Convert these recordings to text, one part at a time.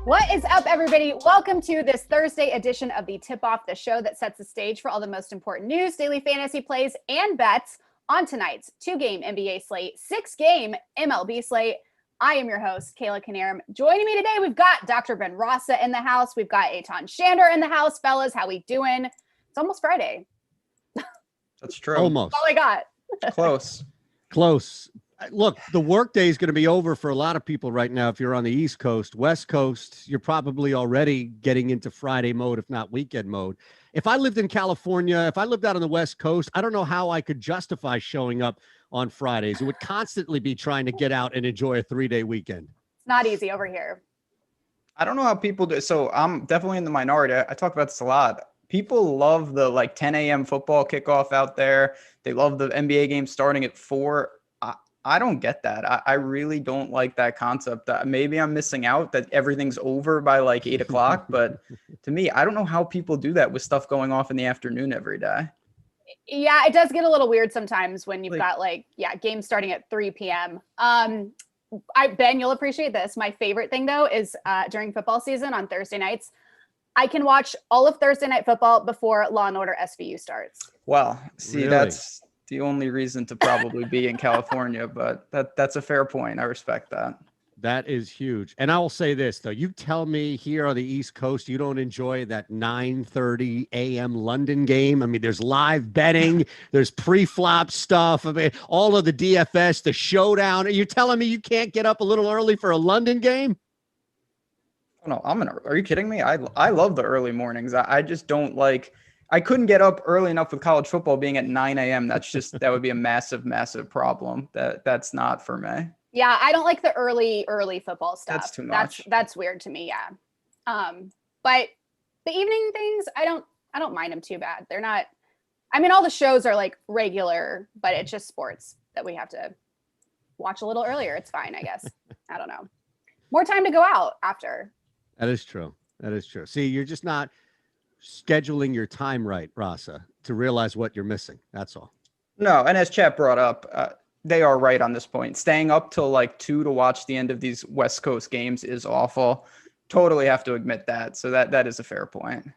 What is up, everybody? Welcome to this Thursday edition of the Tip-Off, the show that sets the stage for all the most important news, daily fantasy plays, and bets on tonight's 2-game NBA slate, 6-game MLB slate. I am your host, Kayla Knierim. Joining me today, we've got Dr. Ben Rasa in the house. We've got Eytan Shander in the house. Fellas, how we doing? It's almost Friday. That's true. Almost. That's all I got. Close. Close. Look, the workday is going to be over for a lot of people right now. If you're on the East Coast, West Coast, you're probably already getting into Friday mode, if not weekend mode. If I lived in California, if I lived out on the West Coast, I don't know how I could justify showing up on Fridays. It would constantly be trying to get out and enjoy a 3-day weekend. It's not easy over here. I don't know how people do. So I'm definitely in the minority. I talk about this a lot. People love the 10 a.m. football kickoff out there. They love the NBA game starting at 4. I don't get that. I really don't like that concept. Maybe I'm missing out that everything's over by 8 o'clock. But to me, I don't know how people do that with stuff going off in the afternoon every day. Yeah, it does get a little weird sometimes when you've got games starting at 3 p.m. Ben, you'll appreciate this. My favorite thing, though, is during football season on Thursday nights, I can watch all of Thursday Night Football before Law and Order SVU starts. Well, see, Really? That's the only reason to probably be in California, but that's a fair point. I respect that. That is huge. And I will say this, though. You tell me here on the East Coast you don't enjoy that 9:30 a.m. London game. I mean, there's live betting. There's pre-flop stuff. I mean, all of the DFS, the showdown. Are you telling me you can't get up a little early for a London game? Oh, no, are you kidding me? I love the early mornings. I just don't like – I couldn't get up early enough with college football being at 9 a.m. That would be a massive, massive problem. That's not for me. Yeah, I don't like the early football stuff. That's too much. That's weird to me, yeah. But the evening things, I don't mind them too bad. They're not, I mean, all the shows are regular, but it's just sports that we have to watch a little earlier. It's fine, I guess. I don't know. More time to go out after. That is true. That is true. See, you're just not scheduling your time right, Rasa, to realize what you're missing. That's all. No, and as Chat brought up, they are right on this point. Staying up till 2 to watch the end of these West Coast games is awful. Totally have to admit that. So that is a fair point.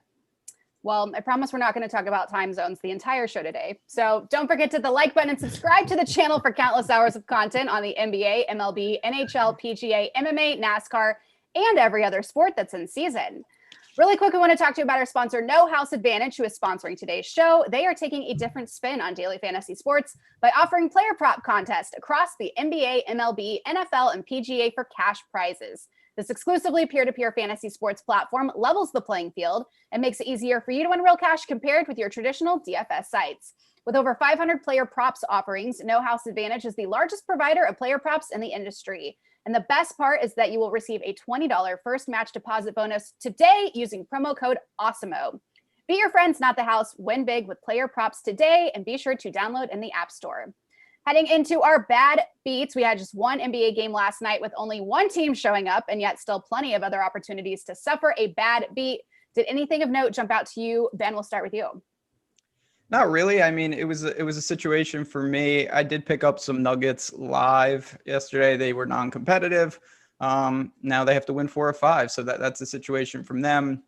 Well, I promise we're not going to talk about time zones the entire show today. So don't forget to hit the like button and subscribe to the channel for countless hours of content on the NBA, MLB, NHL, PGA, MMA, NASCAR, and every other sport that's in season. Really quick, I want to talk to you about our sponsor, No House Advantage, who is sponsoring today's show. They are taking a different spin on daily fantasy sports by offering player prop contests across the NBA, MLB, NFL, and PGA for cash prizes. This exclusively peer-to-peer fantasy sports platform levels the playing field and makes it easier for you to win real cash compared with your traditional DFS sites. With over 500 player props offerings, No House Advantage is the largest provider of player props in the industry. And the best part is that you will receive a $20 first match deposit bonus today using promo code Awesemo. Beat your friends, not the house. Win big with player props today, and be sure to download in the App Store. Heading into our bad beats, we had just one NBA game last night with only one team showing up, and yet still plenty of other opportunities to suffer a bad beat. Did anything of note jump out to you? Ben, we'll start with you. Not really. I mean, it was a situation for me. I did pick up some Nuggets live yesterday. They were non-competitive. Now they have to win 4 or 5. So that's a situation from them.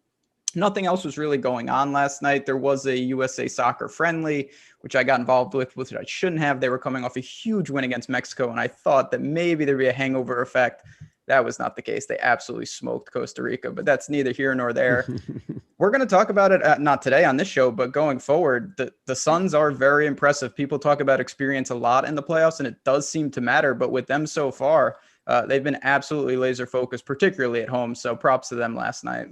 Nothing else was really going on last night. There was a USA Soccer friendly, which I got involved with, which I shouldn't have. They were coming off a huge win against Mexico, and I thought that maybe there'd be a hangover effect. That was not the case. They absolutely smoked Costa Rica, but that's neither here nor there. We're going to talk about it, not today on this show, but going forward. The Suns are very impressive. People talk about experience a lot in the playoffs, and it does seem to matter. But with them so far, they've been absolutely laser focused, particularly at home. So props to them last night.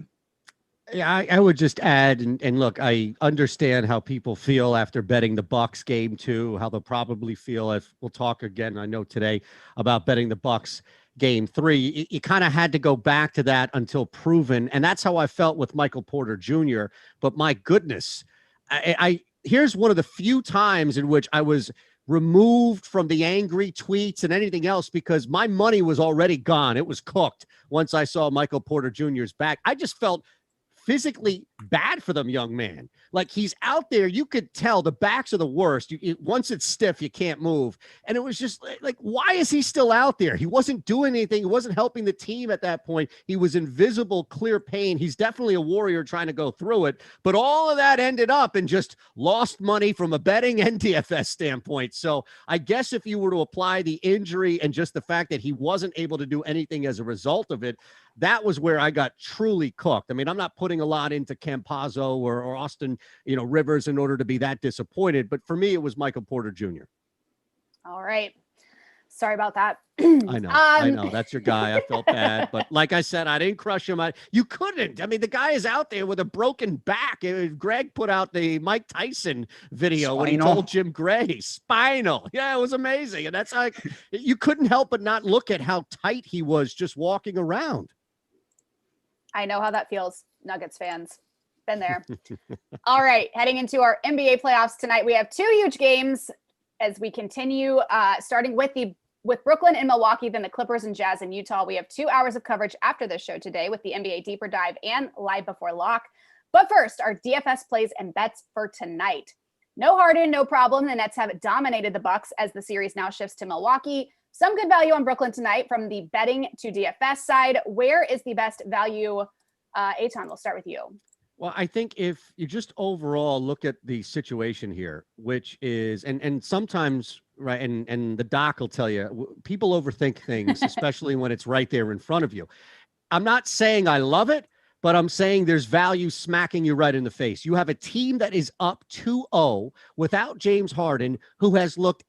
Yeah, I would just add, and look, I understand how people feel after betting the Bucks game 2, how they'll probably feel if we'll talk again, I know today, about betting the Bucks game 3. You kind of had to go back to that until proven. And that's how I felt with Michael Porter Jr. But my goodness, here's one of the few times in which I was removed from the angry tweets and anything else because my money was already gone. It was cooked once I saw Michael Porter Jr.'s back. I just felt physically bad for them, young man. Like, he's out there, you could tell the backs are the worst. Once it's stiff, you can't move. And it was just like, why is he still out there? He wasn't doing anything. He wasn't helping the team at that point. He was in visible, clear pain. He's definitely a warrior trying to go through it. But all of that ended up in just lost money from a betting and DFS standpoint. So I guess if you were to apply the injury and just the fact that he wasn't able to do anything as a result of it, that was where I got truly cooked. I mean, I'm not putting a lot into Campazzo or Austin, Rivers in order to be that disappointed. But for me, it was Michael Porter Jr. All right. Sorry about that. I know. That's your guy. I felt bad. But like I said, I didn't crush him. You couldn't. I mean, the guy is out there with a broken back. Greg put out the Mike Tyson video when he told Jim Gray, spinal. Yeah, it was amazing. And that's like, you couldn't help but not look at how tight he was just walking around. I know how that feels, Nuggets fans. Been there. All right, heading into our NBA playoffs tonight, we have 2 huge games as we continue, starting with Brooklyn and Milwaukee, then the Clippers and Jazz in Utah. We have 2 hours of coverage after this show today with the NBA Deeper Dive and Live Before Lock. But first, our DFS plays and bets for tonight. No Harden, no problem. The Nets have dominated the Bucks as the series now shifts to Milwaukee. Some good value on Brooklyn tonight from the betting to DFS side. Where is the best value? Eytan, we'll start with you. Well, I think if you just overall look at the situation here, which is, and sometimes, right, and the doc will tell you, people overthink things, especially when it's right there in front of you. I'm not saying I love it, but I'm saying there's value smacking you right in the face. You have a team that is up 2-0 without James Harden, who has looked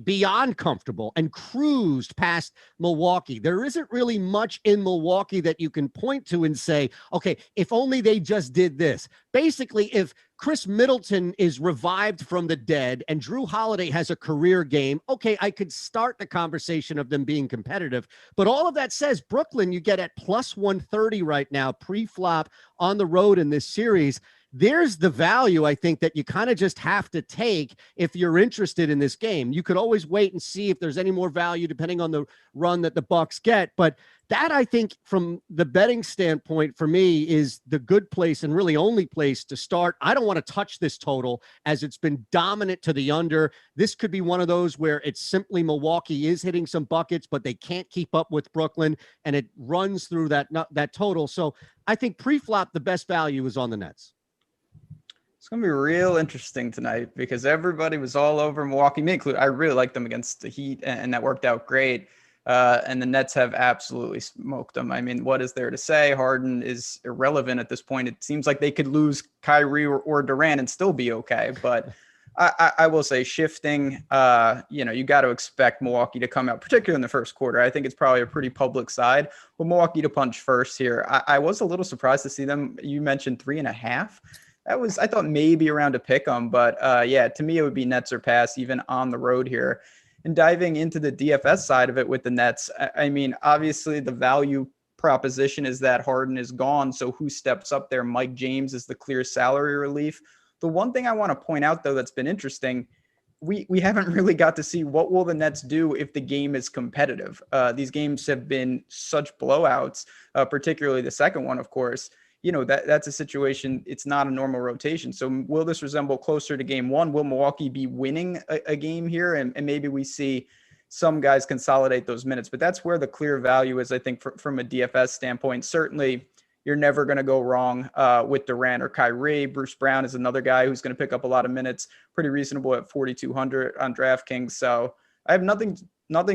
beyond comfortable and cruised past Milwaukee. There isn't really much in Milwaukee that you can point to and say, okay, if only they just did this. Basically, if Chris Middleton is revived from the dead and Drew Holiday has a career game, okay, I could start the conversation of them being competitive. But all of that says Brooklyn, you get at plus 130 right now, pre-flop on the road in this series. There's the value, I think, that you kind of just have to take if you're interested in this game. You could always wait and see if there's any more value depending on the run that the Bucks get. But that, I think, from the betting standpoint, for me, is the good place and really only place to start. I don't want to touch this total as it's been dominant to the under. This could be one of those where it's simply Milwaukee is hitting some buckets, but they can't keep up with Brooklyn, and it runs through that total. So I think pre-flop, the best value is on the Nets. It's going to be real interesting tonight because everybody was all over Milwaukee, me included. I really liked them against the Heat, and that worked out great. And the Nets have absolutely smoked them. I mean, what is there to say? Harden is irrelevant at this point. It seems like they could lose Kyrie or Durant and still be okay. But I will say shifting, you got to expect Milwaukee to come out, particularly in the first quarter. I think it's probably a pretty public side. Well, Milwaukee to punch first here. I was a little surprised to see them. You mentioned 3.5. I thought maybe around a pick 'em, but to me, it would be Nets or pass even on the road here. And diving into the DFS side of it with the Nets, I mean, obviously the value proposition is that Harden is gone. So who steps up there? Mike James is the clear salary relief. The one thing I want to point out, though, that's been interesting, we haven't really got to see what will the Nets do if the game is competitive. These games have been such blowouts, particularly the second one, of course. That's a situation. It's not a normal rotation. So will this resemble closer to game one? Will Milwaukee be winning a game here? And maybe we see some guys consolidate those minutes, but that's where the clear value is, I think, from a DFS standpoint. Certainly you're never going to go wrong with Durant or Kyrie. Bruce Brown is another guy who's going to pick up a lot of minutes, pretty reasonable at 4,200 on DraftKings. So I have nothing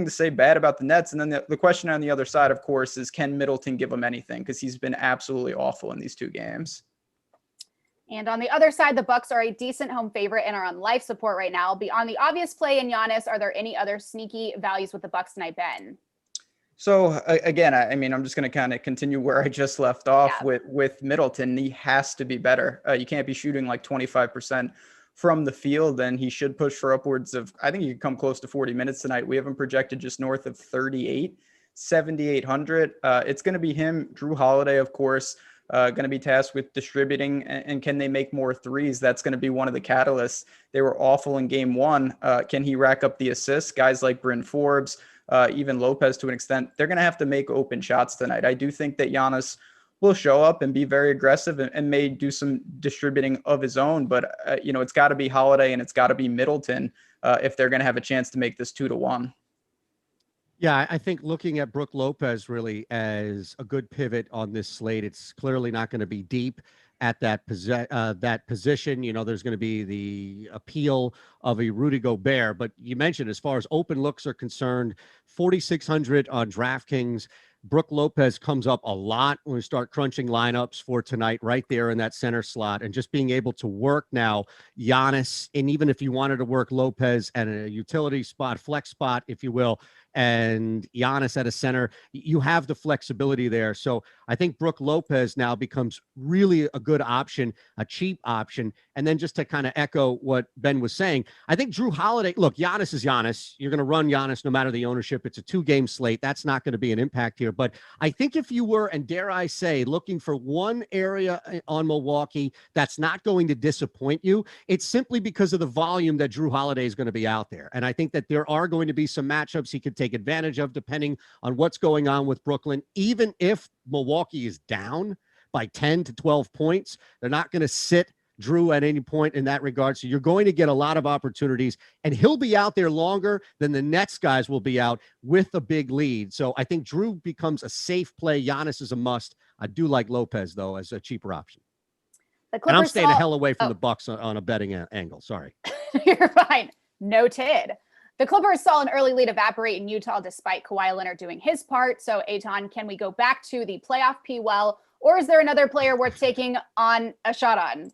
to say bad about the Nets. And then the question on the other side, of course, is can Middleton give them anything? Because he's been absolutely awful in these 2 games. And on the other side, the Bucks are a decent home favorite and are on life support right now. Beyond the obvious play in Giannis, are there any other sneaky values with the Bucks tonight, Ben? So again, I mean, I'm just going to kind of continue where I just left off Yeah. with Middleton. He has to be better. You can't be shooting like 25% from the field, and he should push for upwards of, I think he could come close to 40 minutes tonight. We have him projected just north of 38, 7,800. It's going to be him, Drew Holiday, of course, going to be tasked with distributing, and can they make more threes? That's going to be one of the catalysts. They were awful in game one. Can he rack up the assists? Guys like Bryn Forbes, even Lopez to an extent, they're going to have to make open shots tonight. I do think that Giannis will show up and be very aggressive and may do some distributing of his own. But, it's got to be Holiday and it's got to be Middleton if they're going to have a chance to make this 2-1. Yeah, I think looking at Brook Lopez really as a good pivot on this slate, it's clearly not going to be deep at that position. There's going to be the appeal of a Rudy Gobert. But you mentioned, as far as open looks are concerned, 4,600 on DraftKings. Brook Lopez comes up a lot when we start crunching lineups for tonight, right there in that center slot, and just being able to work now Giannis, and even if you wanted to work Lopez at a utility spot, flex spot, if you will, and Giannis at a center, you have the flexibility there. So I think Brook Lopez now becomes really a good option, a cheap option. And then just to kind of echo what Ben was saying, I think Drew Holiday, look, Giannis is Giannis. You're going to run Giannis no matter the ownership. It's a 2-game slate. That's not going to be an impact here. But I think if you were, and dare I say, looking for one area on Milwaukee that's not going to disappoint you, it's simply because of the volume that Drew Holiday is going to be out there. And I think that there are going to be some matchups he could take advantage of depending on what's going on with Brooklyn. Even if Milwaukee is down by 10 to 12 points, they're not going to sit Drew at any point in that regard. So you're going to get a lot of opportunities, and he'll be out there longer than the Nets guys will be out with a big lead. So I think Drew becomes a safe play. Giannis is a must. I do like Lopez, though, as a cheaper option. And I'm staying the hell away from the Bucks on a betting angle. Sorry. You're fine. Noted. The Clippers saw an early lead evaporate in Utah despite Kawhi Leonard doing his part. So, Eytan, can we go back to the playoff P well, or is there another player worth taking on a shot on?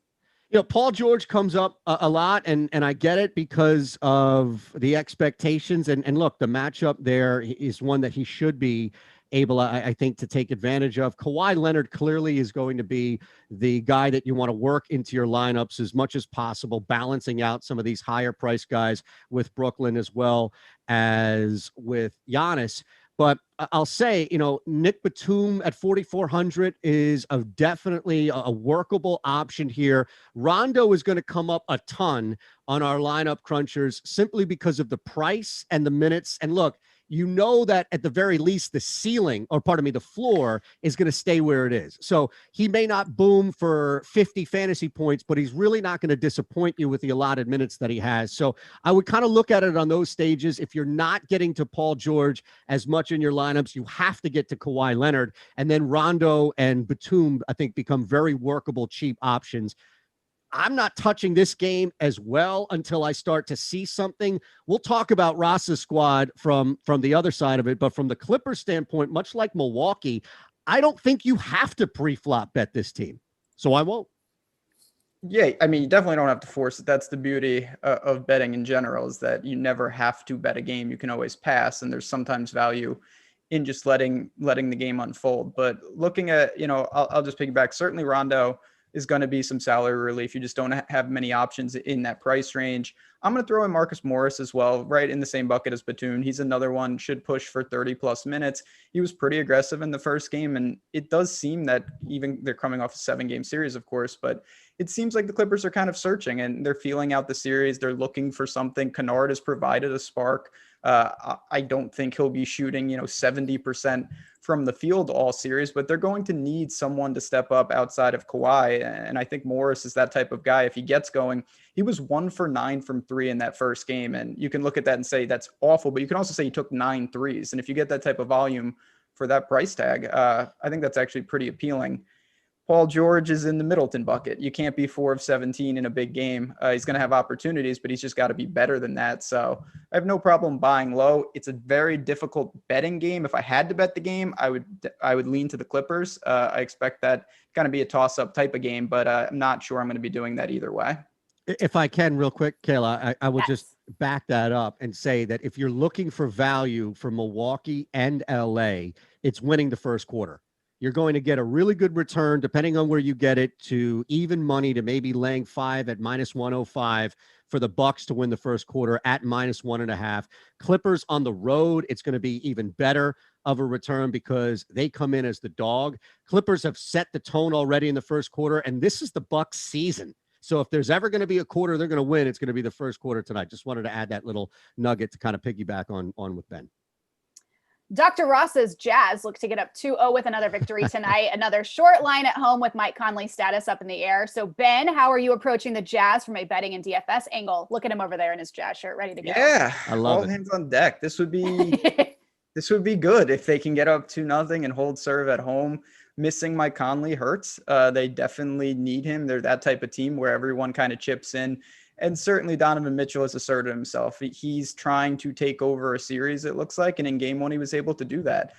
Paul George comes up a lot, and I get it because of the expectations. And look, the matchup there is one that he should be able, I think, to take advantage of. Kawhi Leonard clearly is going to be the guy that you want to work into your lineups as much as possible, balancing out some of these higher price guys with Brooklyn as well as with Giannis. But I'll say, Nick Batum at 4,400 is definitely a workable option here. Rondo is going to come up a ton on our lineup crunchers simply because of the price and the minutes. And look, that at the very least, the floor is going to stay where it is. So he may not boom for 50 fantasy points, but he's really not going to disappoint you with the allotted minutes that he has. So I would kind of look at it on those stages. If you're not getting to Paul George as much in your lineups, you have to get to Kawhi Leonard. And then Rondo and Batum, I think, become very workable, cheap options. I'm not touching this game as well until I start to see something. We'll talk about Rasa's squad from the other side of it, but from the Clippers standpoint, much like Milwaukee, I don't think you have to pre-flop bet this team. So I won't. Yeah, I mean, you definitely don't have to force it. That's the beauty of betting in general, is that you never have to bet a game. You can always pass, and there's sometimes value in just letting the game unfold. But looking at, I'll just piggyback. Certainly Rondo is going to be some salary relief. You just don't have many options in that price range. I'm going to throw in Marcus Morris as well, right in the same bucket as Batum. He's another one, should push for 30 plus minutes. He was pretty aggressive in the first game, and it does seem that, even they're coming off a 7-game series, of course, but it seems like the Clippers are kind of searching and they're feeling out the series. They're looking for something. Kennard has provided a spark. I don't think he'll be shooting, 70% from the field all series, but they're going to need someone to step up outside of Kawhi. And I think Morris is that type of guy. If he gets going, he was 1 for 9 from 3 in that first game. And you can look at that and say that's awful, but you can also say he took 9 threes. And if you get that type of volume for that price tag, I think that's actually pretty appealing. Paul George is in the Middleton bucket. You can't be 4 of 17 in a big game. He's going to have opportunities, but he's just got to be better than that. So I have no problem buying low. It's a very difficult betting game. If I had to bet the game, I would lean to the Clippers. I expect that kind of be a toss-up type of game, but I'm not sure I'm going to be doing that either way. If I can, real quick, Kayla, I will just Yes. back that up and say that if you're looking for value for Milwaukee and LA, it's winning the first quarter. You're going to get a really good return, depending on where you get it, to even money to maybe laying 5 at -105 for the Bucks to win the first quarter at -1.5. Clippers on the road, it's going to be even better of a return because they come in as the dog. Clippers have set the tone already in the first quarter, and this is the Bucks season. So if there's ever going to be a quarter they're going to win, it's going to be the first quarter tonight. Just wanted to add that little nugget to kind of piggyback on with Ben. Dr. Rasa's Jazz look to get up 2-0 with another victory tonight. Another short line at home with Mike Conley's status up in the air. So, Ben, how are you approaching the Jazz from a betting and DFS angle? Look at him over there in his Jazz shirt, ready to go. Yeah, I love all it. hands on deck. This would be good if they can get up 2-0 and hold serve at home. Missing Mike Conley hurts. They definitely need him. They're that type of team where everyone kind of chips in. And certainly Donovan Mitchell has asserted himself. He's trying to take over a series, it looks like. And in game one, he was able to do that.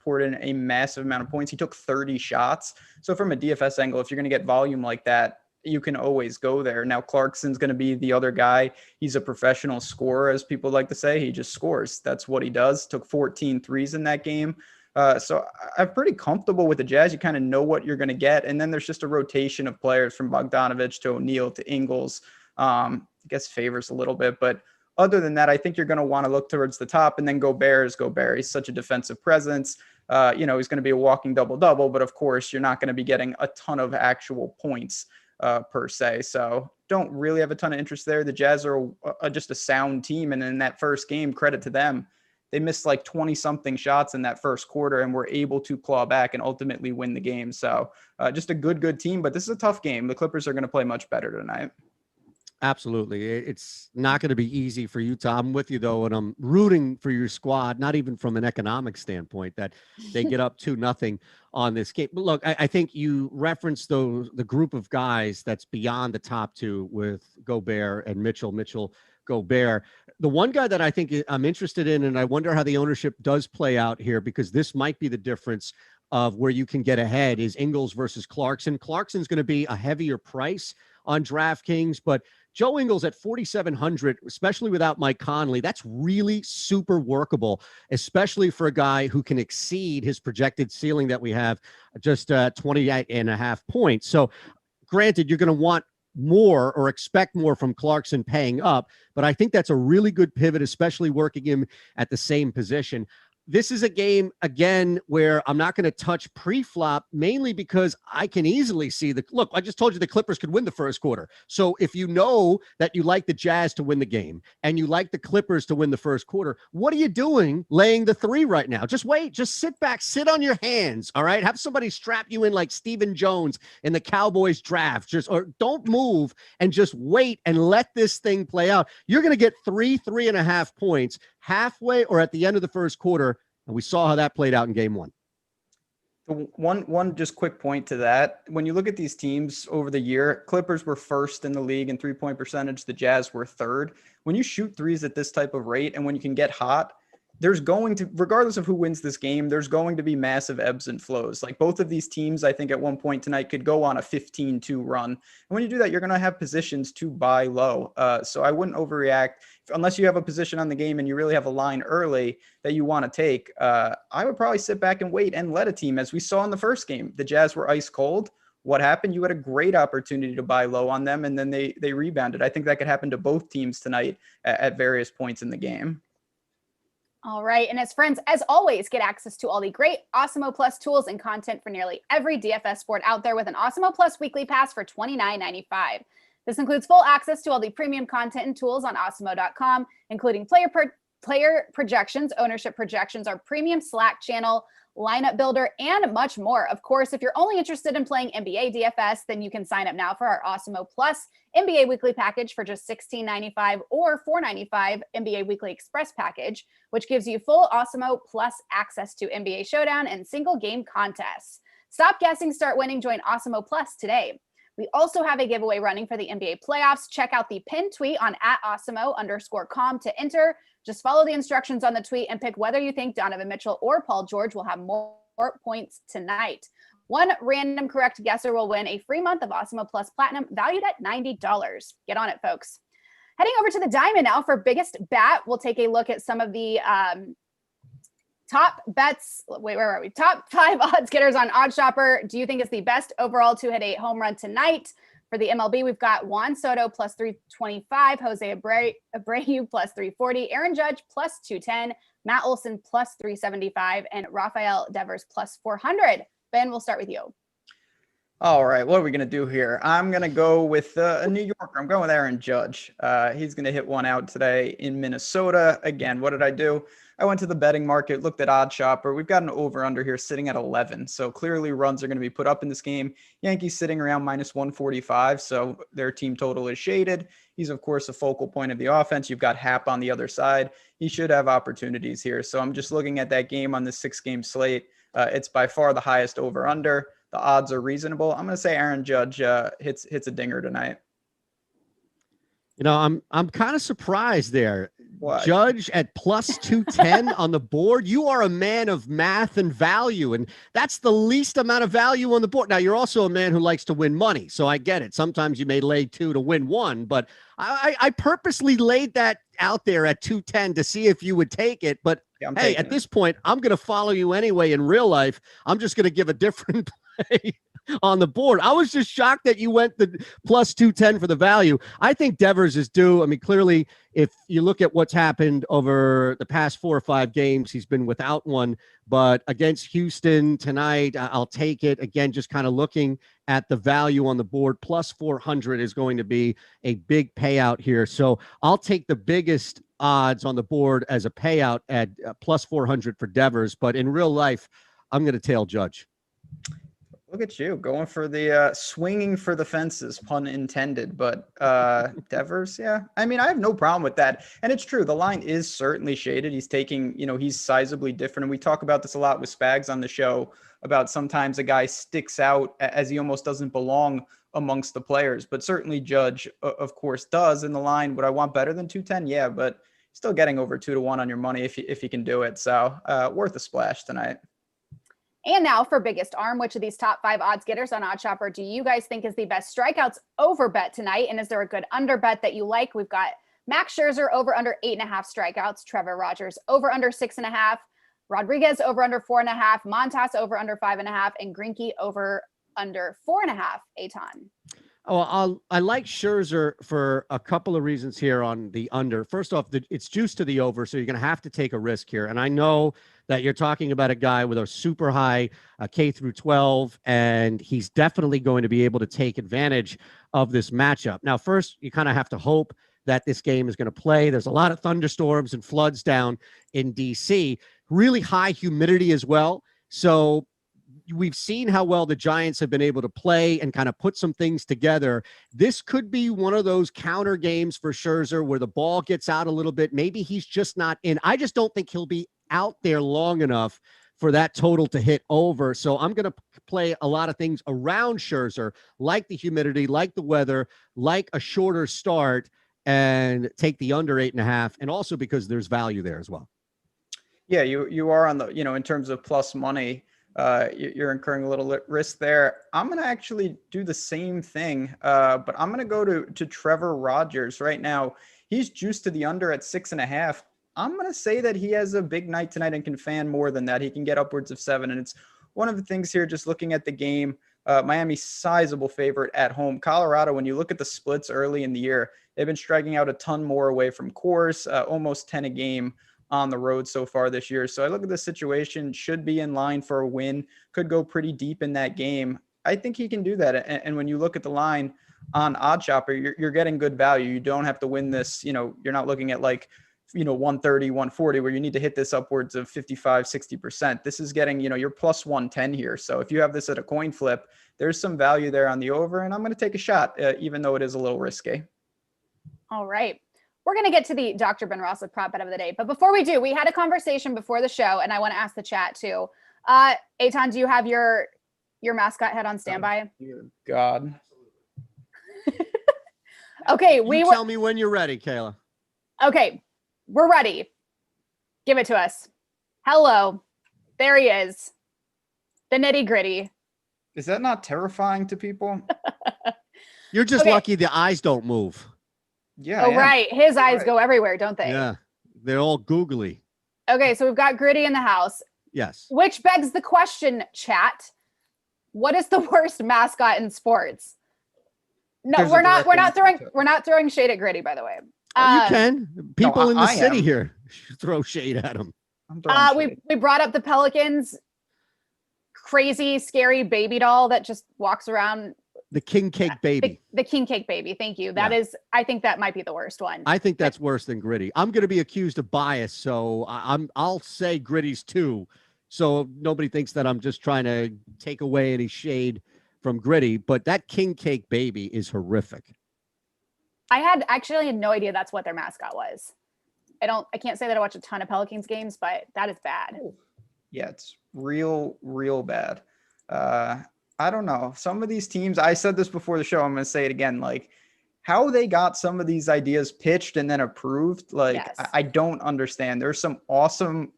Poured in a massive amount of points. He took 30 shots. So from a DFS angle, if you're going to get volume like that, you can always go there. Now, Clarkson's going to be the other guy. He's a professional scorer, as people like to say. He just scores. That's what he does. Took 14 threes in that game. So I'm pretty comfortable with the Jazz. You kind of know what you're going to get. And then there's just a rotation of players from Bogdanovich to O'Neal to Ingalls. I guess favors a little bit. But other than that, I think you're going to want to look towards the top. And then Gobert. He's such a defensive presence. He's going to be a walking double-double. But, of course, you're not going to be getting a ton of actual points per se. So don't really have a ton of interest there. The Jazz are just a sound team. And in that first game, credit to them, they missed like 20-something shots in that first quarter and were able to claw back and ultimately win the game. So just a good team. But this is a tough game. The Clippers are going to play much better tonight. Absolutely. It's not going to be easy for Utah. I'm with you, though, and I'm rooting for your squad, not even from an economic standpoint, that they get up 2-0 on this game. But look, I think you referenced the group of guys that's beyond the top two with Gobert and Mitchell, Gobert. The one guy that I think I'm interested in, and I wonder how the ownership does play out here, because this might be the difference of where you can get ahead, is Ingalls versus Clarkson. Clarkson's going to be a heavier price on DraftKings, but Joe Ingles at 4,700, especially without Mike Conley, that's really super workable, especially for a guy who can exceed his projected ceiling that we have, just 28.5 points. So granted, you're going to want more or expect more from Clarkson paying up, but I think that's a really good pivot, especially working him at the same position. This is a game, again, where I'm not going to touch pre-flop, mainly because I can easily see look, I just told you the Clippers could win the first quarter. So if you know that you like the Jazz to win the game and you like the Clippers to win the first quarter, what are you doing laying the 3 right now? Just wait, just sit back, sit on your hands, all right? Have somebody strap you in like Stephen Jones in the Cowboys draft, or don't move and just wait and let this thing play out. You're going to get 3.5 points halfway or at the end of the first quarter. And we saw how that played out in game one. One just quick point to that. When you look at these teams over the year, Clippers were first in the league in 3-point percentage. The Jazz were third. When you shoot threes at this type of rate and when you can get hot, there's going to, regardless of who wins this game, there's going to be massive ebbs and flows. Like both of these teams, I think at one point tonight could go on a 15-2 run. And when you do that, you're going to have positions to buy low. So I wouldn't overreact unless you have a position on the game and you really have a line early that you want to take. I would probably sit back and wait and let a team, as we saw in the first game, the Jazz were ice cold. What happened? You had a great opportunity to buy low on them, and then they rebounded. I think that could happen to both teams tonight at various points in the game. All right. And as friends, as always, get access to all the great Awesemo Plus tools and content for nearly every DFS sport out there with an Awesemo Plus weekly pass for $29.95. This includes full access to all the premium content and tools on Awesemo.com, including player projections, ownership projections, our premium Slack channel, lineup builder, and much more. Of course, if you're only interested in playing NBA DFS, then you can sign up now for our Awesemo Plus NBA weekly package for just $16.95 or $4.95 NBA weekly express package, which gives you full Awesemo Plus access to NBA Showdown and single game contests. Stop guessing, start winning. Join Awesemo Plus today. We also have a giveaway running for the NBA playoffs. Check out the pinned tweet on @Awesemo_com to enter. Just follow the instructions on the tweet and pick whether you think Donovan Mitchell or Paul George will have more points tonight. One random correct guesser will win a free month of Awesemo Plus Platinum valued at $90. Get on it, folks. Heading over to the Diamond now for biggest bat. We'll take a look at some of the top bets. Wait, where are we? Top 5 odds getters on OddsShopper. Do you think it's the best overall to hit a home run tonight? For the MLB, we've got Juan Soto plus 325, Jose Abreu plus 340, Aaron Judge plus 210, Matt Olson plus 375, and Rafael Devers plus 400. Ben, we'll start with you. All right, what are we going to do here? I'm going to go with a New Yorker. I'm going with Aaron Judge. He's going to hit one out today in Minnesota. Again, what did I do? I went to the betting market, looked at OddsShopper. We've got an over-under here sitting at 11. So clearly runs are going to be put up in this game. Yankees sitting around minus 145, so their team total is shaded. He's, of course, a focal point of the offense. You've got Happ on the other side. He should have opportunities here. So I'm just looking at that game on the 6-game slate. It's by far the highest over-under. The odds are reasonable. I'm going to say Aaron Judge hits a dinger tonight. You know, I'm kind of surprised there. What? Judge at plus 210 on the board. You are a man of math and value, and that's the least amount of value on the board. Now, you're also a man who likes to win money, so I get it. Sometimes you may lay 2 to win 1, but I purposely laid that out there at 210 to see if you would take it. But yeah, hey, at this point, I'm going to follow you anyway in real life. I'm just going to give a different play on the board. I was just shocked that you went the plus 210 for the value. I think Devers is due. I mean, clearly, if you look at what's happened over the past 4 or 5 games, he's been without one. But against Houston tonight, I'll take it. Again, just kind of looking at the value on the board. Plus 400 is going to be a big payout here. So I'll take the biggest odds on the board as a payout at plus 400 for Devers. But in real life, I'm going to tail Judge. Look at you going for the swinging for the fences, pun intended. But Devers, yeah, I mean, I have no problem with that. And it's true. The line is certainly shaded. He's taking, he's sizably different. And we talk about this a lot with Spags on the show about sometimes a guy sticks out as he almost doesn't belong amongst the players. But certainly Judge, of course, does. In the line, would I want better than 210? Yeah, but still getting over 2 to 1 on your money if you can do it. So worth a splash tonight. And now for biggest arm, which of these top 5 odds getters on OddsShopper do you guys think is the best strikeouts over bet tonight? And is there a good under bet that you like? We've got Max Scherzer over under 8.5 strikeouts, Trevor Rogers over under 6.5, Rodriguez over under 4.5, Montas over under 5.5, and Greinke over under 4.5. Eytan. Oh, I like Scherzer for a couple of reasons here on the under. First off, it's juiced to the over, so you're going to have to take a risk here. And I know that you're talking about a guy with a super high K through 12, and he's definitely going to be able to take advantage of this matchup. Now, first, you kind of have to hope that this game is going to play. There's a lot of thunderstorms and floods down in D.C., really high humidity as well. So we've seen how well the Giants have been able to play and kind of put some things together. This could be one of those counter games for Scherzer where the ball gets out a little bit. Maybe he's just not in. I just don't think he'll be out there long enough for that total to hit over. So I'm going to play a lot of things around Scherzer, like the humidity, like the weather, like a shorter start, and take the under 8.5. And also because there's value there as well. Yeah, you are on the, in terms of plus money, you're incurring a little risk there. I'm going to actually do the same thing, but I'm going to go to Trevor Rogers right now. He's juiced to the under at 6.5. I'm going to say that he has a big night tonight and can fan more than that. He can get upwards of 7. And it's one of the things here, just looking at the game, Miami's sizable favorite at home. Colorado, when you look at the splits early in the year, they've been striking out a ton more away from course, almost 10 a game on the road so far this year. So I look at the situation, should be in line for a win, could go pretty deep in that game. I think he can do that. And when you look at the line on OddsShopper, you're getting good value. You don't have to win this. You're not looking at 130, 140, where you need to hit this upwards of 55, 60%. This is getting, you're plus 110 here. So if you have this at a coin flip, there's some value there on the over, and I'm going to take a shot, even though it is a little risky. All right. We're going to get to the Dr. Ben Rasa prop bet of the day. But before we do, we had a conversation before the show, and I want to ask the chat too. Eytan, do you have your mascot head on standby? Dear God. Okay. Tell me when you're ready, Kayla. Okay. We're ready. Give it to us. Hello. There he is. The nitty gritty. Is that not terrifying to people? You're just lucky the eyes don't move. Yeah. Oh, right. His eyes go everywhere, don't they? Yeah. They're all googly. Okay, so we've got Gritty in the house. Yes. Which begs the question, chat. What is the worst mascot in sports? No, we're not throwing shade at Gritty, by the way. You can. People in the city here throw shade at him. We brought up the Pelicans' crazy, scary baby doll that just walks around. The king cake baby. The king cake baby. Thank you. That is, I think that might be the worst one. I think that's worse than Gritty. I'm going to be accused of bias, so I'll say Gritty's 2, so nobody thinks that I'm just trying to take away any shade from Gritty. But that king cake baby is horrific. I had no idea that's what their mascot was. I can't say that I watch a ton of Pelicans games, but that is bad. Yeah, it's real bad. I don't know. Some of these teams, I said this before the show, I'm going to say it again, like how they got some of these ideas pitched and then approved. Like, yes. I don't understand. There's some awesome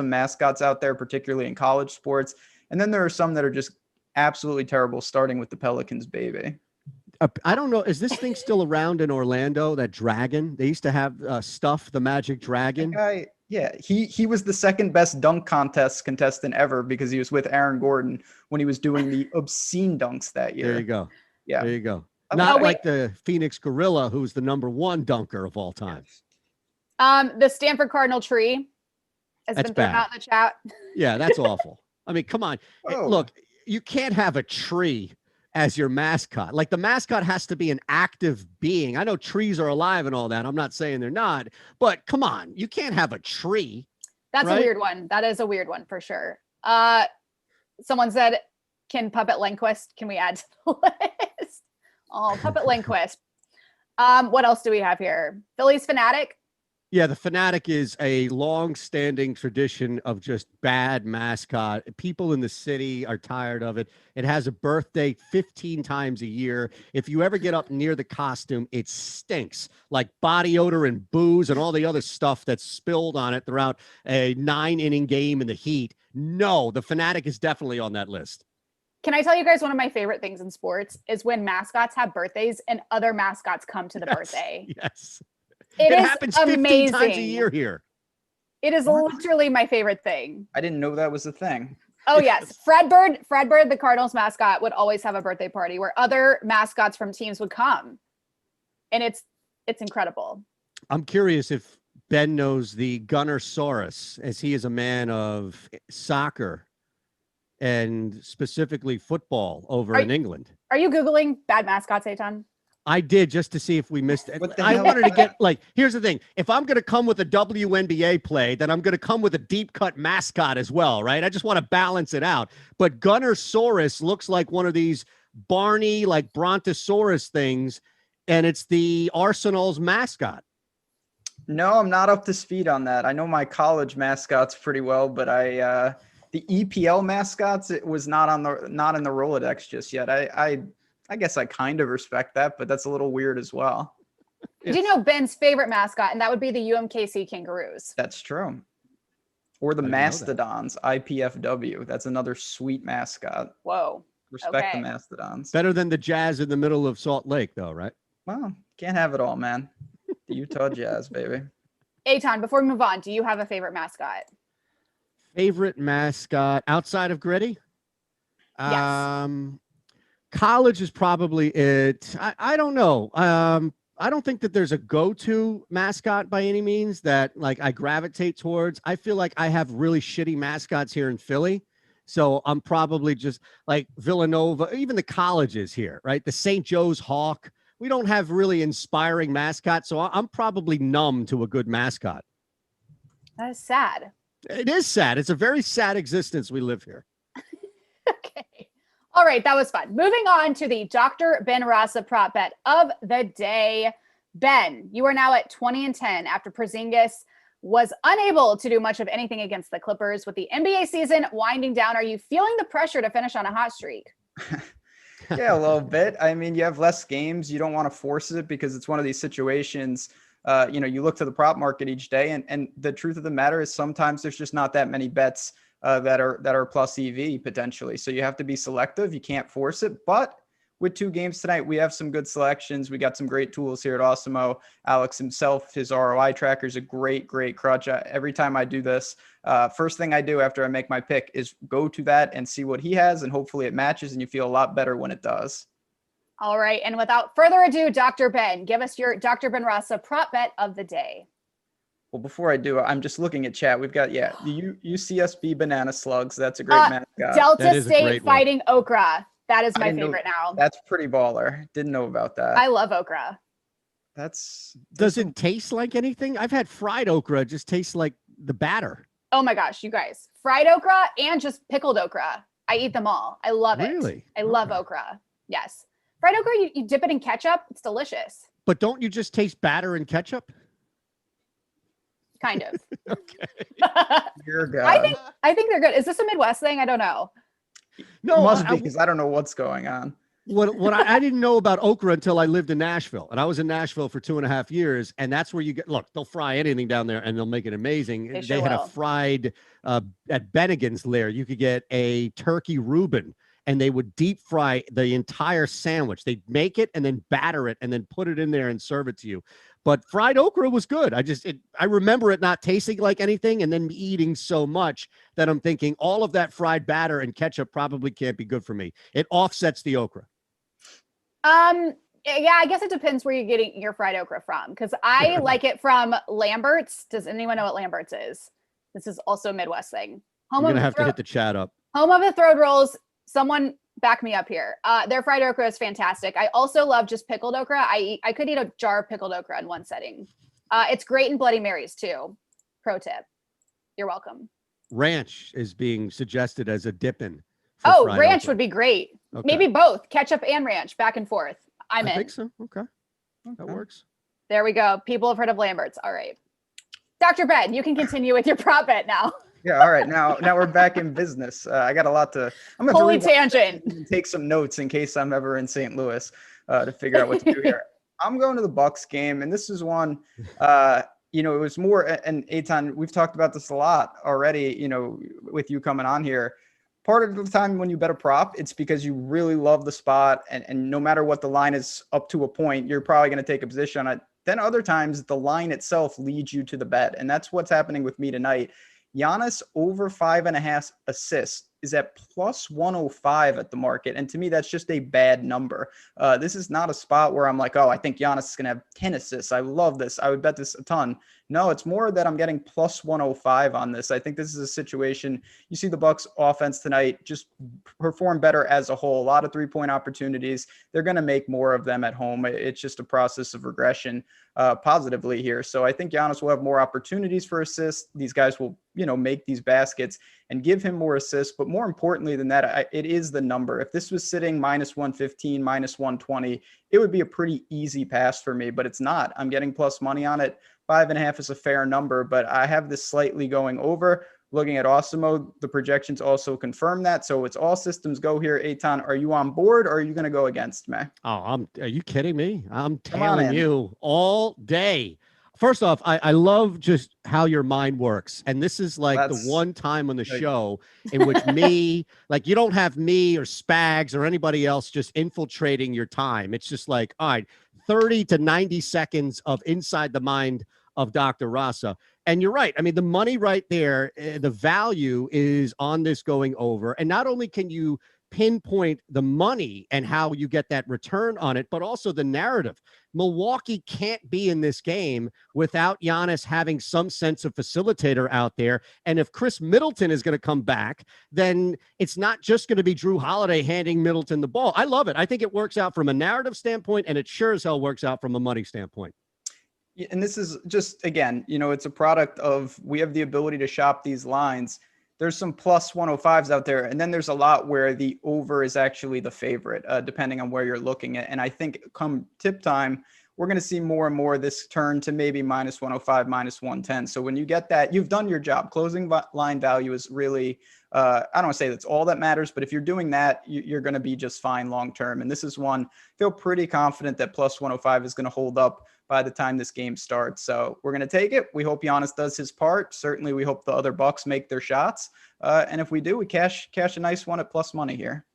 mascots out there, particularly in college sports. And then there are some that are just absolutely terrible, starting with the Pelicans baby. I don't know. Is this thing still around in Orlando? That dragon? They used to have Stuff the Magic Dragon. Yeah, he was the second best dunk contestant ever because he was with Aaron Gordon when he was doing the obscene dunks that year. There you go. Yeah, there you go. Not like the Phoenix Gorilla, who's the #1 dunker of all time. The Stanford Cardinal tree has been thrown out in the chat. Yeah, that's awful. I mean, come on. Look, you can't have a tree as your mascot. Like, the mascot has to be an active being. I know trees are alive and all that. I'm not saying they're not, but come on, you can't have a tree. That's a weird one. That is a weird one for sure. Someone said, can Puppet Lindquist, can we add to the list? Oh, Puppet Lindquist. What else do we have here? Phillies Fanatic. Yeah, the Fanatic is a long-standing tradition of just bad mascot. People in the city are tired of it. It has a birthday 15 times a year. If you ever get up near the costume, it stinks like body odor and booze and all the other stuff that's spilled on it throughout a 9-inning game in the heat. No, the Fanatic is definitely on that list. Can I tell you guys one of my favorite things in sports is when mascots have birthdays and other mascots come to the birthday. Yes. It happens 15 times a year here. It is literally my favorite thing. I didn't know that was a thing. Oh, yes. Fredbird, the Cardinals mascot, would always have a birthday party where other mascots from teams would come. And it's incredible. I'm curious if Ben knows the Gunnersaurus, as he is a man of soccer and specifically football over in England. Are you Googling bad mascots, Eytan? I did, just to see if we missed it. I wanted to get, like, here's the thing. If I'm going to come with a WNBA play, then I'm going to come with a deep cut mascot as well, right? I just want to balance it out. But Gunnersaurus looks like one of these Barney, like Brontosaurus things, and it's the Arsenal's mascot. No, I'm not up to speed on that. I know my college mascots pretty well, but the EPL mascots, it was not in the Rolodex just yet. I guess I kind of respect that, but that's a little weird as well. Do you know Ben's favorite mascot? And that would be the UMKC Kangaroos. That's true. Or the Mastodons, IPFW. That's another sweet mascot. Whoa. Respect the Mastodons. Better than the Jazz in the middle of Salt Lake, though, right? Well, can't have it all, man. The Utah Jazz, baby. Eytan, before we move on, do you have a favorite mascot? Favorite mascot outside of Gritty? Yes. College is probably it. I don't know. I don't think that there's a go-to mascot by any means that like I gravitate towards. I feel like I have really shitty mascots here in Philly. So I'm probably just like Villanova, even the colleges here, right? The St. Joe's Hawk. We don't have really inspiring mascots. So I'm probably numb to a good mascot. That is sad. It is sad. It's a very sad existence we live here. Okay. All right, that was fun. Moving on to the Dr. Ben Rasa prop bet of the day. Ben, you are now at 20-10 after Porzingis was unable to do much of anything against the Clippers. With the NBA season winding down, are you feeling the pressure to finish on a hot streak? Yeah, a little bit. I mean, you have less games. You don't want to force it because it's one of these situations, you look to the prop market each day. And the truth of the matter is sometimes there's just not that many bets that are plus EV potentially. So you have to be selective. You can't force it. But with 2 games tonight, we have some good selections. We got some great tools here at Awesemo. Alex himself, his ROI tracker is a great crutch. Every time I do this, first thing I do after I make my pick is go to that and see what he has, and hopefully it matches, and you feel a lot better when it does. All right. And without further ado, Dr. Ben, give us your Dr. Ben Rasa prop bet of the day. Well, before I do, I'm just looking at chat. We've got, the UCSB banana slugs. That's a great mascot. Delta State fighting Okra. That is my favorite now. That's pretty baller. Didn't know about that. I love okra. Does it taste like anything? I've had fried okra. It just tastes like the batter. Oh my gosh, you guys. Fried okra and just pickled okra. I eat them all. I love it. Really? I love okra. Yes. Fried okra, you dip it in ketchup. It's delicious. But don't you just taste batter and ketchup? Kind of. Okay. Dear God. I think they're good. Is this a Midwest thing? I don't know. No, it must be, because I don't know what's going on. What I didn't know about okra until I lived in Nashville, and I was in Nashville for 2.5 years, and that's where you get, look, they'll fry anything down there and they'll make it amazing. They had a fried at Bennigan's Lair. You could get a turkey Reuben, and they would deep fry the entire sandwich. They'd make it and then batter it and then put it in there and serve it to you. But fried okra was good. I remember it not tasting like anything, and then eating so much that I'm thinking all of that fried batter and ketchup probably can't be good for me. It offsets the okra. Yeah, I guess it depends where you're getting your fried okra from, because I like it from Lambert's. Does anyone know what Lambert's is? This is also a Midwest thing. You're going to have to hit the chat up. Home of the Throwed Rolls. Someone back me up here. Their fried okra is fantastic. I also love just pickled okra. I could eat a jar of pickled okra in one setting. It's great in Bloody Marys too. Pro tip. You're welcome. Ranch is being suggested as a dip-in. Oh, ranch would be great. Okay. Maybe both, ketchup and ranch, back and forth. I think so. Okay. That works. There we go. People have heard of Lambert's. All right. Dr. Ben, you can continue with your prop bet now. Yeah, all right. Now we're back in business. I got a lot to. I'm gonna Holy tangent. And take some notes in case I'm ever in St. Louis to figure out what to do here. I'm going to the Bucks game, and this is one. It was more. And Eytan, we've talked about this a lot already. With you coming on here. Part of the time when you bet a prop, it's because you really love the spot, and no matter what the line is up to a point, you're probably going to take a position on it. Then other times the line itself leads you to the bet, and that's what's happening with me tonight. Giannis over 5.5 assists is at plus 105 at the market. And to me, that's just a bad number. This is not a spot where I'm like, oh, I think Giannis is going to have 10 assists. I love this. I would bet this a ton. No, it's more that I'm getting plus 105 on this. I think this is a situation. You see the Bucks offense tonight just perform better as a whole. A lot of 3-point opportunities. They're going to make more of them at home. It's just a process of regression positively here. So I think Giannis will have more opportunities for assists. These guys will, make these baskets and give him more assists. But more importantly than that, it is the number. If this was sitting minus 115, minus 120, it would be a pretty easy pass for me, but it's not. I'm getting plus money on it. 5.5 is a fair number, but I have this slightly going over. Looking at Awesemo, the projections also confirm that. So it's all systems go here. Eytan, are you on board or are you going to go against me? Oh, are you kidding me? I'm tailing you all day. First off, I love just how your mind works. And this is like the one time on the show in which me, like you don't have me or Spags or anybody else just infiltrating your time. It's just like, all right, 30 to 90 seconds of inside the mind of Dr. Rasa. And you're right. I mean, the money right there, the value is on this going over. And not only can you pinpoint the money and how you get that return on it, but also the narrative. Milwaukee can't be in this game without Giannis having some sense of facilitator out there. And if Chris Middleton is going to come back, then it's not just going to be Drew Holiday handing Middleton the ball. I love it. I think it works out from a narrative standpoint, and it sure as hell works out from a money standpoint. And this is just, again, it's a product of, we have the ability to shop these lines. There's some plus 105s out there. And then there's a lot where the over is actually the favorite, depending on where you're looking at. And I think come tip time, we're going to see more and more this turn to maybe minus 105, minus 110. So when you get that, you've done your job. Closing line value is really, I don't want to say that's all that matters, but if you're doing that, you're going to be just fine long-term. And this is one, I feel pretty confident that plus 105 is going to hold up by the time this game starts. So we're going to take it. We hope Giannis does his part. Certainly we hope the other Bucks make their shots. And if we do, we cash a nice one at plus money here.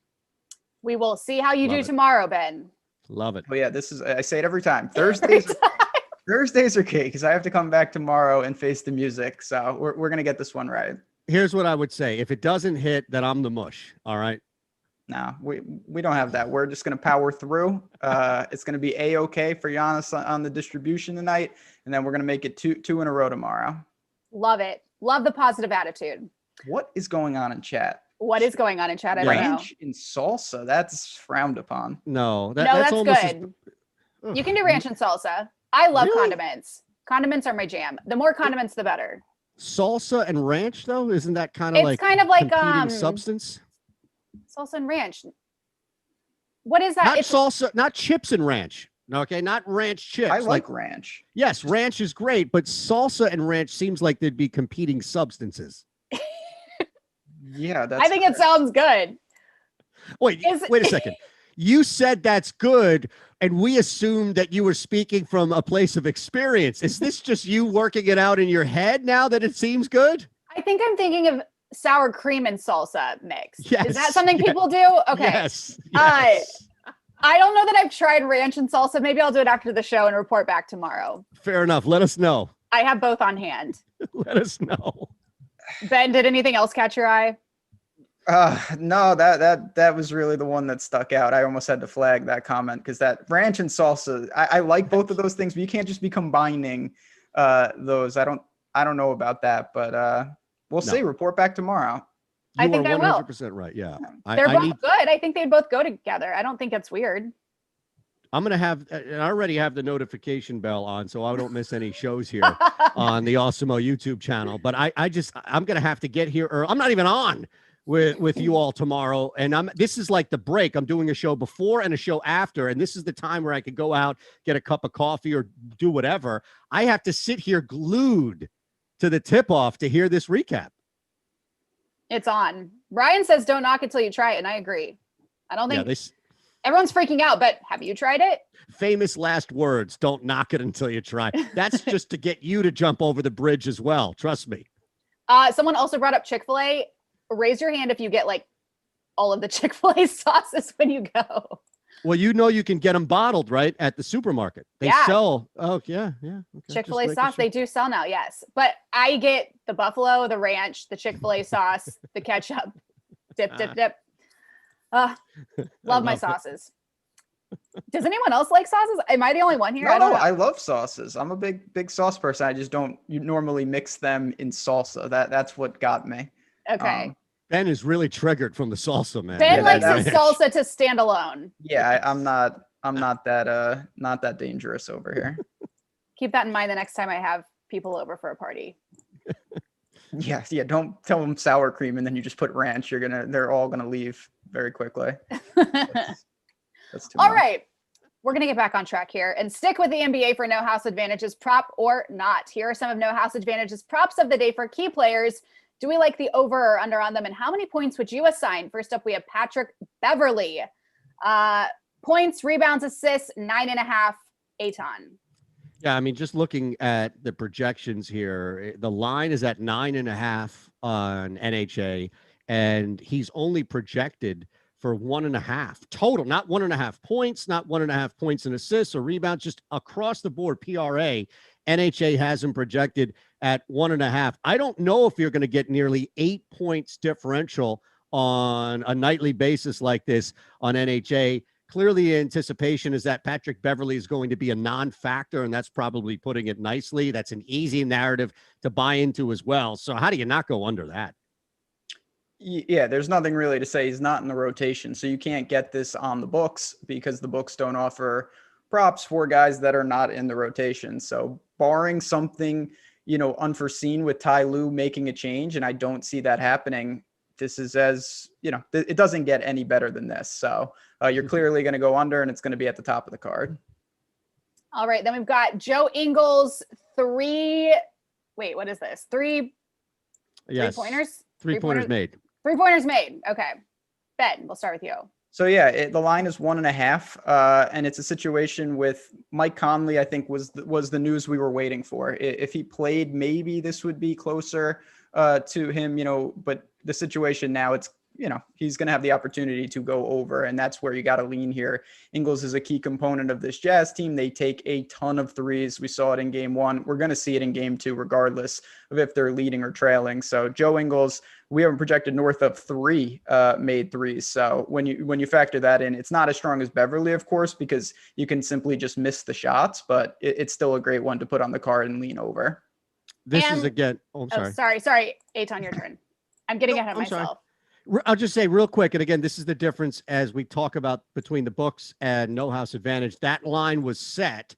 We will see how you Love do it. tomorrow, Ben. Love it. Oh yeah, I say it every time. Thursdays are key because I have to come back tomorrow and face the music. So we're going to get this one right. Here's what I would say. If it doesn't hit, then I'm the mush. All right. No, we don't have that. We're just going to power through. It's going to be A-okay for Giannis on the distribution tonight. And then we're going to make it two in a row tomorrow. Love it. Love the positive attitude. What is going on in chat? What is going on in chat? I don't know. Ranch in salsa. That's frowned upon. No, That's almost good. You can do ranch and salsa. I love Really? condiments. Condiments are my jam. The more condiments, the better. Salsa and ranch, though, isn't that kind of It's like kind of like competing substance? salsa and ranch. What is that? Not It's salsa, not chips and ranch. Okay, not ranch chips. I like ranch. Yes, ranch is great, but salsa and ranch seems like they'd be competing substances. Yeah, that's I think it sounds good. Wait a second. You said that's good, and we assumed that you were speaking from a place of experience. Is this just you working it out in your head now that it seems good? I think I'm thinking of sour cream and salsa mix. Yes, Is that something people do? Okay. Yes. I don't know that I've tried ranch and salsa. Maybe I'll do it after the show and report back tomorrow. Fair enough. Let us know. I have both on hand. Let us know. Ben, did anything else catch your eye? No, that was really the one that stuck out. I almost had to flag that comment because that ranch and salsa, I like both of those things, but you can't just be combining those. I don't know about that, but we'll see. Report back tomorrow. I think I will. 100% right. Yeah. They're both good. I think they'd both go together. I don't think it's weird. I'm going to have, and I already have the notification bell on, so I don't miss any shows here on the Awesemo YouTube channel. But I'm going to have to get here, or I'm not even on with you all tomorrow. And this is like the break. I'm doing a show before and a show after. And this is the time where I could go out, get a cup of coffee or do whatever. I have to sit here glued to the tip off to hear this recap. It's on. Brian says, don't knock it till you try it. And I agree. I don't think everyone's freaking out, but have you tried it? Famous last words. Don't knock it until you try. That's just to get you to jump over the bridge as well. Trust me. Someone also brought up Chick-fil-A. Raise your hand if you get like all of the Chick-fil-A sauces when you go. Well, you can get them bottled, right? At the supermarket. They sell. Oh, yeah. Yeah. Okay. Chick-fil-A sauce, they do sell now. Yes. But I get the buffalo, the ranch, the Chick-fil-A sauce, the ketchup, dip. Love my sauces. Does anyone else like sauces? Am I the only one here? No, I love sauces. I'm a big sauce person. I just don't normally mix them in salsa. That's what got me. Okay. Ben is really triggered from the salsa, man. Ben likes his salsa to stand alone. Yeah, I'm not that dangerous over here. Keep that in mind the next time I have people over for a party. Yeah. Don't tell them sour cream and then you just put ranch. They're all gonna leave very quickly. That's too all much. right. We're going to get back on track here and stick with the NBA for no house advantages, prop or not. Here are some of no house advantages props of the day for key players. Do we like the over or under on them? And how many points would you assign? First up, we have Patrick Beverly. Points, rebounds, assists, 9.5, Eytan. Yeah, I mean, just looking at the projections here, the line is at 9.5 on NHA, and he's only projected for 1.5 total, not 1.5 points, not 1.5 points in assists or rebounds, just across the board PRA. NHA has him projected at 1.5. I don't know if you're going to get nearly 8 points differential on a nightly basis like this on NHA. Clearly, the anticipation is that Patrick Beverly is going to be a non-factor, and that's probably putting it nicely. That's an easy narrative to buy into as well. So how do you not go under that? Yeah, there's nothing really to say. He's not in the rotation, so you can't get this on the books because the books don't offer props for guys that are not in the rotation. So barring something, unforeseen with Ty Lue making a change, and I don't see that happening, this is it doesn't get any better than this. So you're clearly going to go under, and it's going to be at the top of the card. All right. Then we've got Joe Ingles, what is this? Three pointers? Three pointers made. 3 pointers made. Okay. Ben, we'll start with you. So yeah, the line is 1.5, and it's a situation with Mike Conley. I think was the news we were waiting for. If he played, maybe this would be closer to him, but the situation now, it's, he's going to have the opportunity to go over, and that's where you got to lean here. Ingles is a key component of this Jazz team. They take a ton of threes. We saw it in game 1. We're going to see it in game 2, regardless of if they're leading or trailing. So Joe Ingles, we haven't projected north of 3 made threes. So when you factor that in, it's not as strong as Beverly, of course, because you can simply just miss the shots, but it's still a great one to put on the card and lean over. This is again. Oh, I'm sorry. Sorry. Eytan, your turn. I'm getting ahead of myself. Sorry. I'll just say real quick, and again, this is the difference as we talk about between the books and No House Advantage. That line was set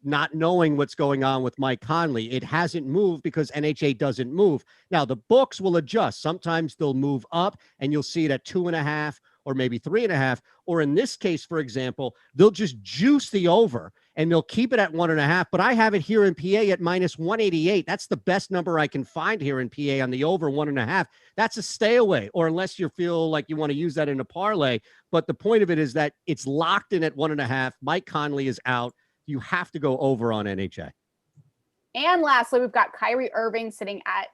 not knowing what's going on with Mike Conley. It hasn't moved because NHA doesn't move. Now, the books will adjust. Sometimes they'll move up, and you'll see it at 2.5 or maybe 3.5. Or in this case, for example, they'll just juice the over, and they'll keep it at 1.5. But I have it here in PA at -188. That's the best number I can find here in PA on the over 1.5. That's a stay away, or unless you feel like you want to use that in a parlay. But the point of it is that it's locked in at 1.5. Mike Conley is out. You have to go over on NHA. And lastly, we've got Kyrie Irving sitting at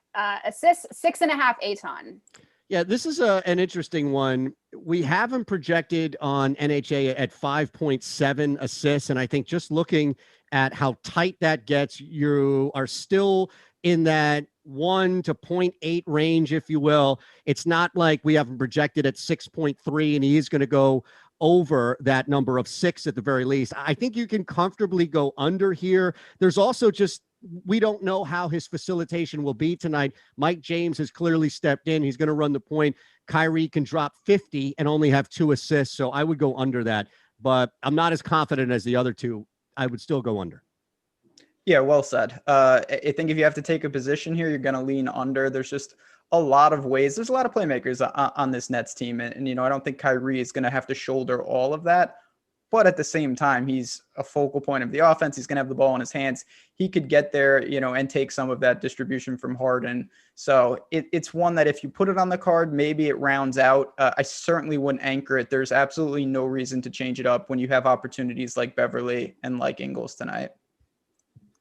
assists 6.5 Eytan. Yeah, this is an interesting one. We have him projected on NHA at 5.7 assists. And I think just looking at how tight that gets, you are still in that 1 to 0.8 range, if you will. It's not like we have him projected at 6.3 and he is going to go over that number of 6 at the very least. I think you can comfortably go under here. There's also just, we don't know how his facilitation will be tonight. Mike James has clearly stepped in. He's going to run the point. Kyrie can drop 50 and only have 2 assists. So I would go under that, but I'm not as confident as the other two. I would still go under. Yeah, well said. I think if you have to take a position here, you're going to lean under. There's just a lot of ways. There's a lot of playmakers on this Nets team. And I don't think Kyrie is going to have to shoulder all of that. But at the same time, he's a focal point of the offense. He's going to have the ball in his hands. He could get there, and take some of that distribution from Harden. So it's one that if you put it on the card, maybe it rounds out. I certainly wouldn't anchor it. There's absolutely no reason to change it up when you have opportunities like Beverly and like Ingalls tonight.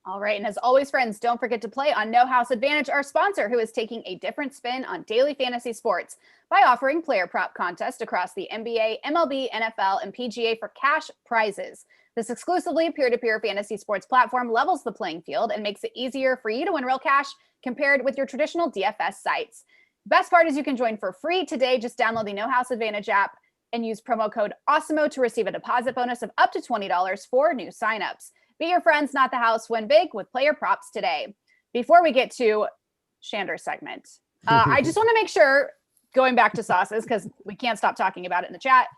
All right. And as always, friends, don't forget to play on No House Advantage, our sponsor, who is taking a different spin on daily fantasy sports by offering player prop contests across the NBA, MLB, NFL, and PGA for cash prizes. This exclusively peer-to-peer fantasy sports platform levels the playing field and makes it easier for you to win real cash compared with your traditional DFS sites. Best part is you can join for free today. Just download the No House Advantage app and use promo code Awesemo to receive a deposit bonus of up to $20 for new signups. Be your friends, not the house. Win big with player props today. Before we get to Shander's segment, I just want to make sure, going back to sauces, because we can't stop talking about it in the chat.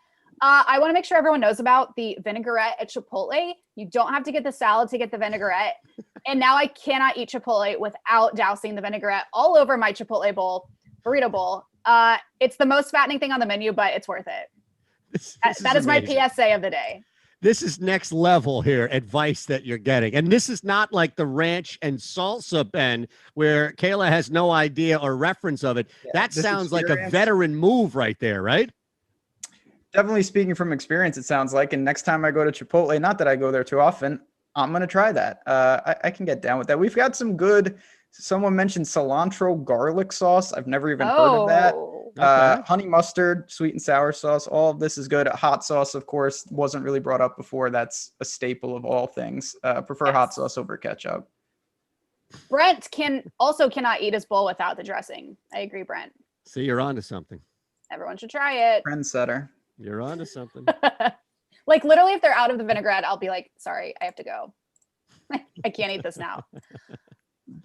I want to make sure everyone knows about the vinaigrette at Chipotle. You don't have to get the salad to get the vinaigrette. And now I cannot eat Chipotle without dousing the vinaigrette all over my Chipotle bowl, burrito bowl. It's the most fattening thing on the menu, but it's worth it. That is my PSA of the day. This is next level here, advice that you're getting. And this is not like the ranch and salsa, Ben, where Kayla has no idea or reference of it. Yeah, that sounds like a veteran move right there, right? Definitely speaking from experience, it sounds like. And next time I go to Chipotle, not that I go there too often, I'm going to try that. I can get down with that. We've got some good, someone mentioned cilantro garlic sauce. I've never even heard of that. Okay. Honey mustard, sweet and sour sauce. All of this is good. Hot sauce, of course, wasn't really brought up before. That's a staple of all things. Prefer hot sauce over ketchup. Brent cannot eat his bowl without the dressing. I agree, Brent. See, you're onto something. Everyone should try it. Trendsetter. You're onto something. Like literally, if they're out of the vinaigrette, I'll be like, sorry, I have to go. I can't eat this now.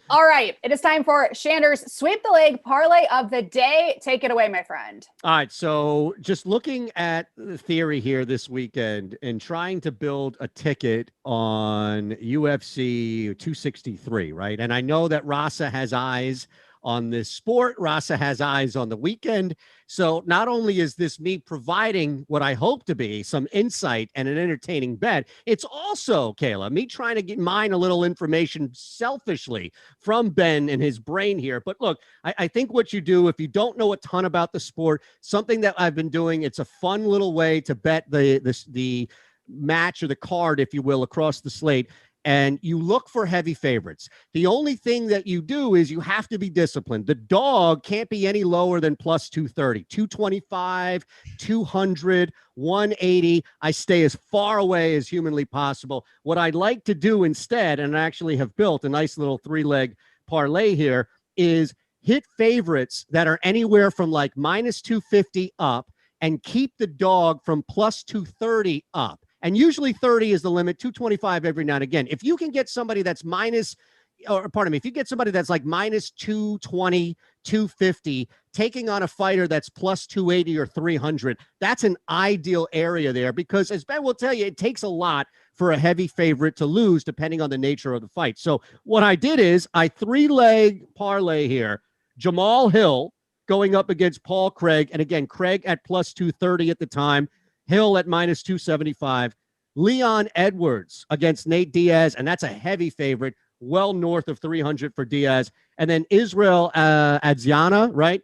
All right. It is time for Shander's Sweep the Leg parlay of the day. Take it away, my friend. All right. So just looking at the theory here this weekend and trying to build a ticket on UFC 263, right? And I know that Rasa has eyes on this sport. Rasa has eyes on the weekend. So not only is this me providing what I hope to be some insight and an entertaining bet, it's also, Kayla, me trying to get mine a little information selfishly from Ben and his brain here. But look, I think what you do, if you don't know a ton about the sport, something that I've been doing, it's a fun little way to bet the match or the card, if you will, across the slate. And you look for heavy favorites. The only thing that you do is you have to be disciplined. The dog can't be any lower than plus 230, 225, 200, 180. I stay as far away as humanly possible. What I'd like to do instead, and I actually have built a nice little 3-leg parlay here, is hit favorites that are anywhere from like minus 250 up and keep the dog from plus 230 up. And usually 30 is the limit, 225 every now and again. If you can get somebody that's if you get somebody that's like minus 220, 250, taking on a fighter that's plus 280 or 300, that's an ideal area there because, as Ben will tell you, it takes a lot for a heavy favorite to lose depending on the nature of the fight. So what I did is I 3-leg parlay here. Jamal Hill going up against Paul Craig. And again, Craig at plus 230 at the time. Hill at minus 275. Leon Edwards against Nate Diaz, and that's a heavy favorite, well north of 300 for Diaz. And then Israel Adesanya, right?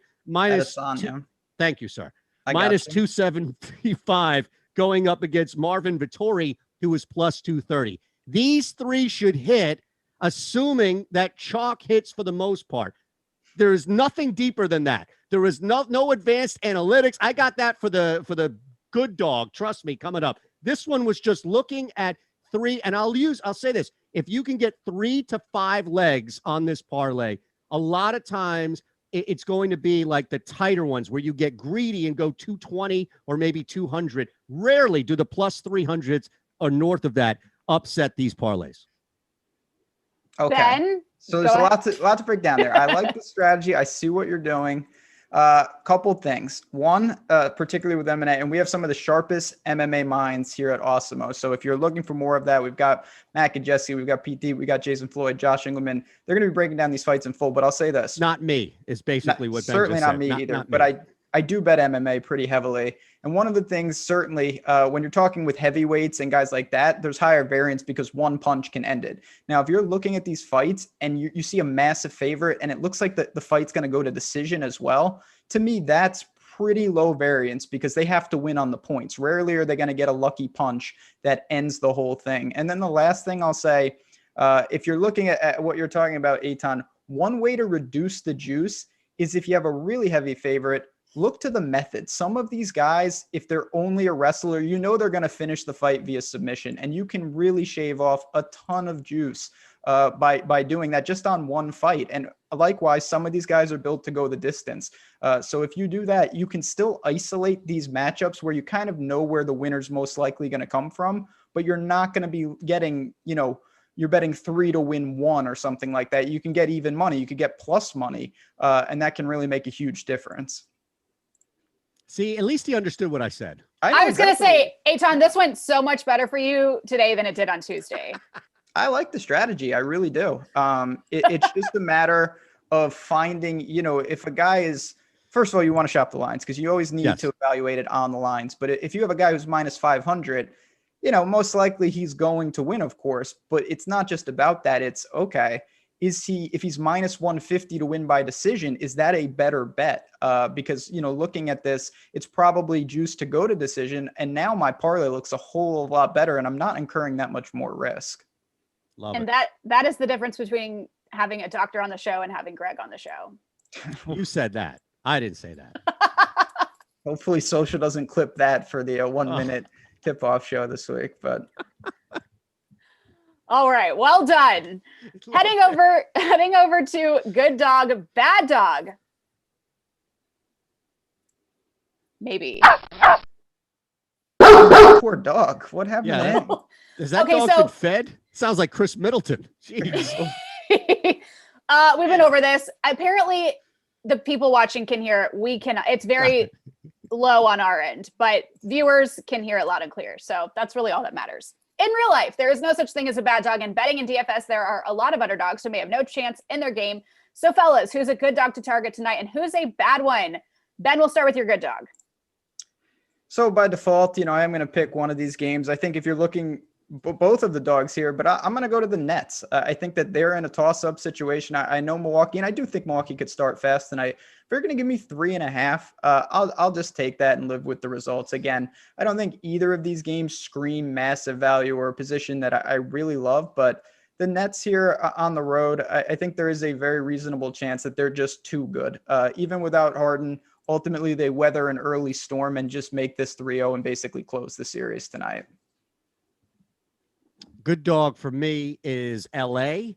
Thank you, sir. Minus 275 going up against Marvin Vettori, who is plus 230. These three should hit, assuming that chalk hits for the most part. There is nothing deeper than that. There is no advanced analytics. I got that for the good dog. Trust me, coming up. This one was just looking at 3, and I'll say this. If you can get 3 to 5 legs on this parlay, a lot of times it's going to be like the tighter ones where you get greedy and go 220 or maybe 200. Rarely do the plus 300s or north of that upset these parlays. Okay. Ben, so there's a lot to break down there. I like the strategy. I see what you're doing. Couple things. One, particularly with MMA, and we have some of the sharpest MMA minds here at Awesemo. So if you're looking for more of that, we've got Mac and Jesse, we've got PT, we got Jason Floyd, Josh Engleman. They're going to be breaking down these fights in full. But I'll say this: not me is basically what Ben certainly just not said. me Not either. me. But I do bet MMA pretty heavily. And one of the things, certainly, when you're talking with heavyweights and guys like that, there's higher variance because one punch can end it. Now, if you're looking at these fights and you see a massive favorite and it looks like the fight's going to go to decision as well, to me, that's pretty low variance because they have to win on the points. Rarely are they going to get a lucky punch that ends the whole thing. And then the last thing I'll say, if you're looking at what you're talking about, Eytan, one way to reduce the juice is if you have a really heavy favorite, look to the method. Some of these guys, if they're only a wrestler, you know they're going to finish the fight via submission, and you can really shave off a ton of juice by doing that just on one fight. And likewise, some of these guys are built to go the distance. So if you do that, you can still isolate these matchups where you kind of know where the winner's most likely going to come from, but you're not going to be getting, you're betting 3 to win 1 or something like that. You can get even money. You could get plus money, and that can really make a huge difference. See, at least he understood what I said. I was going to say, Eytan, this went so much better for you today than it did on Tuesday. I like the strategy. I really do. It's just a matter of finding, if a guy is, first of all, you want to shop the lines because you always need to evaluate it on the lines. But if you have a guy who's minus 500, most likely he's going to win, of course. But it's not just about that. It's okay. If he's minus 150 to win by decision, is that a better bet? Because, looking at this, it's probably juice to go to decision. And now my parlay looks a whole lot better and I'm not incurring that much more risk. Love and it. that is the difference between having a doctor on the show and having Greg on the show. You said that. I didn't say that. Hopefully social doesn't clip that for the 1-minute tip-off show this week, but... All right, well done. Heading over to good dog, bad dog. Maybe. Poor dog. What happened to him? Is that dog been fed? Sounds like Chris Middleton. Jeez. We've been over this. Apparently, the people watching can hear it. We cannot. It's very low on our end, but viewers can hear it loud and clear. So that's really all that matters. In real life, there is no such thing as a bad dog. In betting in DFS, there are a lot of underdogs who may have no chance in their game. So fellas, who's a good dog to target tonight and who's a bad one? Ben, we'll start with your good dog. So by default, I am going to pick one of these games. I think if you're looking both of the dogs here, but I'm going to go to the Nets. I think that they're in a toss-up situation. I know Milwaukee, and I do think Milwaukee could start fast tonight. If you're going to give me 3.5, I'll just take that and live with the results. Again, I don't think either of these games scream massive value or a position that I really love, but the Nets here on the road, I think there is a very reasonable chance that they're just too good. Even without Harden, ultimately they weather an early storm and just make this 3-0 and basically close the series tonight. Good dog for me is LA,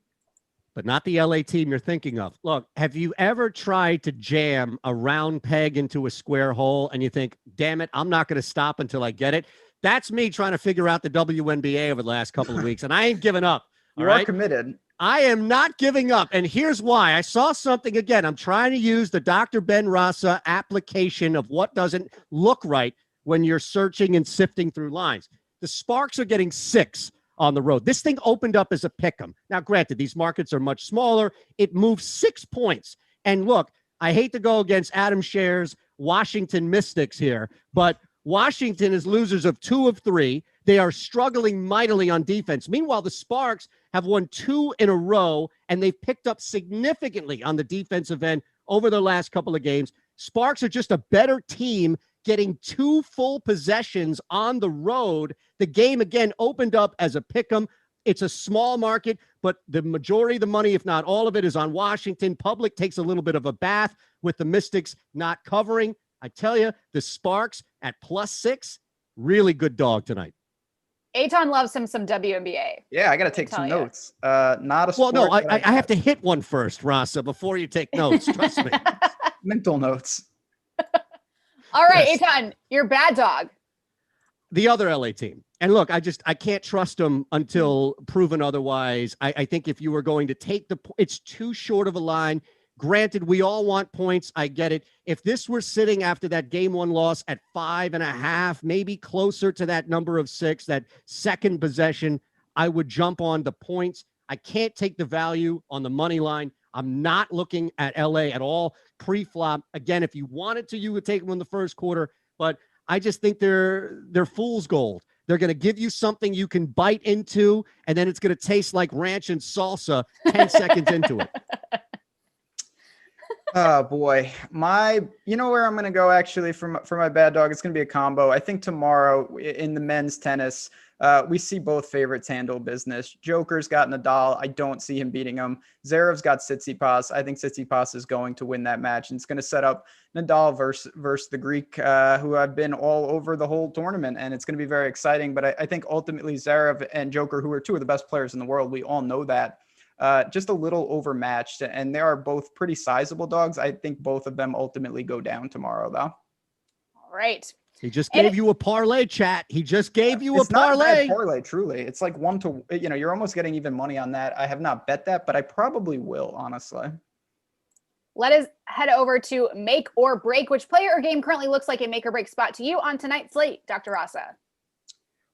but not the LA team you're thinking of. Look, have you ever tried to jam a round peg into a square hole and you think, damn it, I'm not going to stop until I get it? That's me trying to figure out the WNBA over the last couple of weeks, and I ain't giving up. You are committed. I am not giving up, and here's why. I saw something again. I'm trying to use the Dr. Ben Rasa application of what doesn't look right when you're searching and sifting through lines. The Sparks are getting 6 on the road. This thing opened up as a pick'em. Now, granted, these markets are much smaller. It moved 6 points. And look, I hate to go against Adam Scherer's Washington Mystics here, but Washington is losers of 2 of 3. They are struggling mightily on defense. Meanwhile, the Sparks have won 2 in a row, and they've picked up significantly on the defensive end over the last couple of games. Sparks are just a better team, getting 2 full possessions on the road. The game, again, opened up as a pick'em. It's a small market, but the majority of the money, if not all of it, is on Washington. Public takes a little bit of a bath with the Mystics not covering. I tell you, the Sparks at +6, really good dog tonight. Eytan loves him some WNBA. Yeah, I got to take some notes. Not a sport. Well, no, I have to hit one first, Rasa, before you take notes. Trust me. Mental notes. All right, Yes. Eytan, your bad dog. The other LA team. And look, I can't trust them until proven otherwise. I think if you were going to take it's too short of a line. Granted, we all want points. I get it. If this were sitting after that game 1 loss at 5.5, maybe closer to that number of 6, that second possession, I would jump on the points. I can't take the value on the money line. I'm not looking at LA at all pre-flop. Again, if you wanted to, you would take them in the first quarter, but I just think they're fool's gold. They're going to give you something you can bite into, and then it's going to taste like ranch and salsa 10 seconds into it. Oh boy, you know where I'm going to go actually for my bad dog. It's going to be a combo. I think tomorrow in the men's tennis, we see both favorites handle business. Joker's got Nadal. I don't see him beating him. Zverev's got Tsitsipas. I think Tsitsipas is going to win that match, and it's going to set up Nadal versus the Greek, who have been all over the whole tournament, and it's going to be very exciting. But I think ultimately Zverev and Joker, who are 2 of the best players in the world, we all know that. Just a little overmatched, and they are both pretty sizable dogs. I think both of them ultimately go down tomorrow, though. All right. He just gave you a parlay, chat. He just gave you a parlay. Not a bad parlay, truly. It's like 1 to, you're almost getting even money on that. I have not bet that, but I probably will, honestly. Let us head over to make or break. Which player or game currently looks like a make or break spot to you on tonight's slate, Dr. Rasa?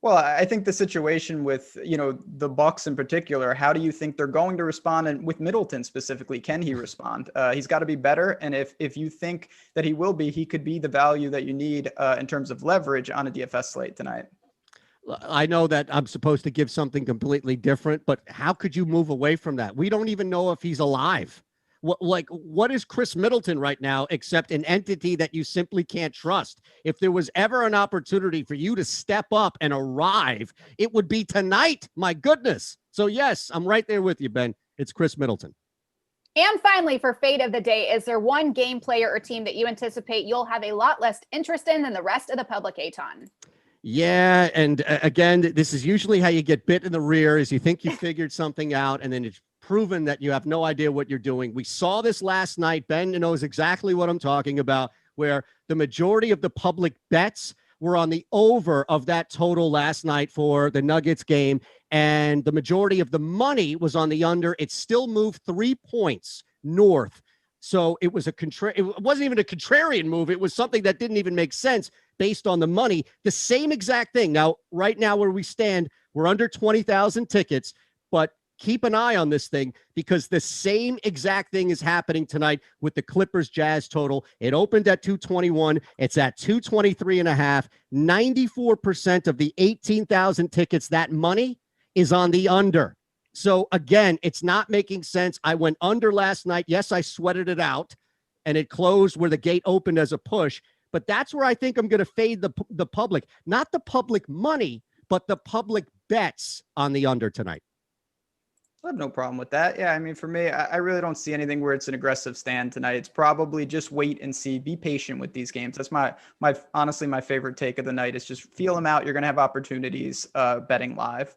Well, I think the situation with, the Bucks in particular, how do you think they're going to respond? And with Middleton specifically, can he respond? He's got to be better. And if you think that he will be, he could be the value that you need in terms of leverage on a DFS slate tonight. I know that I'm supposed to give something completely different, but how could you move away from that? We don't even know if he's alive. What is Chris Middleton right now except an entity that you simply can't trust? If there was ever an opportunity for you to step up and arrive, it would be tonight. My goodness. So yes, I'm right there with you, Ben. It's Chris Middleton. And finally, for fade of the day, is there one game, player, or team that you anticipate you'll have a lot less interest in than the rest of the public, Eytan? Yeah, and again, this is usually how you get bit in the rear, is you think you figured something out, and then it's proven that you have no idea what you're doing. We saw this last night. Ben knows exactly what I'm talking about, where the majority of the public bets were on the over of that total last night for the Nuggets game, and the majority of the money was on the under. It still moved 3 points north. So it was it wasn't even a contrarian move. It was something that didn't even make sense based on the money. The same exact thing. Now, right now where we stand, we're under 20,000 tickets, but keep an eye on this thing because the same exact thing is happening tonight with the Clippers Jazz total. It opened at 221. It's at 223.5. 94% of the 18,000 tickets, that money is on the under. So again, it's not making sense. I went under last night. Yes, I sweated it out and it closed where the gate opened as a push. But that's where I think I'm going to fade the public, not the public money, but the public bets on the under tonight. I have no problem with that. Yeah, I mean, for me, I really don't see anything where it's an aggressive stand tonight. It's probably just wait and see, be patient with these games. That's my honestly, my favorite take of the night is just feel them out. You're going to have opportunities betting live.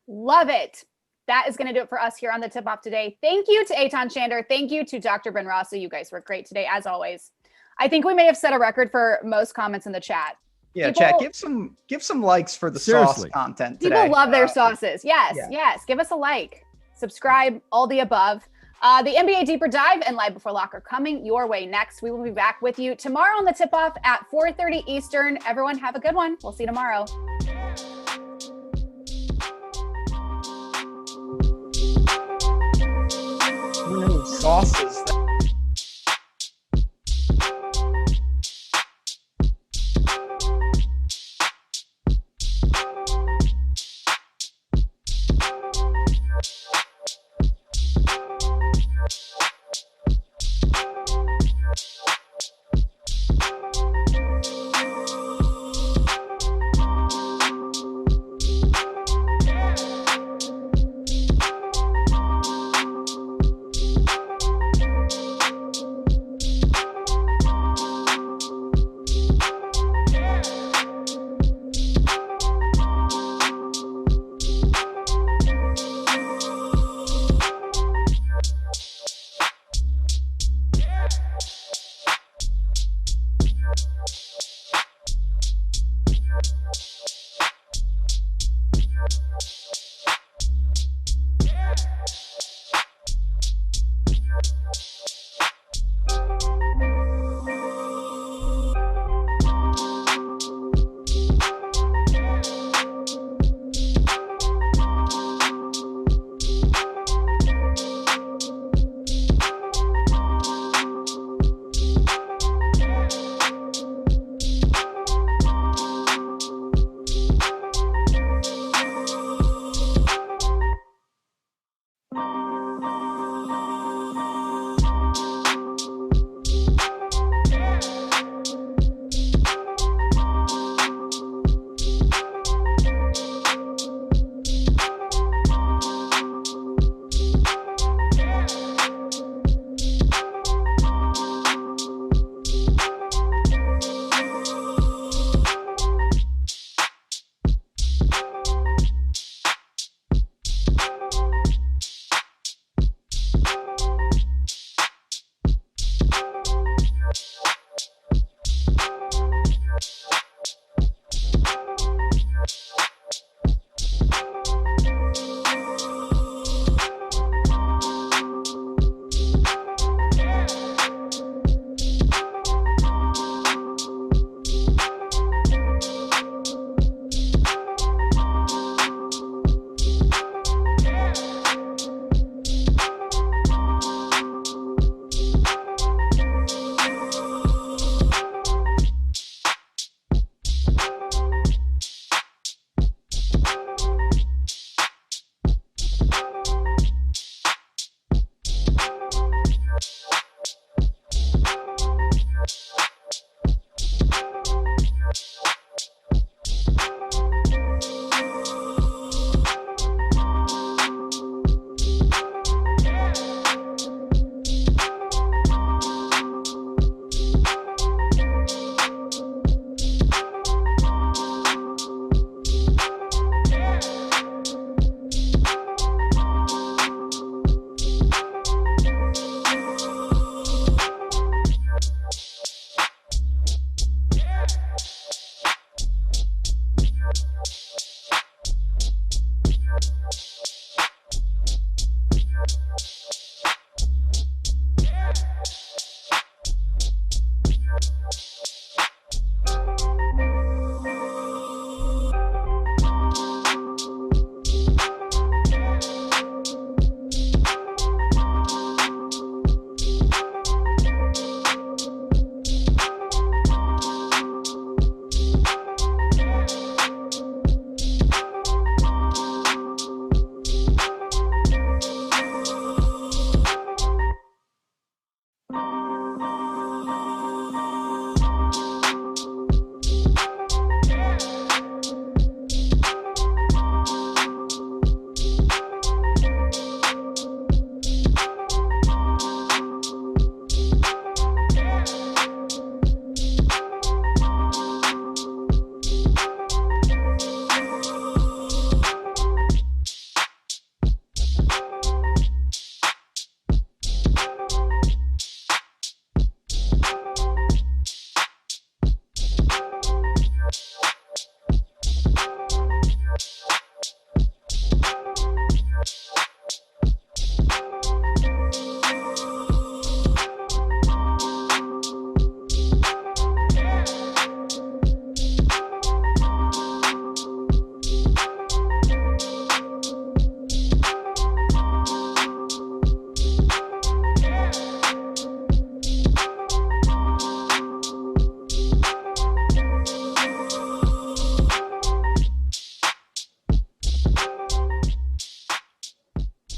Love it. That is going to do it for us here on the Tip Off today. Thank you to Eytan, Shander. Thank you to Dr. Ben Rasa. You guys were great today, as always. I think we may have set a record for most comments in the chat. Yeah, chat, give some likes for the sauce content today. People love their sauces. Yes, yes. Give us a like, subscribe, all the above. The NBA Deeper Dive and Live Before Lock are coming your way next. We will be back with you tomorrow on the Tip-Off at 4:30 Eastern. Everyone have a good one. We'll see you tomorrow. Sauces.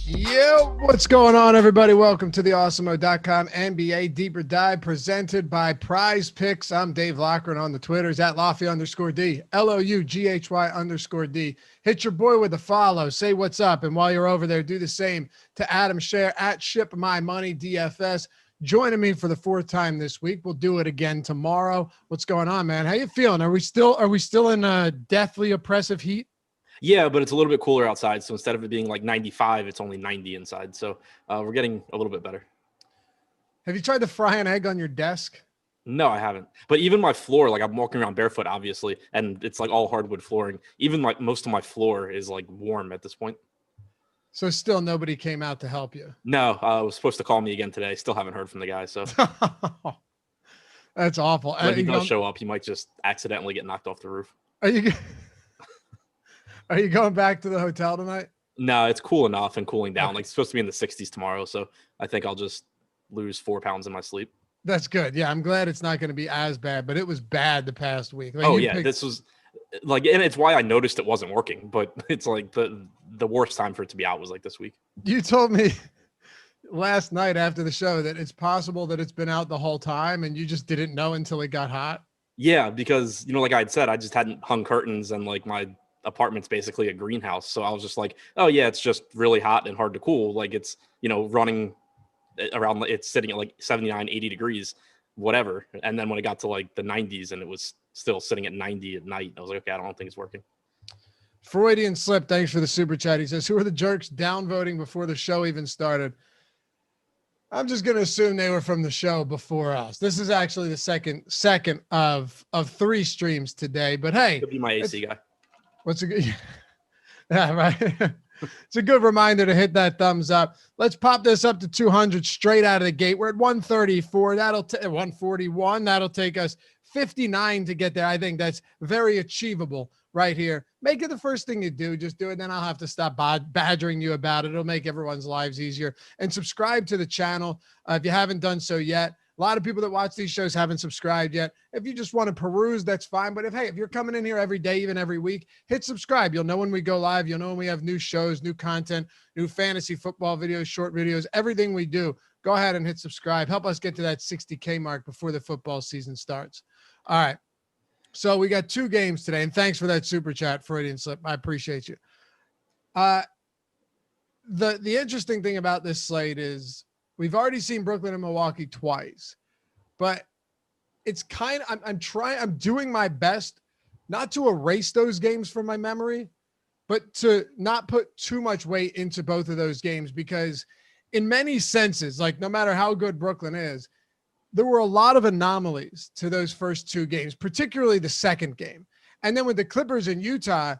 Yo, what's going on, everybody? Welcome to the Awesemo.com NBA Deeper Dive presented by PrizePicks. I'm Dave Loughran on the Twitters at Laffy_D, LOUGHY_D. Hit your boy with a follow. Say what's up. And while you're over there, do the same to Adam Scherer at ShipMyMoney DFS. Joining me for the fourth time this week. We'll do it again tomorrow. What's going on, man? How you feeling? Are we still in deathly oppressive heat? Yeah, but it's a little bit cooler outside. So instead of it being like 95, it's only 90 inside. So we're getting a little bit better. Have you tried to fry an egg on your desk? No, I haven't. But even my floor, like I'm walking around barefoot, obviously, and it's like all hardwood flooring. Even like most of my floor is like warm at this point. So still nobody came out to help you? No, was supposed to call me again today. Still haven't heard from the guy. So that's awful. When he does show up, he might just accidentally get knocked off the roof. Are you going back to the hotel tonight? No, it's cool enough and cooling down. Like it's supposed to be in the 60s tomorrow. So I think I'll just lose 4 pounds in my sleep. That's good. Yeah, I'm glad it's not going to be as bad, but it was bad the past week. Like, this was like, and it's why I noticed it wasn't working, but it's like the worst time for it to be out was like this week. You told me last night after the show that it's possible that it's been out the whole time and you just didn't know until it got hot. Yeah, because, like I had said, I just hadn't hung curtains and like my apartment's basically a greenhouse. So I was just like, oh yeah, it's just really hot and hard to cool. Like it's, running around, it's sitting at like 79, 80 degrees, whatever. And then when it got to like the 90s and it was still sitting at 90 at night, I was like, okay, I don't think it's working. Freudian slip. Thanks for the super chat. He says, who are the jerks downvoting before the show even started? I'm just going to assume they were from the show before us. This is actually the second of 3 streams today, but hey, could be my AC guy. What's a good, yeah, right. It's a good reminder to hit that thumbs up. Let's pop this up to 200 straight out of the gate. We're at 134. That'll 141. That'll take us 59 to get there. I think that's very achievable right here. Make it the first thing you do. Just do it. Then I'll have to stop badgering you about it. It'll make everyone's lives easier. And subscribe to the channel if you haven't done so yet. A lot of people that watch these shows haven't subscribed yet. If you just want to peruse, that's fine. But if you're coming in here every day, even every week, hit subscribe. You'll know when we go live. You'll know when we have new shows, new content, new fantasy football videos, short videos, everything we do. Go ahead and hit subscribe. Help us get to that 60K mark before the football season starts. All right. So we got 2 games today. And thanks for that super chat, Freudian slip. I appreciate you. The interesting thing about this slate is we've already seen Brooklyn and Milwaukee twice, but it's kind of, I'm doing my best not to erase those games from my memory, but to not put too much weight into both of those games, because in many senses, like no matter how good Brooklyn is, there were a lot of anomalies to those first 2 games, particularly the second game. And then with the Clippers in Utah,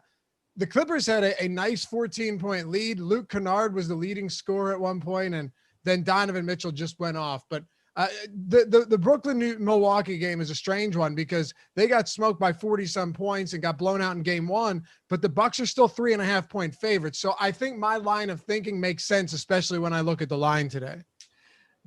the Clippers had a nice 14-point lead. Luke Kennard was the leading scorer at one point, and then Donovan Mitchell just went off. But the Brooklyn-Milwaukee game is a strange one because they got smoked by 40-some points and got blown out in game 1, but the Bucks are still 3.5-point favorites. So I think my line of thinking makes sense, especially when I look at the line today.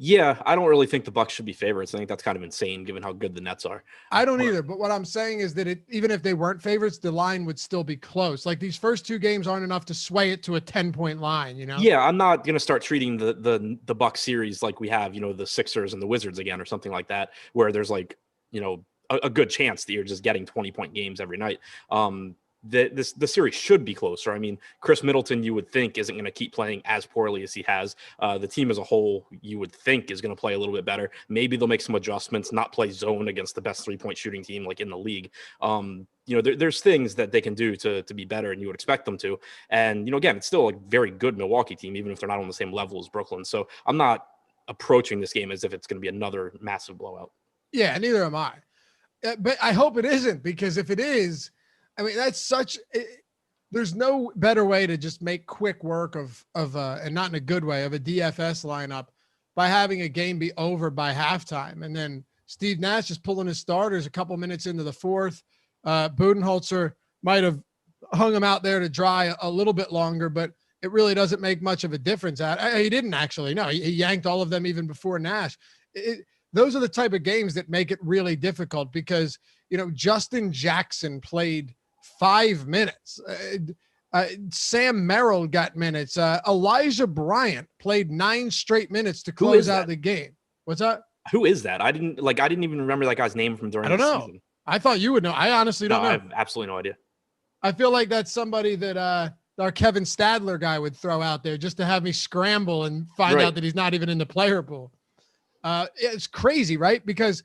Yeah, I don't really think the Bucks should be favorites. I think that's kind of insane given how good the Nets are. I don't either. But what I'm saying is that even if they weren't favorites, the line would still be close. Like these first 2 games aren't enough to sway it to a 10-point line, Yeah, I'm not going to start treating the Bucks series like we have, the Sixers and the Wizards again or something like that, where there's like, a good chance that you're just getting 20-point games every night. The series should be closer. I mean, Chris Middleton, you would think, isn't going to keep playing as poorly as he has. The team as a whole, you would think, is going to play a little bit better. Maybe they'll make some adjustments, not play zone against the best 3-point shooting team like in the league. There's things that they can do to be better, and you would expect them to. And, again, it's still a very good Milwaukee team, even if they're not on the same level as Brooklyn. So I'm not approaching this game as if it's going to be another massive blowout. Yeah, neither am I. But I hope it isn't, because if it is, I mean, that's there's no better way to just make quick work of and not in a good way, of a DFS lineup by having a game be over by halftime. And then Steve Nash is pulling his starters a couple minutes into the 4th. Budenholzer might have hung him out there to dry a little bit longer, but it really doesn't make much of a difference. He didn't actually. No, he yanked all of them even before Nash. Those are the type of games that make it really difficult because, Justin Jackson played 5 minutes. Sam Merrill got minutes. Elijah Bryant played 9 straight minutes to close out the game. What's that? Who is that? I didn't even remember that guy's name from during the season. Know. I thought you would know. I honestly don't know. I have absolutely no idea. I feel like that's somebody that our Kevin Stadler guy would throw out there just to have me scramble and find out that he's not even in the player pool. It's crazy, right? Because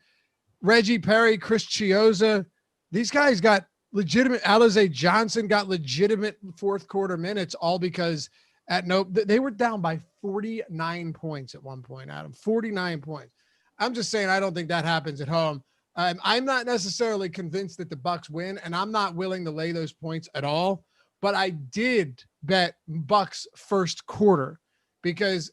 Reggie Perry, Chris Chiozza, these guys got legitimate. Alize Johnson got legitimate fourth quarter minutes, all because they were down by 49 points at one point, Adam. 49 points. I'm just saying I don't think that happens at home. I'm not necessarily convinced that the Bucks win, and I'm not willing to lay those points at all. But I did bet Bucks first quarter because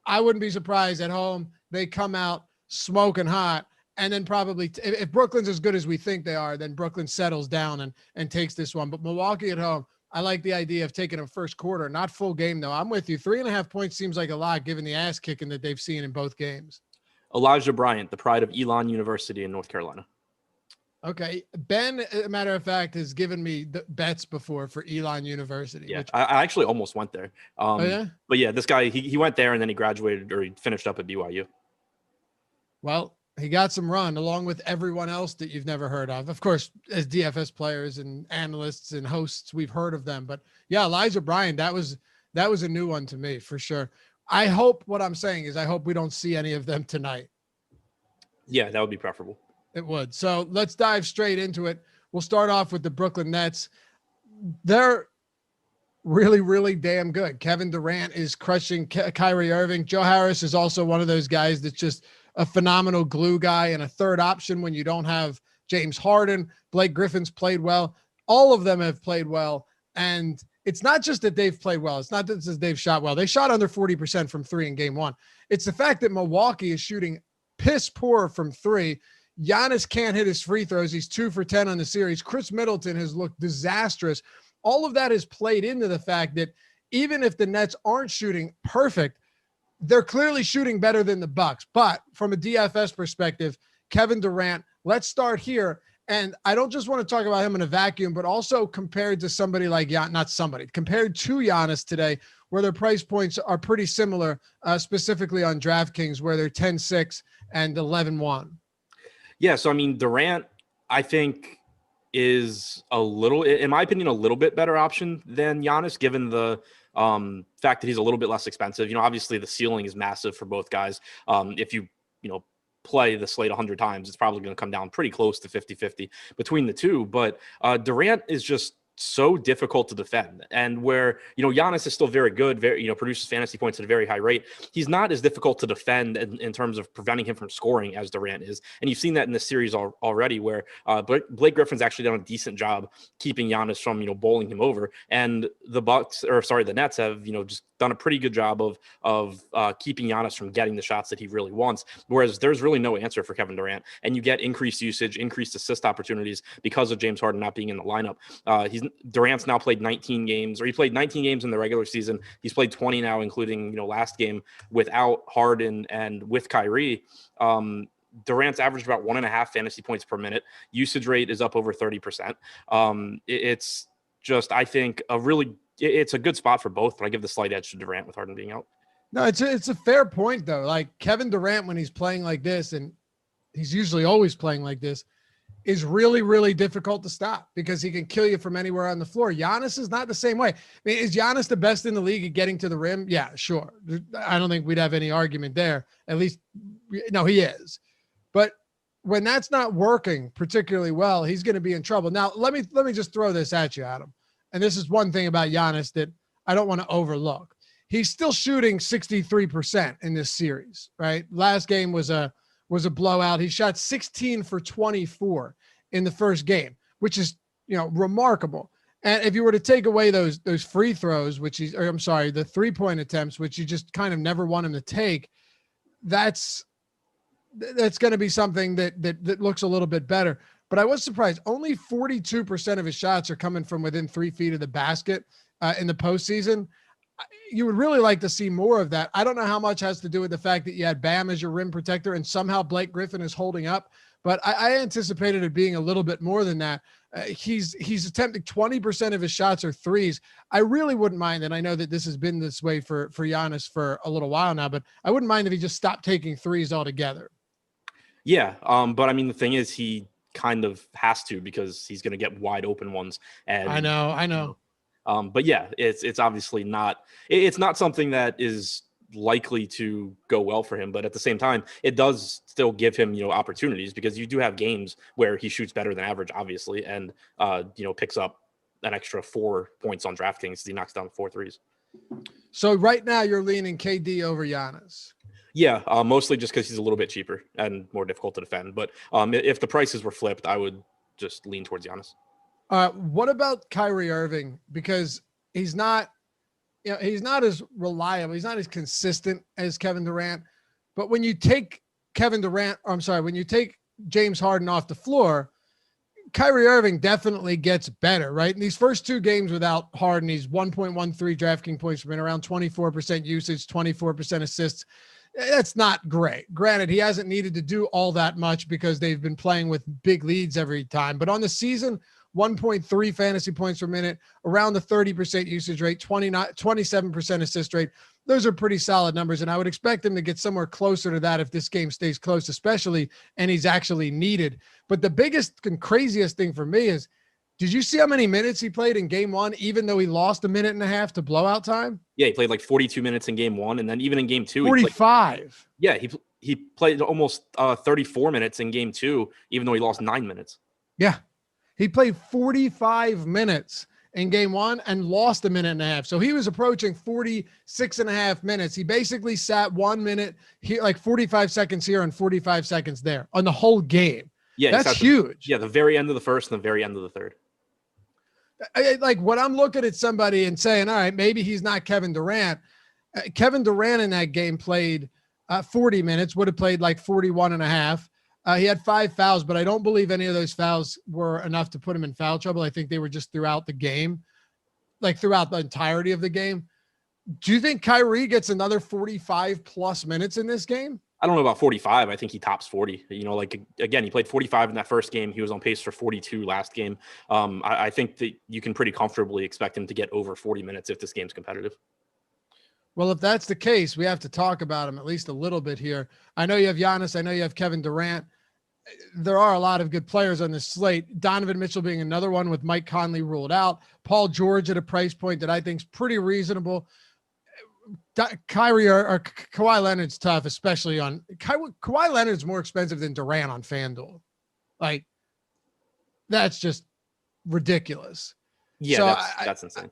I wouldn't be surprised at home they come out smoking hot, and then probably if Brooklyn's as good as we think they are, then Brooklyn settles down and takes this one. But Milwaukee at home, I like the idea of taking a first quarter, not full game though. I'm with you. 3.5 points seems like a lot given the ass kicking that they've seen in both games. Elijah Bryant, the pride of Elon University in North Carolina. Okay. Ben, as a matter of fact, has given me the bets before for Elon University. Yeah, I actually almost went there. Yeah? But yeah, this guy, he went there and then he graduated or he finished up at BYU. Well, he got some run along with everyone else that you've never heard of. Of course, as DFS players and analysts and hosts, we've heard of them. But yeah, Elijah Bryant, that was a new one to me for sure. I hope we don't see any of them tonight. Yeah, that would be preferable. It would. So let's dive straight into it. We'll start off with the Brooklyn Nets. They're really, really damn good. Kevin Durant is crushing Kyrie Irving. Joe Harris is also one of those guys that's just a phenomenal glue guy and a third option when you don't have James Harden. Blake Griffin's played well. All of them have played well. And it's not just that they've played well. It's not that they've shot well. They shot under 40% from 3 in game 1. It's the fact that Milwaukee is shooting piss poor from 3. Giannis can't hit his free throws. He's 2 for 10 on the series. Chris Middleton has looked disastrous. All of that has played into the fact that even if the Nets aren't shooting perfect, they're clearly shooting better than the Bucks. But from a DFS perspective, Kevin Durant, let's start here. And I don't just want to talk about him in a vacuum, but also compared to somebody like compared to Giannis today, where their price points are pretty similar, specifically on DraftKings, where they're 10-6 and 11-1. Yeah, so I mean, Durant, I think, is in my opinion, a little bit better option than Giannis, given the fact that he's a little bit less expensive. Obviously the ceiling is massive for both guys. If you play the slate 100 times, it's probably going to come down pretty close to 50-50 between the two. But Durant is just so difficult to defend, and where Giannis is still very good, produces fantasy points at a very high rate. He's not as difficult to defend in terms of preventing him from scoring as Durant is, and you've seen that in this series already, where Blake Griffin's actually done a decent job keeping Giannis from bowling him over, and the Nets have just done a pretty good job of keeping Giannis from getting the shots that he really wants. Whereas there's really no answer for Kevin Durant, and you get increased usage, increased assist opportunities because of James Harden not being in the lineup. Durant's now played 19 games, or he played 19 games in the regular season. He's played 20 now, including last game without Harden and with Kyrie. Durant's averaged about 1.5 fantasy points per minute. Usage rate is up over 30%. It's just, I think, it's a good spot for both, but I give the slight edge to Durant with Harden being out. No, it's a fair point though. Like Kevin Durant, when he's playing like this, and he's usually always playing like this, is really, really difficult to stop because he can kill you from anywhere on the floor. Giannis is not the same way. I mean, is Giannis the best in the league at getting to the rim? Yeah, sure. I don't think we'd have any argument there. At least, no, he is. But when that's not working particularly well, he's going to be in trouble. Now, let me just throw this at you, Adam. And this is one thing about Giannis that I don't want to overlook. He's still shooting 63% in this series, right? Last game was a blowout. He shot 16 for 24 in the first game, which is, remarkable. And if you were to take away those free throws, the 3-point attempts, which you just kind of never want him to take, that's going to be something that looks a little bit better. But I was surprised. Only 42% of his shots are coming from within 3 feet of the basket in the postseason. You would really like to see more of that. I don't know how much has to do with the fact that you had Bam as your rim protector and somehow Blake Griffin is holding up. but I anticipated it being a little bit more than that. He's attempting 20% of his shots are threes. I really wouldn't mind, and I know that this has been this way for Giannis for a little while now, but I wouldn't mind if he just stopped taking threes altogether. Yeah, but I mean, the thing is, he kind of has to, because he's going to get wide open ones. And I know. But yeah, it's obviously not. It's not something that is likely to go well for him. But at the same time, it does still give him, opportunities, because you do have games where he shoots better than average, obviously, and picks up an extra 4 points on DraftKings. He knocks down 4 threes. So right now you're leaning KD over Giannis. Yeah, mostly just because he's a little bit cheaper and more difficult to defend. But if the prices were flipped, I would just lean towards Giannis. What about Kyrie Irving? Because he's not as reliable. He's not as consistent as Kevin Durant. But when you take when you take James Harden off the floor, Kyrie Irving definitely gets better, right? In these first 2 games without Harden, he's 1.13 DraftKings points per minute, around 24% usage, 24% assists. That's not great. Granted, he hasn't needed to do all that much because they've been playing with big leads every time. But on the season, 1.3 fantasy points per minute, around the 30% usage rate, 27% assist rate. Those are pretty solid numbers, and I would expect him to get somewhere closer to that if this game stays close, especially, and he's actually needed. But the biggest and craziest thing for me is, did you see how many minutes he played in game 1, even though he lost a minute and a half to blowout time? Yeah, he played like 42 minutes in game 1, and then even in game 2, 45. He played almost 34 minutes in game 2, even though he lost 9 minutes. Yeah, he played 45 minutes in game 1 and lost a minute and a half. So he was approaching 46 and a half minutes. He basically sat 1 minute here, like 45 seconds here and 45 seconds there on the whole game. Yeah, that's huge. The very end of the first and the very end of the third. Like when I'm looking at somebody and saying, all right, maybe he's not Kevin Durant. Kevin Durant in that game played 40 minutes, would have played like 41 and a half. He had 5 fouls, but I don't believe any of those fouls were enough to put him in foul trouble. I think they were just throughout the game, like throughout the entirety of the game. Do you think Kyrie gets another 45 plus minutes in this game? I don't know about 45. I think he tops 40. Again, he played 45 in that first game. He was on pace for 42 last game. I think that you can pretty comfortably expect him to get over 40 minutes if this game's competitive. Well, if that's the case, we have to talk about him at least a little bit here. I know you have Giannis. I know you have Kevin Durant. There are a lot of good players on this slate. Donovan Mitchell being another one with Mike Conley ruled out. Paul George at a price point that I think is pretty reasonable. Kyrie or Kawhi Leonard's tough, especially on Kawhi Leonard's more expensive than Durant on Fanduel. Like, that's just ridiculous. Yeah, so that's insane.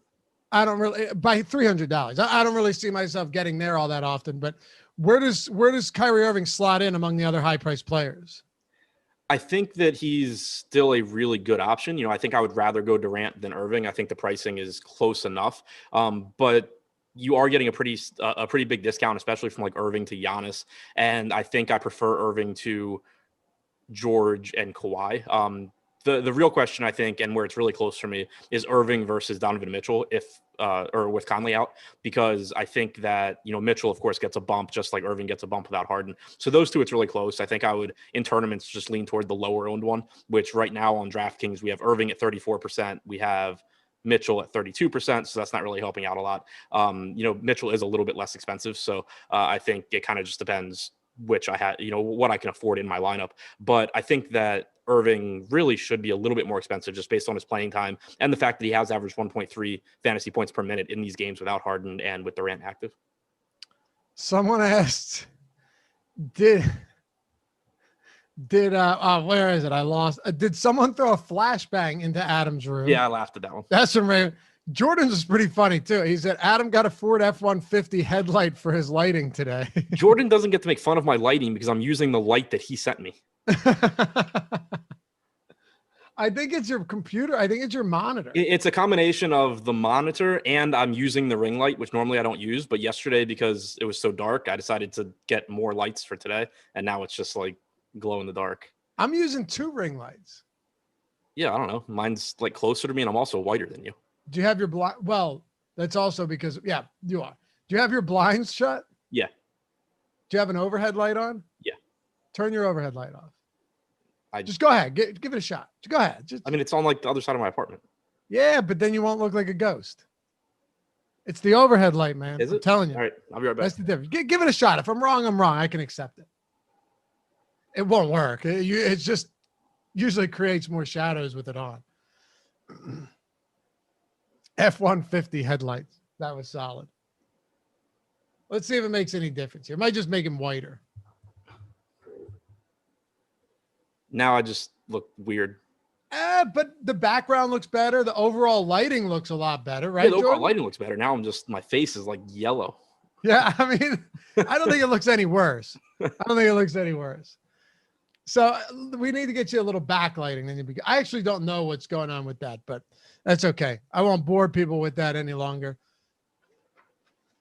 I don't really, by $300. I don't really see myself getting there all that often. But where does Kyrie Irving slot in among the other high priced players? I think that he's still a really good option. I think I would rather go Durant than Irving. I think the pricing is close enough. But you are getting a pretty big discount, especially from like Irving to Giannis. And I think I prefer Irving to George and Kawhi. The real question, I think, and where it's really close for me, is Irving versus Donovan Mitchell or with Conley out, because I think that, Mitchell, of course, gets a bump just like Irving gets a bump without Harden. So those two, it's really close. I think I would, in tournaments, just lean toward the lower owned one, which right now on DraftKings, we have Irving at 34%. We have Mitchell at 32%, so that's not really helping out a lot. Mitchell is a little bit less expensive, so I think it kind of just depends which I had, what I can afford in my lineup. But I think that Irving really should be a little bit more expensive just based on his playing time and the fact that he has averaged 1.3 fantasy points per minute in these games without Harden and with Durant active. Someone asked, where is it? I lost. Did someone throw a flashbang into Adam's room? Yeah, I laughed at that one. That's from Ray. Jordan's is pretty funny too. He said Adam got a Ford F-150 headlight for his lighting today. Jordan doesn't get to make fun of my lighting because I'm using the light that he sent me. I think it's your computer. I think it's your monitor. It's a combination of the monitor and I'm using the ring light, which normally I don't use. But yesterday, because it was so dark, I decided to get more lights for today. And now it's just like glow in the dark. I'm using 2 ring lights. Yeah, I don't know. Mine's like closer to me and I'm also whiter than you. Do you have your blind? Well, that's also because, yeah, you are. Do you have your blinds shut? Yeah. Do you have an overhead light on? Yeah. Turn your overhead light off. Just go ahead. Give it a shot. Just go ahead. I mean, it's on like the other side of my apartment. Yeah, but then you won't look like a ghost. It's the overhead light, man. Is it? I'm telling you. All right, I'll be right back. That's the difference. Give it a shot. If I'm wrong, I'm wrong. I can accept it. It won't work. It's just usually creates more shadows with it on. F-150 headlights. That was solid. Let's see if it makes any difference here. It might just make him whiter. Now I just look weird. But the background looks better. The overall lighting looks a lot better, right? Yeah, the overall Jordan? lighting looks better. Now my face is like yellow. Yeah, I mean, I don't think it looks any worse. So we need to get you a little backlighting. Then I actually don't know what's going on with that, but that's okay. I won't bore people with that any longer.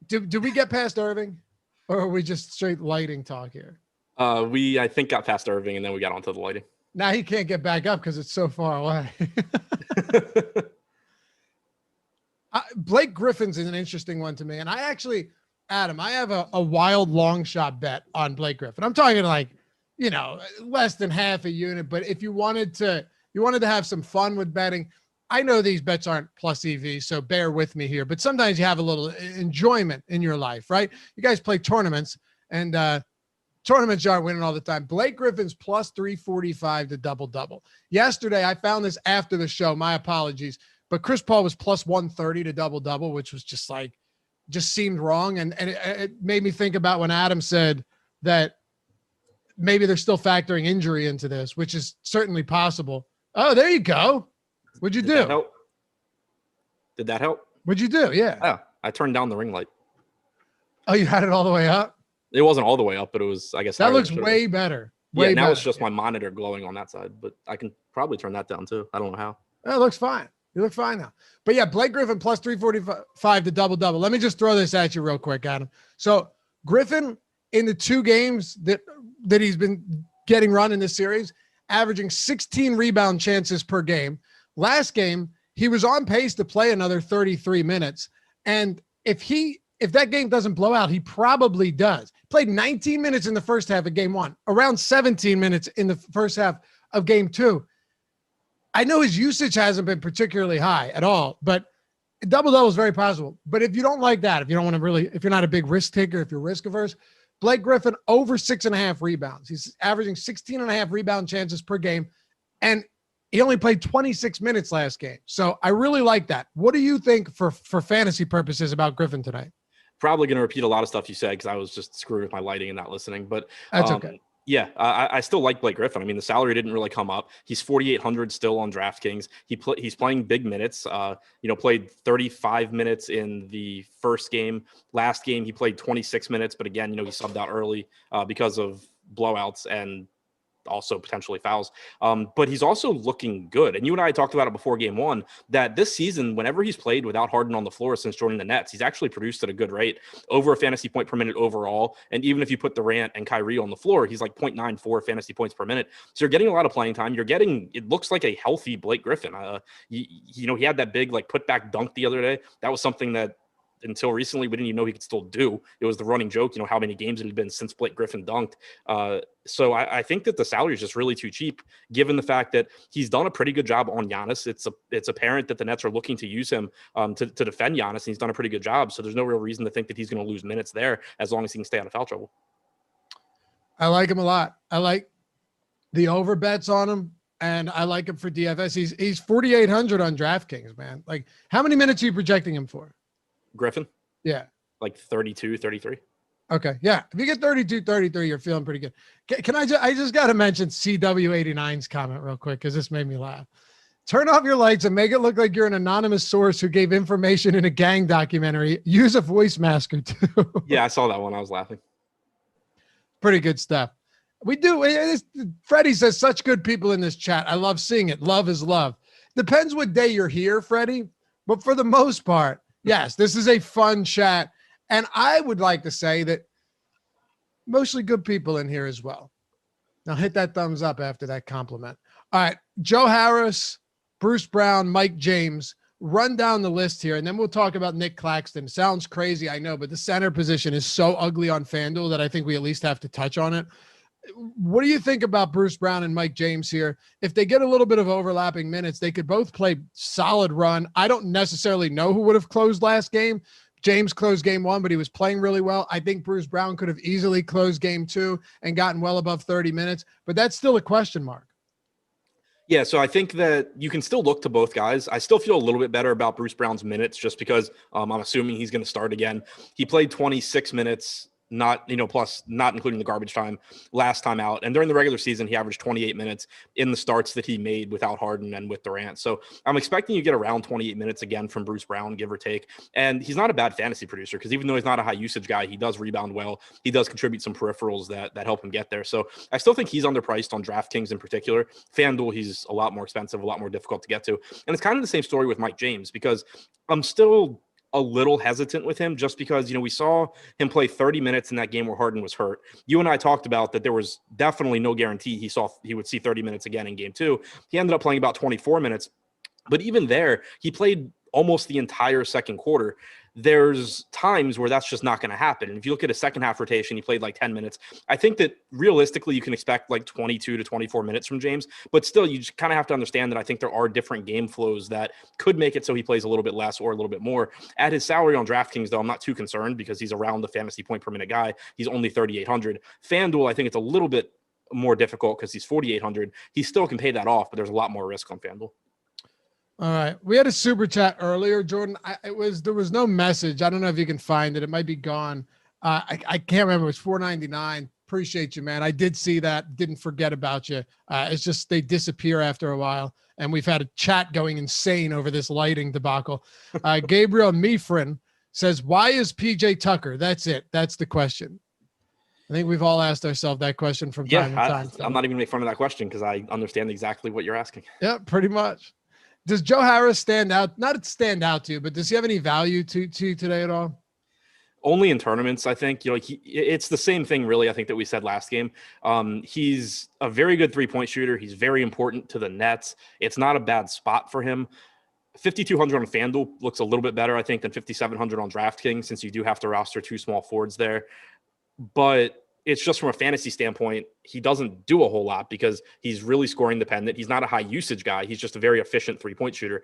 Do we get past Irving, or are we just straight lighting talk here? I think got past Irving, and then we got onto the lighting. Now he can't get back up because it's so far away. Blake Griffin's an interesting one to me. And I actually, Adam, I have a wild long shot bet on Blake Griffin. I'm talking like, less than half a unit. But if you wanted to have some fun with betting, I know these bets aren't plus EV, so bear with me here. But sometimes you have a little enjoyment in your life, right? You guys play tournaments, and tournaments aren't winning all the time. Blake Griffin's plus 345 to double-double. Yesterday, I found this after the show. My apologies. But Chris Paul was plus 130 to double-double, which was just seemed wrong. And it made me think about when Adam said that maybe they're still factoring injury into this, which is certainly possible. Oh, there you go. What'd you do? Did that help? What'd you do? Yeah. Oh, I turned down the ring light. Oh, you had it all the way up? It wasn't all the way up, but it was, I guess. That looks way better. Yeah, now it's just my monitor glowing on that side, but I can probably turn that down too. I don't know how. It looks fine. You look fine now. But yeah, Blake Griffin plus 345 to double-double. Let me just throw this at you real quick, Adam. So Griffin, in the 2 games that he's been getting run in this series, averaging 16 rebound chances per game. Last game, he was on pace to play another 33 minutes. And if that game doesn't blow out, he probably does. Played 19 minutes in the first half of game 1, around 17 minutes in the first half of game 2. I know his usage hasn't been particularly high at all, but double-double is very possible. But if you don't like that, if you don't want to if you're not a big risk taker, if you're risk averse, Blake Griffin over 6.5 rebounds. He's averaging 16.5 rebound chances per game. And he only played 26 minutes last game. So I really like that. What do you think for fantasy purposes about Griffin tonight? Probably going to repeat a lot of stuff you said because I was just screwed with my lighting and not listening. But that's okay. Yeah, I still like Blake Griffin. I mean, the salary didn't really come up. He's 4,800 still on DraftKings. He's playing big minutes. Played 35 minutes in the first game. Last game he played 26 minutes, but again, he subbed out early because of blowouts and also potentially fouls. But he's also looking good. And you and I talked about it before game 1, that this season, whenever he's played without Harden on the floor since joining the Nets, he's actually produced at a good rate, over a fantasy point per minute overall. And even if you put Durant and Kyrie on the floor, he's like 0.94 fantasy points per minute. So you're getting a lot of playing time. It looks like a healthy Blake Griffin. He had that big put back dunk the other day. That was something that until recently we didn't even know he could still do. It was the running joke, how many games it had been since Blake Griffin dunked. So I think that the salary is just really too cheap, given the fact that he's done a pretty good job on Giannis. It's apparent that the Nets are looking to use him to defend Giannis, and he's done a pretty good job. So there's no real reason to think that he's going to lose minutes there as long as he can stay out of foul trouble. I like him a lot. I like the over bets on him, and I like him for DFS. He's 4,800 on DraftKings, man. How many minutes are you projecting him for? Griffin? Yeah. 32, 33. Okay. Yeah. If you get 32, 33, you're feeling pretty good. Can I just got to mention CW89's comment real quick, because this made me laugh. Turn off your lights and make it look like you're an anonymous source who gave information in a gang documentary. Use a voice masker too. Yeah, I saw that one. I was laughing. Pretty good stuff. We do. Freddie says such good people in this chat. I love seeing it. Love is love. Depends what day you're here, Freddie. But for the most part, yes, this is a fun chat. And I would like to say that mostly good people in here as well. Now hit that thumbs up after that compliment. All right. Joe Harris, Bruce Brown, Mike James, run down the list here. And then we'll talk about Nick Claxton. Sounds crazy, I know, but the center position is so ugly on FanDuel that I think we at least have to touch on it. What do you think about Bruce Brown and Mike James here? If they get a little bit of overlapping minutes, they could both play solid run. I don't necessarily know who would have closed last game. James closed game 1, but he was playing really well. I think Bruce Brown could have easily closed game 2 and gotten well above 30 minutes, but that's still a question mark. Yeah, so I think that you can still look to both guys. I still feel a little bit better about Bruce Brown's minutes just because I'm assuming he's going to start again. He played 26 minutes, not including the garbage time last time out. And during the regular season, he averaged 28 minutes in the starts that he made without Harden and with Durant. So I'm expecting you to get around 28 minutes again from Bruce Brown, give or take. And he's not a bad fantasy producer because even though he's not a high usage guy, he does rebound well. He does contribute some peripherals that help him get there. So I still think he's underpriced on Draftkings in particular. Fanduel, he's a lot more expensive, a lot more difficult to get to. And it's kind of the same story with Mike James because I'm still a little hesitant with him just because, we saw him play 30 minutes in that game where Harden was hurt. You and I talked about that there was definitely no guarantee he would see 30 minutes again in game 2. He ended up playing about 24 minutes, but even there, he played almost the entire second quarter. There's times where that's just not going to happen. And if you look at a second half rotation, he played like 10 minutes. I think that realistically, you can expect like 22 to 24 minutes from James, but still you just kind of have to understand that I think there are different game flows that could make it so he plays a little bit less or a little bit more. At his salary on DraftKings, though, I'm not too concerned because he's around the fantasy point per minute guy. He's only 3,800. FanDuel, I think it's a little bit more difficult because he's 4,800. He still can pay that off, but there's a lot more risk on FanDuel. All right. We had a super chat earlier, Jordan. There was no message. I don't know if you can find it. It might be gone. I can't remember. It was $4.99. Appreciate you, man. I did see that. Didn't forget about you. It's just they disappear after a while. And we've had a chat going insane over this lighting debacle. Gabriel Mifrin says, why is PJ Tucker? That's it. That's the question. I think we've all asked ourselves that question from time to time. I'm not even going to make fun of that question because I understand exactly what you're asking. Yeah, pretty much. Does Joe Harris stand out? Not stand out to you, but does he have any value to you today at all? Only in tournaments, I think. It's the same thing, really, I think, that we said last game. He's a very good three-point shooter. He's very important to the Nets. It's not a bad spot for him. 5,200 on FanDuel looks a little bit better, I think, than 5,700 on DraftKings since you do have to roster 2 small forwards there. But it's just from a fantasy standpoint, he doesn't do a whole lot because he's really scoring dependent. He's not a high usage guy. He's just a very efficient 3-point shooter.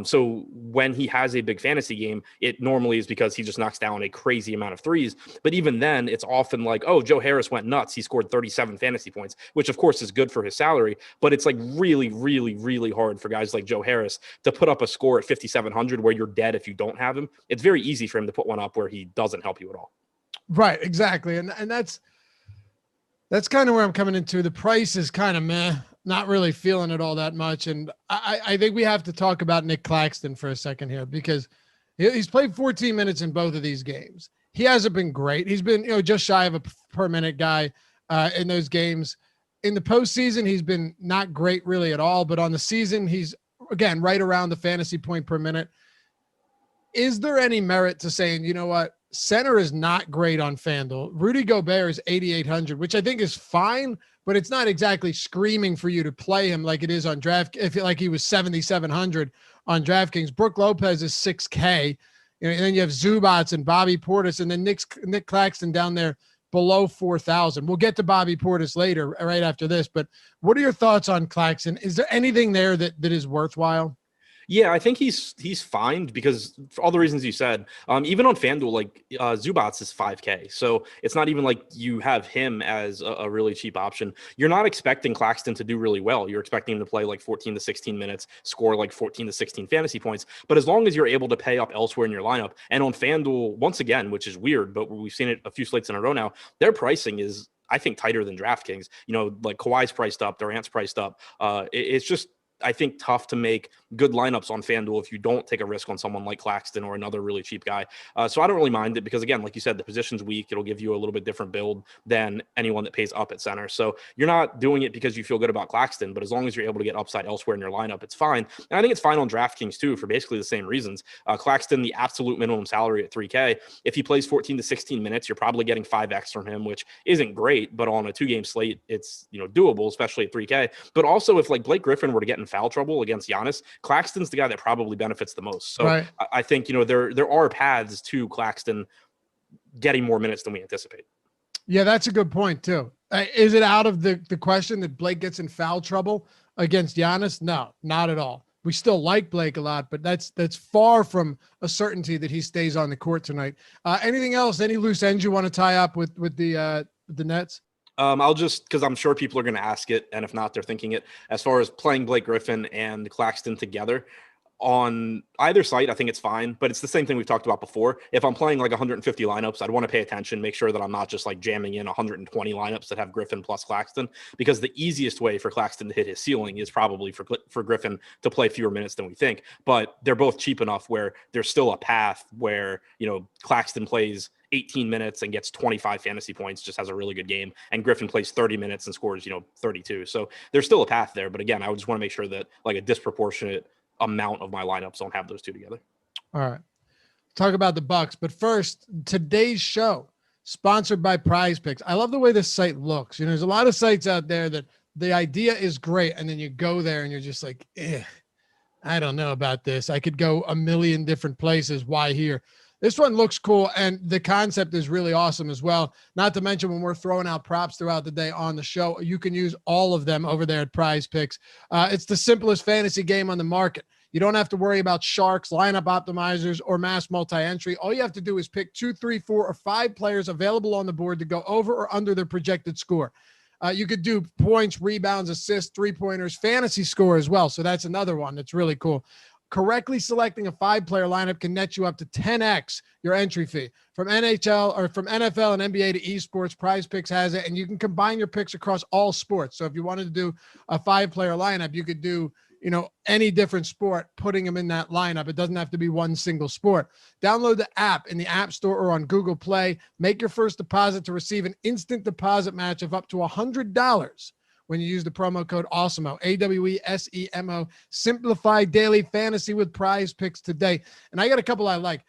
So when he has a big fantasy game, it normally is because he just knocks down a crazy amount of threes. But even then, it's often like, oh, Joe Harris went nuts. He scored 37 fantasy points, which of course is good for his salary. But it's like really, really, really hard for guys like Joe Harris to put up a score at 5,700 where you're dead if you don't have him. It's very easy for him to put one up where he doesn't help you at all. Right, exactly. And that's kind of where I'm coming into. The price is kind of meh, not really feeling it all that much. And I think we have to talk about Nick Claxton for a second here because he's played 14 minutes in both of these games. He hasn't been great. He's been, just shy of a per minute guy in those games. In the postseason, he's been not great really at all, but on the season, he's again, right around the fantasy point per minute. Is there any merit to saying, you know what? Center is not great on FanDuel. Rudy Gobert is 8,800, which I think is fine, but it's not exactly screaming for you to play him like it is on draft. If like he was 7,700 on DraftKings. Brook Lopez is 6K, and then you have Zubats and Bobby Portis, and then Nick Claxton down there below 4,000. We'll get to Bobby Portis later, right after this. But what are your thoughts on Claxton? Is there anything there that is worthwhile? Yeah, I think he's fine because for all the reasons you said, even on FanDuel, like Zubats is 5K. So it's not even like you have him as a really cheap option. You're not expecting Claxton to do really well. You're expecting him to play like 14 to 16 minutes, score like 14 to 16 fantasy points. But as long as you're able to pay up elsewhere in your lineup, and on FanDuel, once again, which is weird, but we've seen it a few slates in a row now, their pricing is, I think, tighter than DraftKings. Like Kawhi's priced up, Durant's priced up. It's just, I think, tough to make good lineups on FanDuel if you don't take a risk on someone like Claxton or another really cheap guy. So I don't really mind it because, again, like you said, the position's weak. It'll give you a little bit different build than anyone that pays up at center. So you're not doing it because you feel good about Claxton, but as long as you're able to get upside elsewhere in your lineup, it's fine. And I think it's fine on DraftKings too for basically the same reasons. Claxton, the absolute minimum salary at 3K. If he plays 14 to 16 minutes, you're probably getting 5X from him, which isn't great, but on a 2-game slate, it's doable, especially at 3K. But also if like Blake Griffin were to get in foul trouble against Giannis, Claxton's the guy that probably benefits the most. So right. I think, there are paths to Claxton getting more minutes than we anticipate. Yeah, that's a good point too. Is it out of the question that Blake gets in foul trouble against Giannis? No, not at all. We still like Blake a lot, but that's far from a certainty that he stays on the court tonight. Anything else? Any loose ends you want to tie up with the Nets? I'll just, because I'm sure people are going to ask it, and if not, they're thinking it. As far as playing Blake Griffin and Claxton together, on either site, I think it's fine, but it's the same thing we've talked about before. If I'm playing like 150 lineups, I'd want to pay attention, make sure that I'm not just like jamming in 120 lineups that have Griffin plus Claxton, because the easiest way for Claxton to hit his ceiling is probably for Griffin to play fewer minutes than we think. But they're both cheap enough where there's still a path where, you know, Claxton plays 18 minutes and gets 25 fantasy points, just has a really good game, and Griffin plays 30 minutes and scores, 32. So there's still a path there. But again, I would just want to make sure that like a disproportionate amount of my lineups don't have those two together. All right. Talk about the Bucks. But first, today's show sponsored by PrizePicks. I love the way this site looks. There's a lot of sites out there that the idea is great, and then you go there and you're just like, I don't know about this. I could go a million different places. Why here? This one looks cool, and the concept is really awesome as well. Not to mention, when we're throwing out props throughout the day on the show, you can use all of them over there at PrizePicks. It's the simplest fantasy game on the market. You don't have to worry about sharks, lineup optimizers, or mass multi-entry. All you have to do is pick 2, 3, 4, or 5 players available on the board to go over or under their projected score. You could do points, rebounds, assists, three-pointers, fantasy score as well. So that's another one that's really cool. Correctly selecting a 5-player lineup can net you up to 10x your entry fee. From NHL or from NFL and NBA to esports, PrizePicks has it, and you can combine your picks across all sports. So if you wanted to do a 5-player lineup, you could do any different sport, putting them in that lineup. It doesn't have to be one single sport. Download the app in the App Store or on Google Play. Make your first deposit to receive an instant deposit match of up to $100 when you use the promo code Awesemo, AWESEMO. Simplify daily fantasy with PrizePicks today. And I got a couple I like.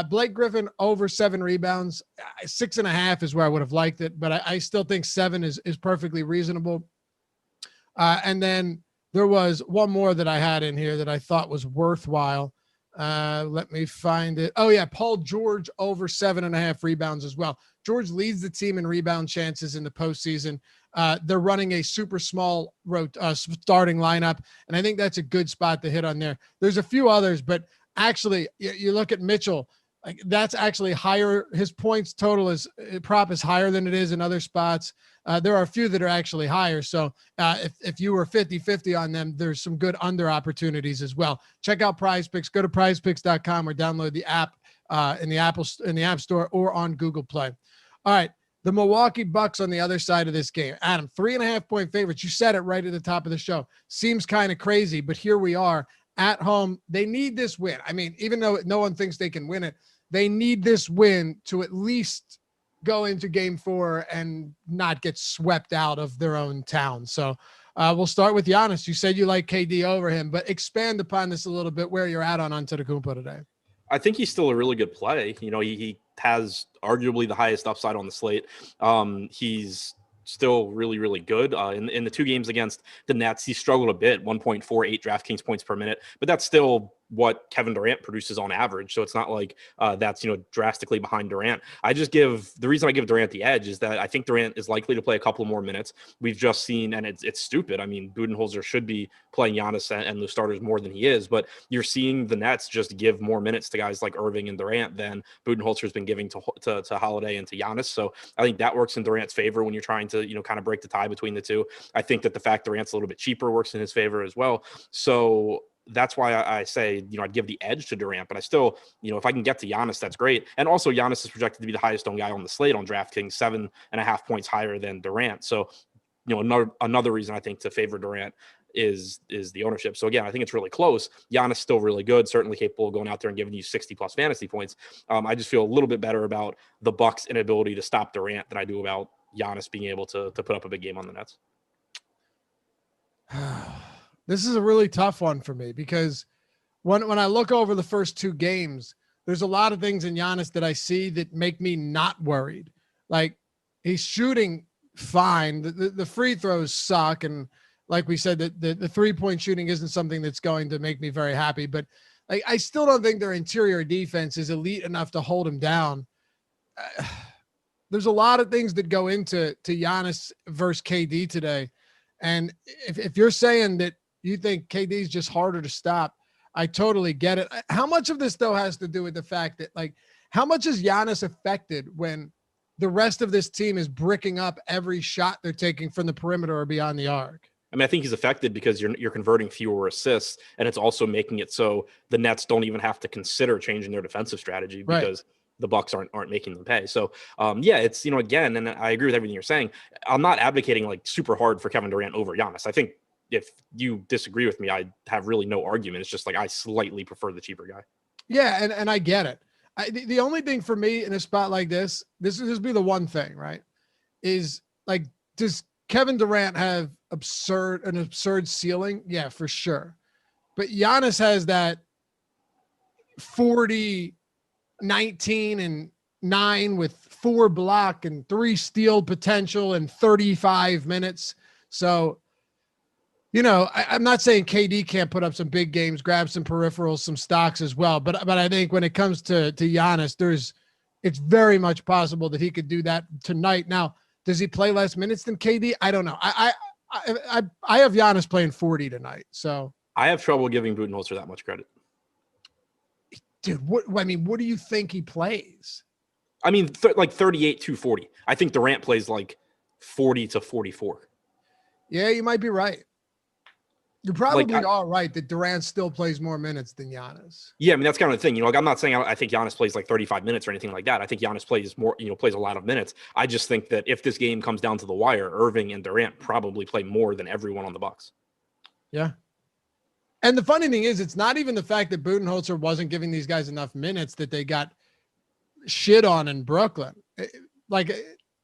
Blake Griffin over 7 rebounds. 6.5 is where I would have liked it, but I still think 7 is perfectly reasonable. And then there was one more that I had in here that I thought was worthwhile. Let me find it. Oh yeah, Paul George over 7.5 rebounds as well. George leads the team in rebound chances in the postseason. They're running a super small starting lineup, and I think that's a good spot to hit on there. There's a few others, but actually, you look at Mitchell. Like, that's actually higher. His points total prop is higher than it is in other spots. There are a few that are actually higher. So if you were 50-50 on them, there's some good under opportunities as well. Check out PrizePicks. Go to prizepicks.com or download the app in the App Store or on Google Play. All right. The Milwaukee Bucks on the other side of this game. Adam, 3.5-point favorites. You said it right at the top of the show. Seems kind of crazy, but here we are at home. They need this win. I mean, even though no one thinks they can win it, they need this win to at least go into game 4 and not get swept out of their own town. So we'll start with Giannis. You said you like KD over him, but expand upon this a little bit, where you're at on Antetokounmpo today. I think he's still a really good play. He has arguably the highest upside on the slate. He's still really, really good. In the 2 games against the Nets, he struggled a bit, 1.48 DraftKings points per minute, but that's still what Kevin Durant produces on average. So it's not like that's, drastically behind Durant. The reason I give Durant the edge is that I think Durant is likely to play a couple more minutes. We've just seen, and it's stupid. I mean, Budenholzer should be playing Giannis and the starters more than he is, but you're seeing the Nets just give more minutes to guys like Irving and Durant than Budenholzer has been giving to Holiday and to Giannis. So I think that works in Durant's favor when you're trying to, kind of break the tie between the two. I think that the fact Durant's a little bit cheaper works in his favor as well. So that's why I say, I'd give the edge to Durant, but I still, if I can get to Giannis, that's great. And also Giannis is projected to be the highest owned guy on the slate on DraftKings, 7.5 points higher than Durant. So, another reason I think to favor Durant is the ownership. So again, I think it's really close. Giannis still really good, certainly capable of going out there and giving you 60+ fantasy points. I just feel a little bit better about the Bucks' inability to stop Durant than I do about Giannis being able to put up a big game on the Nets. This is a really tough one for me, because when I look over the first 2 games, there's a lot of things in Giannis that I see that make me not worried. Like, he's shooting fine. The free throws suck. And like we said, the 3-point shooting isn't something that's going to make me very happy, but I still don't think their interior defense is elite enough to hold him down. there's a lot of things that go into Giannis versus KD today. And if you're saying that you think KD is just harder to stop, I totally get it. How much of this, though, has to do with the fact that, like, how much is Giannis affected when the rest of this team is bricking up every shot they're taking from the perimeter or beyond the arc? I mean, I think he's affected because you're converting fewer assists, and it's also making it so the Nets don't even have to consider changing their defensive strategy because the Bucks aren't making them pay. So, yeah, it's, again, and I agree with everything you're saying. I'm not advocating like super hard for Kevin Durant over Giannis. I think if you disagree with me, I have really no argument. It's just like I slightly prefer the cheaper guy. Yeah, and I get it. The only thing for me in a spot like this would be the one thing, right? Is like, does Kevin Durant have an absurd ceiling? Yeah, for sure. But Giannis has that 40, 19, and 9 with 4 block and 3 steal potential in 35 minutes. So, I'm not saying KD can't put up some big games, grab some peripherals, some stocks as well. But I think when it comes to Giannis, it's very much possible that he could do that tonight. Now, does he play less minutes than KD? I don't know. I have Giannis playing 40 tonight. So I have trouble giving Budenholzer that much credit. Dude, what do you think he plays? I mean, like 38 to 40. I think Durant plays like 40 to 44. Yeah, you might be right. You're probably all right that Durant still plays more minutes than Giannis. Yeah, I mean, that's kind of the thing. I'm not saying I think Giannis plays like 35 minutes or anything like that. I think Giannis plays more, plays a lot of minutes. I just think that if this game comes down to the wire, Irving and Durant probably play more than everyone on the Bucks. Yeah. And the funny thing is, it's not even the fact that Budenholzer wasn't giving these guys enough minutes that they got shit on in Brooklyn. Like,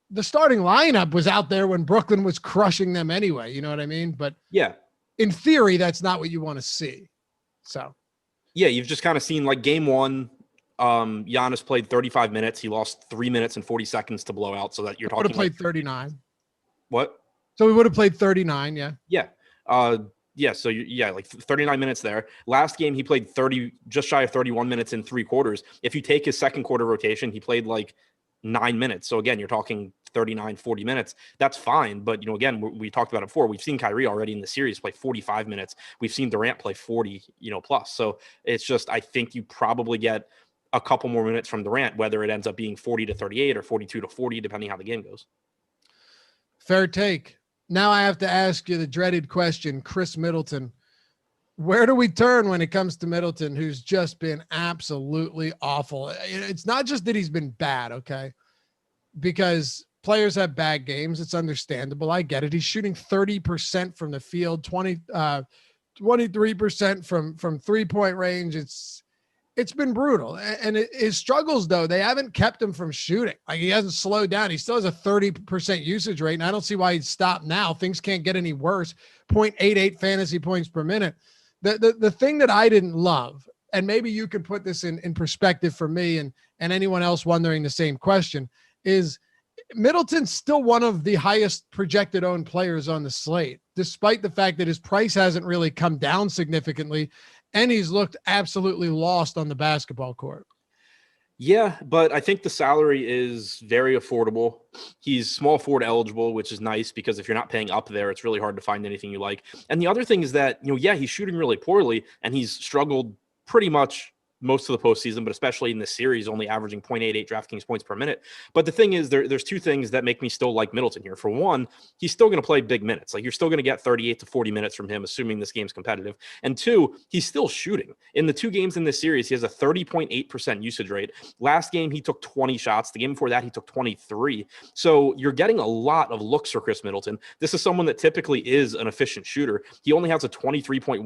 the starting lineup was out there when Brooklyn was crushing them anyway. You know what I mean? But yeah, in theory, that's not what you want to see. So, yeah, you've just kind of seen like game one, Giannis played 35 minutes. He lost 3 minutes and 40 seconds to blow out. So that you're talking would have played 39. What? So we would have played 39. Yeah. Yeah. Yeah. So like 39 minutes there. Last game, he played just shy of 31 minutes in 3 quarters. If you take his second quarter rotation, he played like 9 minutes. So again, you're talking 39, 40 minutes. That's fine. But, again, we talked about it before. We've seen Kyrie already in the series play 45 minutes. We've seen Durant play 40, plus. So it's just, I think you probably get a couple more minutes from Durant, whether it ends up being 40 to 38 or 42 to 40, depending how the game goes. Fair take. Now I have to ask you the dreaded question, Chris Middleton. Where do we turn when it comes to Middleton, who's just been absolutely awful? It's not just that he's been bad, okay? Because players have bad games. It's understandable. I get it. He's shooting 30% from the field, 23% from 3-point range. It's been brutal. And his struggles, though, they haven't kept him from shooting. Like, he hasn't slowed down. He still has a 30% usage rate, and I don't see why he'd stop now. Things can't get any worse. 0.88 fantasy points per minute. The thing that I didn't love, and maybe you can put this in perspective for me and anyone else wondering the same question, is Middleton's still one of the highest projected owned players on the slate, despite the fact that his price hasn't really come down significantly, and he's looked absolutely lost on the basketball court. Yeah, but I think the salary is very affordable. He's small forward eligible, which is nice because if you're not paying up there, it's really hard to find anything you like. And the other thing is that, he's shooting really poorly and he's struggled pretty much most of the postseason, but especially in this series, only averaging 0.88 DraftKings points per minute. But the thing is, there's two things that make me still like Middleton here. For one, he's still going to play big minutes. Like, you're still going to get 38 to 40 minutes from him, assuming this game's competitive. And two, he's still shooting. In the 2 games in this series, he has a 30.8% usage rate. Last game, he took 20 shots. The game before that, he took 23. So you're getting a lot of looks for Chris Middleton. This is someone that typically is an efficient shooter. He only has a 23.1%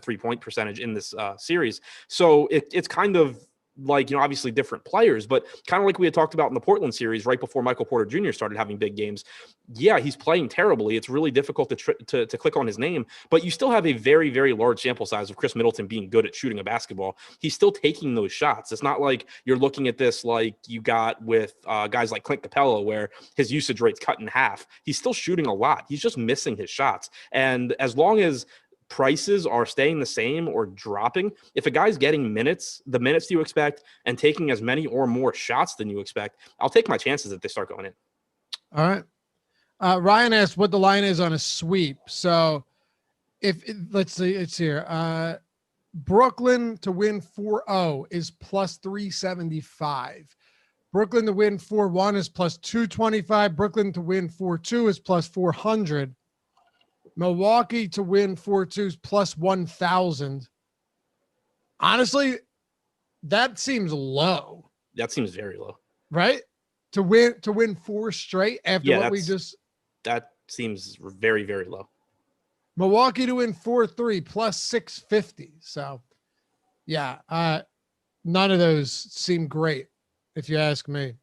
3-point percentage in this series. So it's kind of like, obviously different players, but kind of like we had talked about in the Portland series right before Michael Porter Jr. started having big games. Yeah, he's playing terribly. It's really difficult to click on his name, but you still have a very, very large sample size of Chris Middleton being good at shooting a basketball. He's still taking those shots. It's not like you're looking at this like you got with guys like Clint Capella, where his usage rate's cut in half. He's still shooting a lot. He's just missing his shots. And as long as prices are staying the same or dropping, if a guy's getting the minutes you expect, and taking as many or more shots than you expect, I'll take my chances if they start going in. All right. Ryan asked what the line is on a sweep. So let's see, it's here. Brooklyn to win 4-0 is plus 375. Brooklyn to win 4-1 is plus 225. Brooklyn to win 4-2 is plus 400. Milwaukee to win 4-2 is plus 1,000. Honestly, that seems low. That seems very low. Right? To win 4 straight after what we just... That seems very, very low. Milwaukee to win 4-3 plus 650. So, yeah, none of those seem great, if you ask me.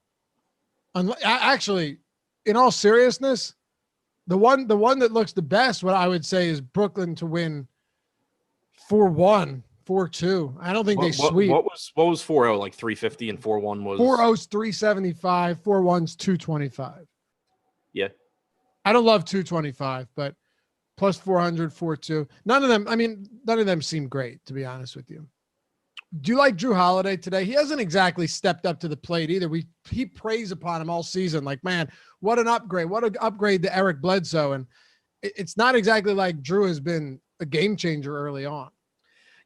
Actually, in all seriousness, the one that looks the best, what I would say, is Brooklyn to win 4-1, 4-2. I don't think they sweep. What was 4-0, like 350, and 4-1 was 4-0's 375, 4-1's 225. Yeah. I don't love 225, but plus 400, 4-2. None of them seem great, to be honest with you. Do you like Drew Holiday today? He hasn't exactly stepped up to the plate either. He praised upon him all season. Like, man, what an upgrade. What an upgrade to Eric Bledsoe. And it's not exactly like Drew has been a game changer early on.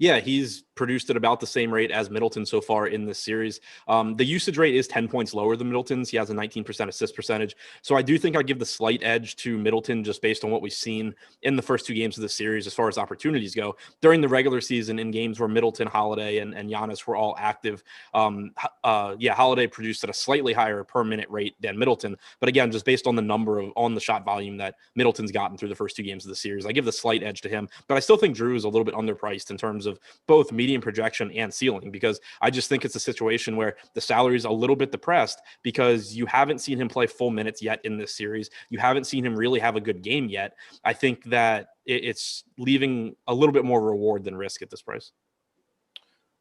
Yeah, he's produced at about the same rate as Middleton so far in this series. The usage rate is 10 points lower than Middleton's. He has a 19% assist percentage. So I do think I'd give the slight edge to Middleton just based on what we've seen in the first 2 games of the series as far as opportunities go. During the regular season, in games where Middleton, Holiday, and Giannis were all active, Holiday produced at a slightly higher per minute rate than Middleton. But again, just based on the number of on the shot volume that Middleton's gotten through the first 2 games of the series, I give the slight edge to him. But I still think Drew is a little bit underpriced in terms of both median projection and ceiling, because I just think it's a situation where the salary is a little bit depressed because you haven't seen him play full minutes yet in this series. You haven't seen him really have a good game yet. I think that it's leaving a little bit more reward than risk at this price.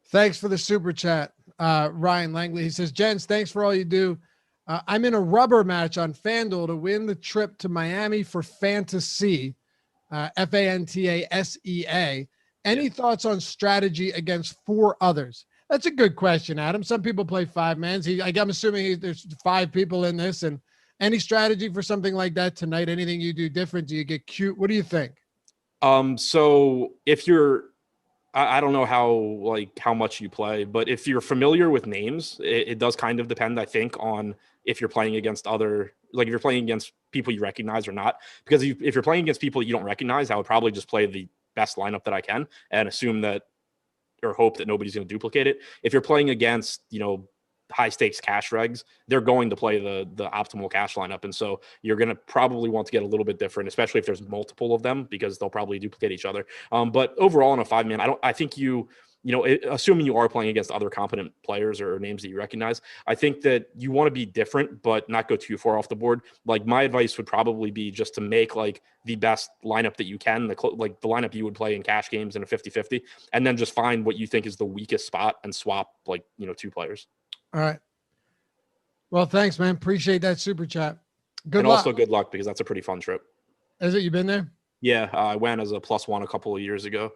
Thanks for the super chat. Ryan Langley, he says, gents, thanks for all you do. I'm in a rubber match on Fanduel to win the trip to Miami for Fantasy, Fantasea. Any thoughts on strategy against 4 others? That's a good question, Adam. Some people play 5-mans. I'm assuming there's 5 people in this. And any strategy for something like that tonight? Anything you do different? Do you get cute? What do you think? So if you're, I don't know how much you play, but if you're familiar with names, it does kind of depend, I think, on if you're playing against if you're playing against people you recognize or not. Because if you're playing against people you don't recognize, I would probably just play the best lineup that I can and assume that, or hope that nobody's going to duplicate it. If you're playing against, high stakes cash regs, they're going to play the optimal cash lineup. And so you're going to probably want to get a little bit different, especially if there's multiple of them, because they'll probably duplicate each other. But overall in a 5-man, I think assuming you are playing against other competent players or names that you recognize, I think that you want to be different, but not go too far off the board. Like, my advice would probably be just to make the best lineup that you can, the lineup you would play in cash games in a 50-50, and then just find what you think is the weakest spot and swap 2 players. All right. Well, thanks, man. Appreciate that super chat. Good luck. Also good luck, because that's a pretty fun trip. Is it? You been there? Yeah. I went as a +1 a couple of years ago.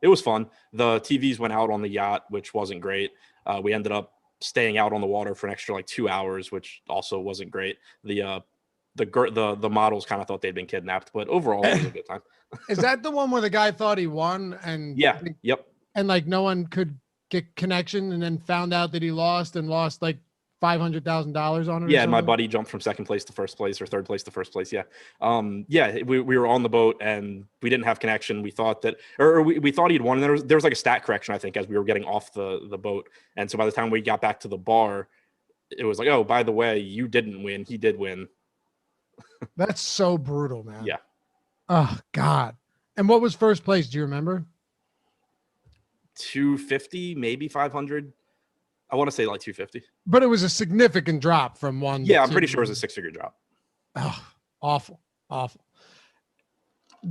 It was fun. The TVs went out on the yacht, which wasn't great. We ended up staying out on the water for an extra 2 hours, which also wasn't great. The models kind of thought they'd been kidnapped, but overall it was a good time. Is that the one where the guy thought he won and yep. And no one could get connection, and then found out that he lost $500,000 on it? Yeah, my buddy jumped from second place to first place, or third place to first place. Yeah. We were on the boat and we didn't have connection. We thought that, or we thought he'd won. And there was a stat correction, I think, as we were getting off the boat. And so by the time we got back to the bar, it was oh, by the way, you didn't win. He did win. That's so brutal, man. Yeah. Oh God. And what was first place? Do you remember? 250, maybe 500. I want to say 250. But it was a significant drop from one. Yeah, I'm pretty sure it was a 6-figure drop. Oh, awful.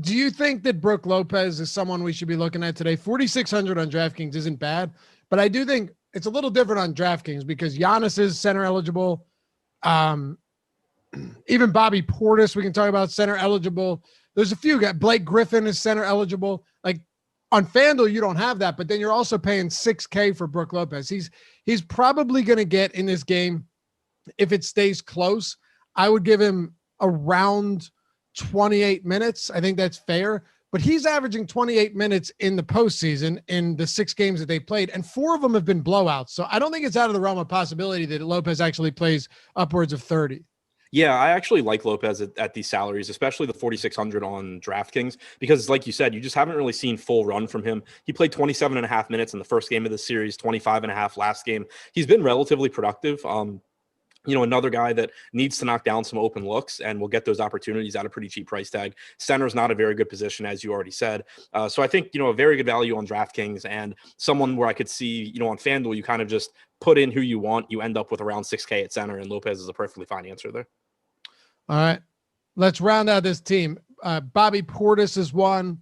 Do you think that Brook Lopez is someone we should be looking at today? 4,600 on DraftKings isn't bad, but I do think it's a little different on DraftKings because Giannis is center eligible. Even Bobby Portis, we can talk about, center eligible. There's a few guys. Blake Griffin is center eligible. Like on FanDuel, you don't have that, but then you're also paying $6K for Brook Lopez. He's probably going to get in this game, if it stays close, I would give him around 28 minutes. I think that's fair. But he's averaging 28 minutes in the postseason in the 6 games that they played, and 4 of them have been blowouts. So I don't think it's out of the realm of possibility that Lopez actually plays upwards of 30. Yeah, I actually like Lopez at these salaries, especially the 4,600 on DraftKings, because like you said, you just haven't really seen full run from him. He played 27 and a half minutes in the first game of the series, 25 and a half last game. He's been relatively productive. Another guy that needs to knock down some open looks and will get those opportunities at a pretty cheap price tag. Center is not a very good position, as you already said. So I think, a very good value on DraftKings, and someone where I could see, on FanDuel, you kind of just put in who you want. You end up with around 6K at center, and Lopez is a perfectly fine answer there. All right, let's round out this team. Bobby Portis is one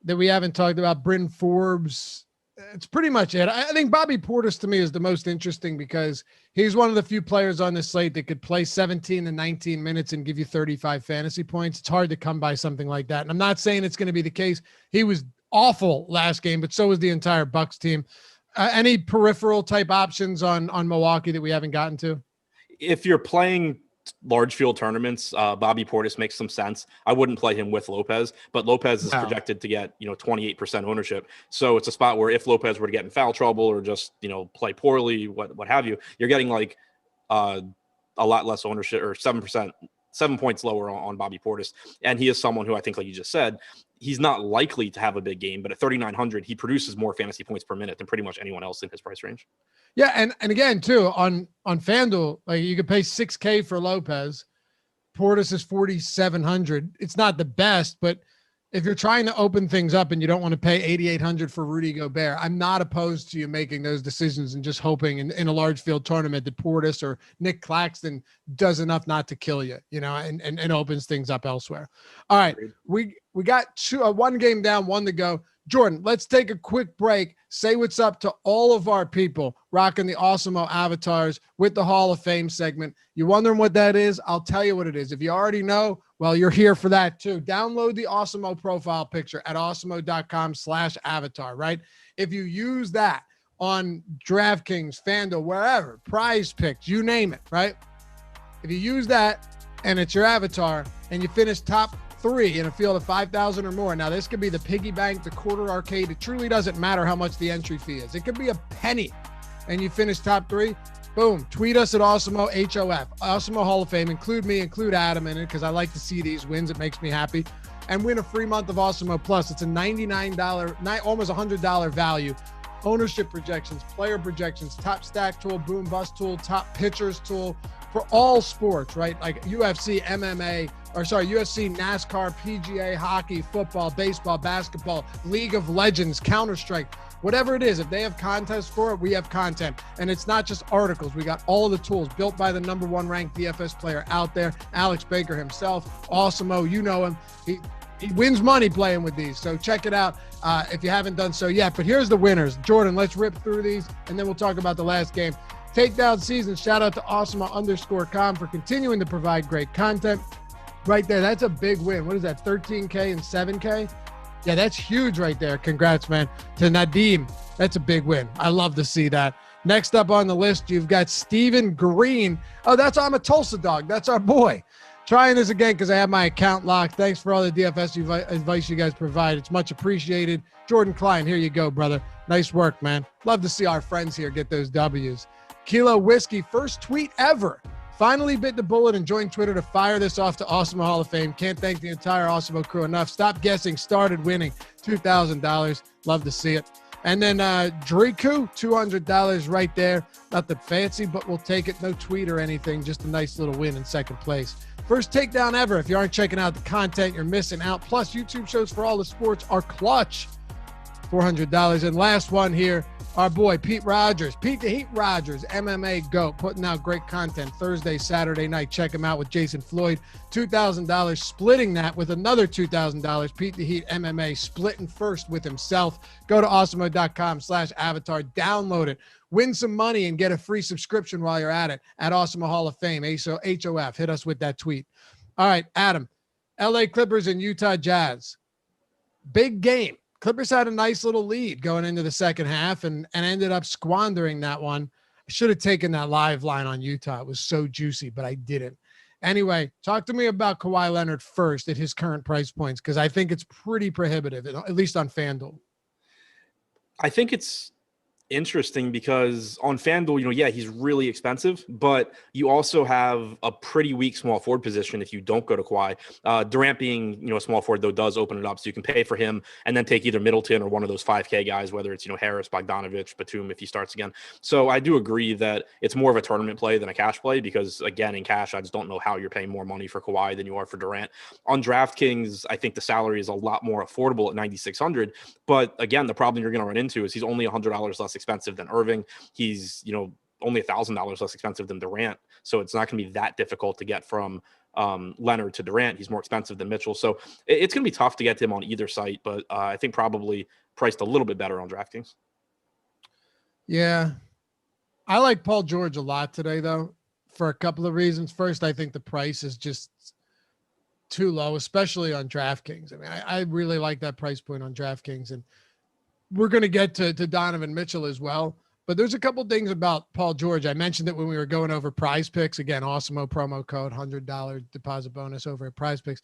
that we haven't talked about. Bryn Forbes. It's pretty much it. I think Bobby Portis to me is the most interesting because he's one of the few players on this slate that could play 17 and 19 minutes and give you 35 fantasy points. It's hard to come by something like that. And I'm not saying it's going to be the case. He was awful last game, but so was the entire Bucks team. Any peripheral type options on Milwaukee that we haven't gotten to? If you're playing large field tournaments, Bobby Portis makes some sense. I wouldn't play him with Lopez, but Lopez is projected to get 28% ownership. So it's a spot where if Lopez were to get in foul trouble or just play poorly, what have you, you're getting like a lot less ownership, or 7 points lower on Bobby Portis. And he is someone who I think, like you just said, he's not likely to have a big game, but at 3,900, he produces more fantasy points per minute than pretty much anyone else in his price range. Yeah, and again, too, on FanDuel, like you could pay $6K for Lopez. Portis is 4,700. It's not the best, but if you're trying to open things up and you don't want to pay 8,800 for Rudy Gobert, I'm not opposed to you making those decisions and just hoping in a large field tournament that Portis or Nick Claxton does enough not to kill you, and opens things up elsewhere. All right, we got one game down, one to go. Jordan, let's take a quick break. Say what's up to all of our people rocking the Awesemo avatars with the Hall of Fame segment. You wondering what that is? I'll tell you what it is. If you already know, well, you're here for that too. Download the Awesemo profile picture at awesemo.com/avatar, right? If you use that on DraftKings, FanDuel, wherever, PrizePicks, you name it, right? If you use that and it's your avatar and you finish top 3 in a field of 5,000 or more. Now, this could be the piggy bank, the quarter arcade. It truly doesn't matter how much the entry fee is. It could be a penny, and you finish top 3. Boom. Tweet us at Awesemo, HOF. Awesemo Hall of Fame. Include me, include Adam in it, because I like to see these wins. It makes me happy. And win a free month of Awesemo Plus. It's a $99, almost $100 value. Ownership projections, player projections, top stack tool, boom bust tool, top pitchers tool for all sports, right? Like UFC, UFC, NASCAR, PGA, hockey, football, baseball, basketball, League of Legends, Counter-Strike, whatever it is. If they have contests for it, we have content. And it's not just articles. We got all of the tools built by the #1 ranked DFS player out there, Alex Baker himself. Awesemo, you know him. He wins money playing with these. So check it out if you haven't done so yet. But here's the winners. Jordan, let's rip through these, and then we'll talk about the last game. Takedown season, shout out to Awesemo_com for continuing to provide great content. Right there, that's a big win. What is that, 13K and 7K? Yeah, that's huge right there. Congrats, man. To Nadim, that's a big win. I love to see that. Next up on the list, you've got Steven Green. Oh, I'm a Tulsa dog. That's our boy. Trying this again because I have my account locked. Thanks for all the DFS advice you guys provide. It's much appreciated. Jordan Klein, here you go, brother. Nice work, man. Love to see our friends here get those W's. Kilo Whiskey, first tweet ever. Finally bit the bullet and joined Twitter to fire this off to Awesemo Hall of Fame. Can't thank the entire Awesemo crew enough. Stop guessing, started winning. $2,000. Love to see it. And then Driku, $200 right there. Nothing fancy, but we'll take it. No tweet or anything. Just a nice little win in second place. First takedown ever. If you aren't checking out the content, you're missing out. Plus, YouTube shows for all the sports are clutch. $400. And last one here, our boy Pete Rogers, Pete the Heat Rogers, MMA GOAT, putting out great content Thursday, Saturday night. Check him out with Jason Floyd. $2,000, splitting that with another $2,000. Pete the Heat MMA splitting first with himself. Go to awesemo.com/avatar, download it, win some money, and get a free subscription while you're at it at Awesemo Hall of Fame. HOF, hit us with that tweet. All right, Adam, LA Clippers and Utah Jazz. Big game. Clippers had a nice little lead going into the second half and ended up squandering that one. I should have taken that live line on Utah. It was so juicy, but I didn't. Anyway, talk to me about Kawhi Leonard first at his current price points, because I think it's pretty prohibitive, at least on FanDuel. I think it's interesting because on FanDuel, yeah, he's really expensive, but you also have a pretty weak small forward position if you don't go to Kawhi. Durant being, a small forward, though, does open it up, so you can pay for him and then take either Middleton or one of those 5K guys, whether it's, Harris, Bogdanovich, Batum, if he starts again. So I do agree that it's more of a tournament play than a cash play because, again, in cash, I just don't know how you're paying more money for Kawhi than you are for Durant. On DraftKings, I think the salary is a lot more affordable at $9,600, but again, the problem you're going to run into is he's only $100 less expensive than Irving. He's, only $1,000 less expensive than Durant. So it's not going to be that difficult to get from Leonard to Durant. He's more expensive than Mitchell. So it's going to be tough to get him on either site, but I think probably priced a little bit better on DraftKings. Yeah. I like Paul George a lot today, though, for a couple of reasons. First, I think the price is just too low, especially on DraftKings. I mean, I really like that price point on DraftKings, and we're going to get to Donovan Mitchell as well. But there's a couple things about Paul George. I mentioned it when we were going over PrizePicks. Again, Awesemo promo code, $100 deposit bonus over at PrizePicks.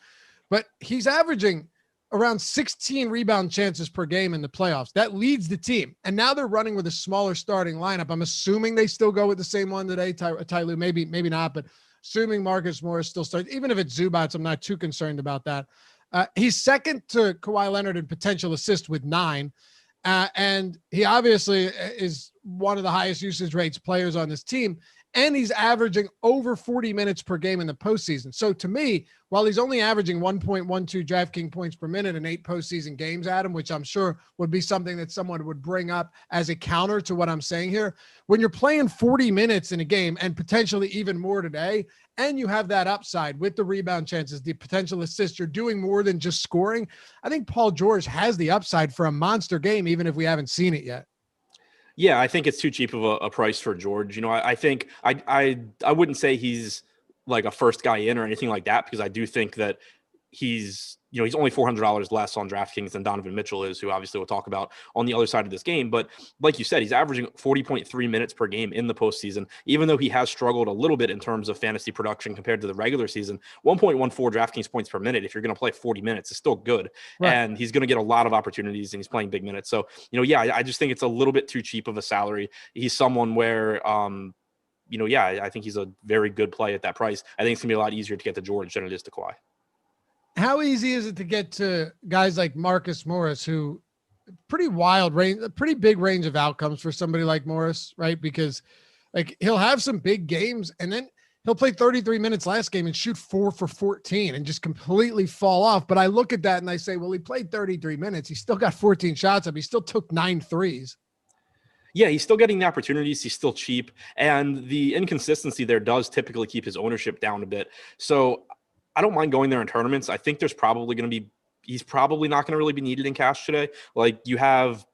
But he's averaging around 16 rebound chances per game in the playoffs. That leads the team. And now they're running with a smaller starting lineup. I'm assuming they still go with the same one today. Ty Lue, maybe not, but assuming Marcus Morris still starts. Even if it's Zubats, I'm not too concerned about that. He's second to Kawhi Leonard in potential assist with 9. And he obviously is one of the highest usage rates players on this team. And he's averaging over 40 minutes per game in the postseason. So to me, while he's only averaging 1.12 DraftKings points per minute in 8 postseason games, Adam, which I'm sure would be something that someone would bring up as a counter to what I'm saying here, when you're playing 40 minutes in a game and potentially even more today, and you have that upside with the rebound chances, the potential assists, you're doing more than just scoring. I think Paul George has the upside for a monster game, even if we haven't seen it yet. Yeah, I think it's too cheap of a price for George. I think I wouldn't say he's like a first guy in or anything like that, because I do think that he's only $400 less on DraftKings than Donovan Mitchell is, who obviously we'll talk about on the other side of this game. But like you said, he's averaging 40.3 minutes per game in the postseason, even though he has struggled a little bit in terms of fantasy production compared to the regular season. 1.14 DraftKings points per minute, if you're going to play 40 minutes, is still good. Right. And he's going to get a lot of opportunities, and he's playing big minutes. So, I just think it's a little bit too cheap of a salary. He's someone where, I think he's a very good play at that price. I think it's going to be a lot easier to get to George than it is to Kawhi. How easy is it to get to guys like Marcus Morris, who pretty wild range, a pretty big range of outcomes for somebody like Morris, right? Because like he'll have some big games and then he'll play 33 minutes last game and shoot 4 for 14 and just completely fall off. But I look at that and I say, well, he played 33 minutes. He still got 14 shots up. He still took 9 threes. Yeah, he's still getting the opportunities. He's still cheap. And the inconsistency there does typically keep his ownership down a bit. So I don't mind going there in tournaments. I think there's probably going to be, he's probably not going to really be needed in cash today. Like you have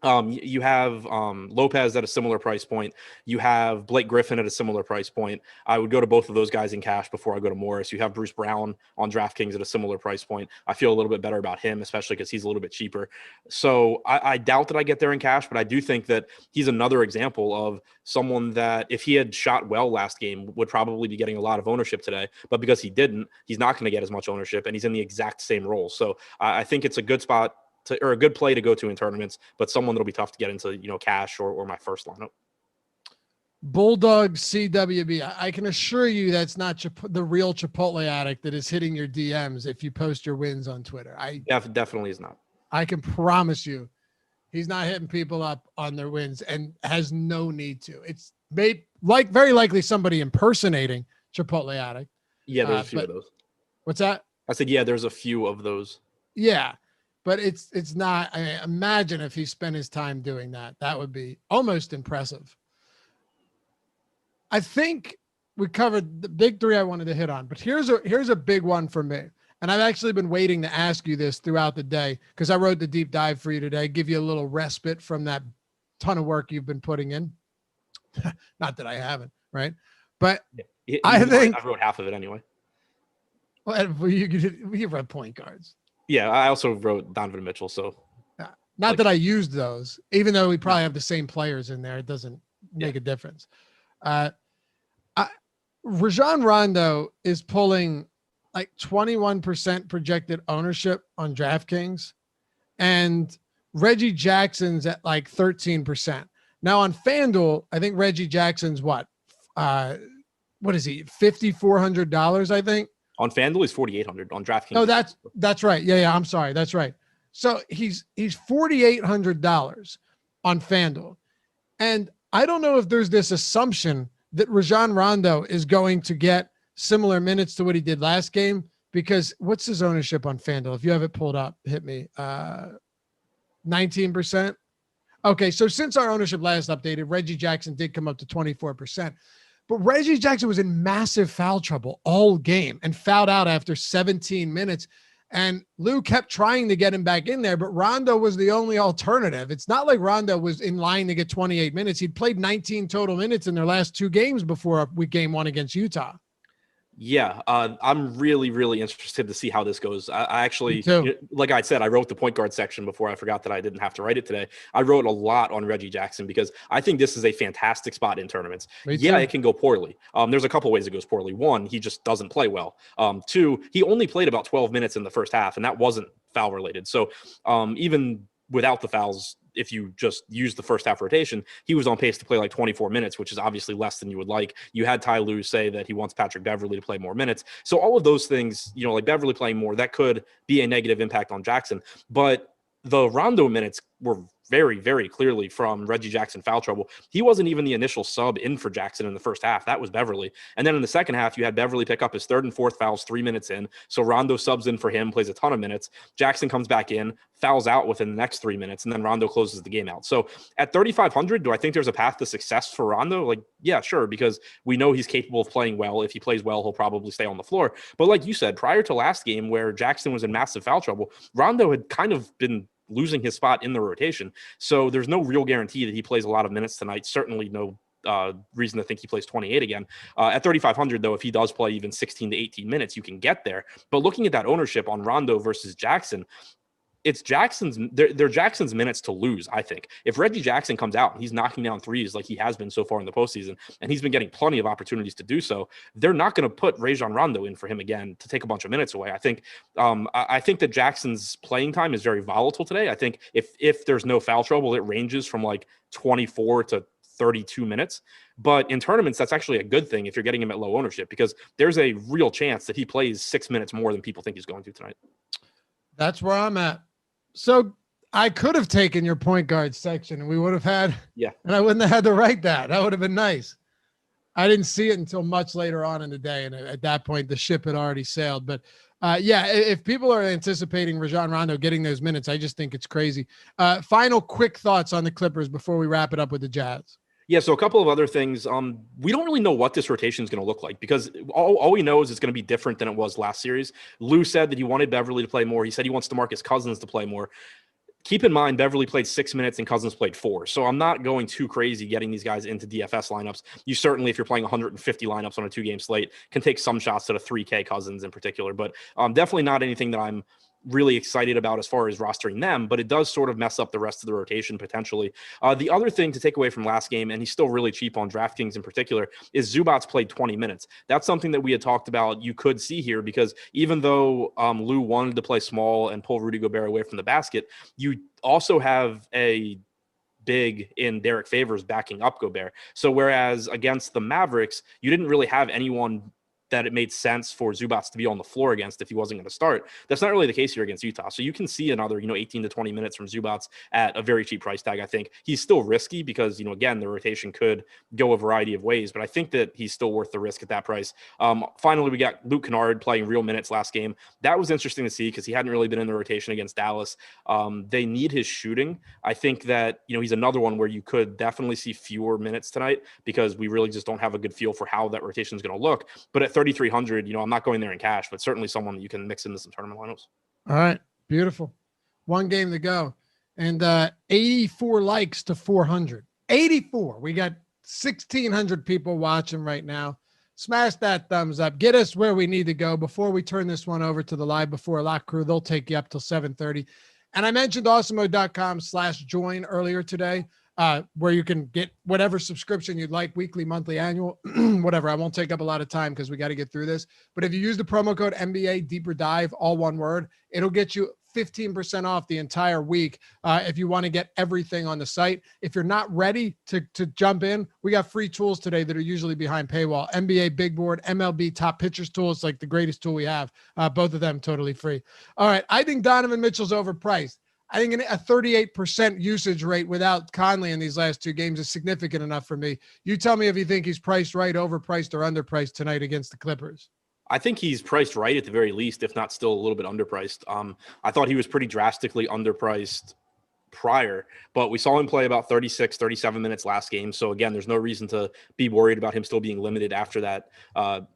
Lopez at a similar price point. You have Blake Griffin at a similar price point. I would go to both of those guys in cash before I go to Morris. You have Bruce Brown on DraftKings at a similar price point. I feel a little bit better about him, especially because he's a little bit cheaper. So I doubt that I get there in cash, but I do think that he's another example of someone that if he had shot well last game would probably be getting a lot of ownership today. But because he didn't, he's not going to get as much ownership, and he's in the exact same role. So I think it's a good spot or a good play to go to in tournaments, but someone that'll be tough to get into, cash or my first lineup. Bulldog CWB. I can assure you that's not the real Chipotle addict that is hitting your DMs if you post your wins on Twitter. Definitely is not. I can promise you he's not hitting people up on their wins and has no need to. It's very likely somebody impersonating Chipotle addict. Yeah, there's a few of those. What's that? I said, yeah, there's a few of those. Yeah. But it's not. I mean, imagine if he spent his time doing that. That would be almost impressive. I think we covered the big 3 I wanted to hit on, but here's a big one for me. And I've actually been waiting to ask you this throughout the day because I wrote the deep dive for you today, give you a little respite from that ton of work you've been putting in. Not that I haven't, right? But yeah, I think I wrote half of it anyway. Well, you read point guards. Yeah, I also wrote Donovan Mitchell. So not that I used those, even though we probably have the same players in there. It doesn't make a difference. Rajon Rondo is pulling like 21% projected ownership on DraftKings, and Reggie Jackson's at like 13%. Now on FanDuel, I think Reggie Jackson's what is he? $5,400, I think. On FanDuel, he's 4,800. On DraftKings. No, that's right. Yeah. I'm sorry. That's right. So he's $4,800 on FanDuel. And I don't know if there's this assumption that Rajon Rondo is going to get similar minutes to what he did last game, because what's his ownership on FanDuel? If you have it pulled up, hit me. 19%. Okay. So since our ownership last updated, Reggie Jackson did come up to 24%. But Reggie Jackson was in massive foul trouble all game and fouled out after 17 minutes. And Lou kept trying to get him back in there, but Rondo was the only alternative. It's not like Rondo was in line to get 28 minutes. He'd played 19 total minutes in their last 2 games before game 1 against Utah. Yeah, I'm really, really interested to see how this goes. I actually, like I said, I wrote the point guard section before I forgot that I didn't have to write it today. I wrote a lot on Reggie Jackson because I think this is a fantastic spot in tournaments. Yeah, it can go poorly. There's a couple ways it goes poorly. 1, he just doesn't play well. 2, he only played about 12 minutes in the first half, and that wasn't foul related. So even without the fouls, if you just use the first half rotation, he was on pace to play like 24 minutes, which is obviously less than you would like. You had Ty Lue say that he wants Patrick Beverly to play more minutes. So all of those things, like Beverly playing more, that could be a negative impact on Jackson. But the Rondo minutes were very, very clearly from Reggie Jackson foul trouble. He wasn't even the initial sub in for Jackson in the first half. That was Beverly. And then in the second half, you had Beverly pick up his 3rd and 4th fouls 3 minutes in. So Rondo subs in for him, plays a ton of minutes. Jackson comes back in, fouls out within the next 3 minutes, and then Rondo closes the game out. So at 3,500, do I think there's a path to success for Rondo? Like, yeah, sure, because we know he's capable of playing well. If he plays well, he'll probably stay on the floor. But like you said, prior to last game where Jackson was in massive foul trouble, Rondo had kind of been losing his spot in the rotation. So there's no real guarantee that he plays a lot of minutes tonight. Certainly no reason to think he plays 28 again. At 3,500, though, if he does play even 16 to 18 minutes, you can get there. But looking at that ownership on Rondo versus Jackson, it's they're Jackson's minutes to lose, I think. If Reggie Jackson comes out and he's knocking down threes like he has been so far in the postseason, and he's been getting plenty of opportunities to do so, they're not going to put Rajon Rondo in for him again to take a bunch of minutes away. I think that Jackson's playing time is very volatile today. I think if there's no foul trouble, it ranges from like 24 to 32 minutes. But in tournaments, that's actually a good thing if you're getting him at low ownership, because there's a real chance that he plays 6 minutes more than people think he's going to tonight. That's where I'm at. So I could have taken your point guard section and we would have had, and I wouldn't have had to write that. That would have been nice. I didn't see it until much later on in the day. And at that point, the ship had already sailed. But if people are anticipating Rajon Rondo getting those minutes, I just think it's crazy. Final quick thoughts on the Clippers before we wrap it up with the Jazz. Yeah, so a couple of other things. We don't really know what this rotation is going to look like, because all we know is it's going to be different than it was last series. Lou said that he wanted Beverly to play more. He said he wants DeMarcus Cousins to play more. Keep in mind, Beverly played 6 minutes and Cousins played 4. So I'm not going too crazy getting these guys into DFS lineups. You certainly, if you're playing 150 lineups on a 2-game slate, can take some shots to the 3K Cousins in particular. But definitely not anything that I'm really excited about as far as rostering them, but it does sort of mess up the rest of the rotation potentially. The other thing to take away from last game, and he's still really cheap on DraftKings in particular, is Zubac's played 20 minutes. That's something that we had talked about you could see here, because even though Lou wanted to play small and pull Rudy Gobert away from the basket, you also have a big in Derek Favors backing up Gobert. So whereas against the Mavericks, you didn't really have anyone that it made sense for Zubats to be on the floor against if he wasn't going to start. That's not really the case here against Utah. So you can see another, 18 to 20 minutes from Zubats at a very cheap price tag. I think he's still risky because, again, the rotation could go a variety of ways, but I think that he's still worth the risk at that price. Finally, we got Luke Kennard playing real minutes last game. That was interesting to see because he hadn't really been in the rotation against Dallas. They need his shooting. I think that, he's another one where you could definitely see fewer minutes tonight because we really just don't have a good feel for how that rotation is going to look. But at 3,300, I'm not going there in cash, but certainly someone that you can mix into some tournament lineups. All right. Beautiful. One game to go. And 84 likes to 400. 84. We got 1,600 people watching right now. smash that thumbs up. Get us where we need to go before we turn this one over to the Live Before Lock crew. They'll take you up till 7:30. And I mentioned awesemo.com/join earlier today, where you can get whatever subscription you'd like, weekly, monthly, annual, whatever. I won't take up a lot of time because we got to get through this. But if you use the promo code NBA Deeper Dive, all one word, it'll get you 15% off the entire week if you want to get everything on the site. If you're not ready to jump in, we got free tools today that are usually behind paywall. NBA Big Board, MLB Top Pitchers tool. It's like the greatest tool we have. Both of them totally free. All right. I think Donovan Mitchell's overpriced. I think a 38% usage rate without Conley in these last two games is significant enough for me. You tell me if you think he's priced right, overpriced, or underpriced tonight against the Clippers. I think he's priced right at the very least, if not still a little bit underpriced. I thought he was pretty drastically underpriced prior, but we saw him play about 36, 37 minutes last game. So again, there's no reason to be worried about him still being limited after that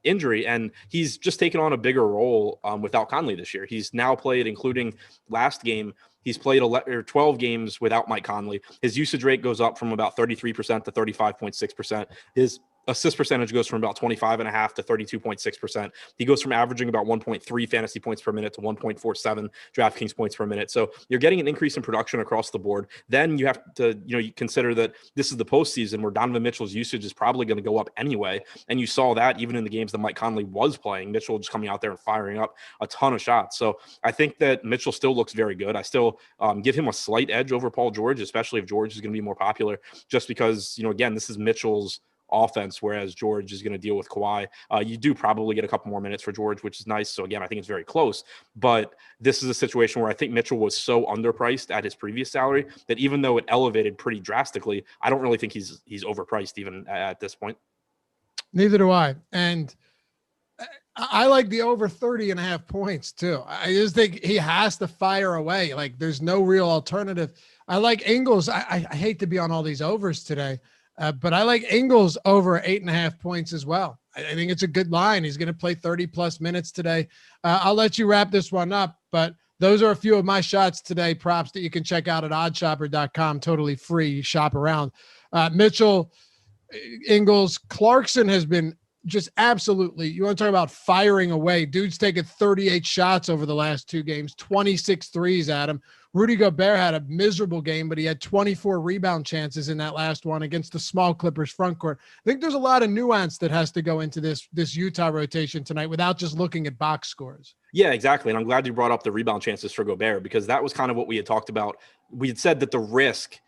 injury. And he's just taken on a bigger role without Conley this year. He's now played, including last game, he's played 12 games without Mike Conley. His usage rate goes up from about 33% to 35.6%. His assist percentage goes from about 25.5 to 32.6%. He goes from averaging about 1.3 fantasy points per minute to 1.47 DraftKings points per minute. So you're getting an increase in production across the board. Then you have to, you consider that this is the postseason where Donovan Mitchell's usage is probably going to go up anyway. And you saw that even in the games that Mike Conley was playing, Mitchell just coming out there and firing up a ton of shots. So I think that Mitchell still looks very good. I still give him a slight edge over Paul George, especially if George is going to be more popular, just because, again, this is Mitchell's offense, whereas George is going to deal with Kawhi. You do probably get a couple more minutes for George, which is nice. So again, I think it's very close, but this is a situation where I think Mitchell was so underpriced at his previous salary that even though it elevated pretty drastically, I don't really think he's overpriced even at this point. Neither do I. And I like the over 30.5 points too. I just think he has to fire away. Like there's no real alternative. I like Ingalls. I hate to be on all these overs today. But I like Ingalls over 8.5 points as well. I think it's a good line. He's going to play 30 plus minutes today. I'll let you wrap this one up, but those are a few of my shots today, props that you can check out at oddshopper.com. Totally free. You shop around. Mitchell, Ingalls, Clarkson has been just absolutely, you want to talk about firing away. Dude's taken 38 shots over the last two games, 26 threes, Adam. Rudy Gobert had a miserable game, but he had 24 rebound chances in that last one against the small Clippers front court. I think there's a lot of nuance that has to go into this Utah rotation tonight without just looking at box scores. Yeah, exactly. And I'm glad you brought up the rebound chances for Gobert, because that was kind of what we had talked about. We had said that the risk,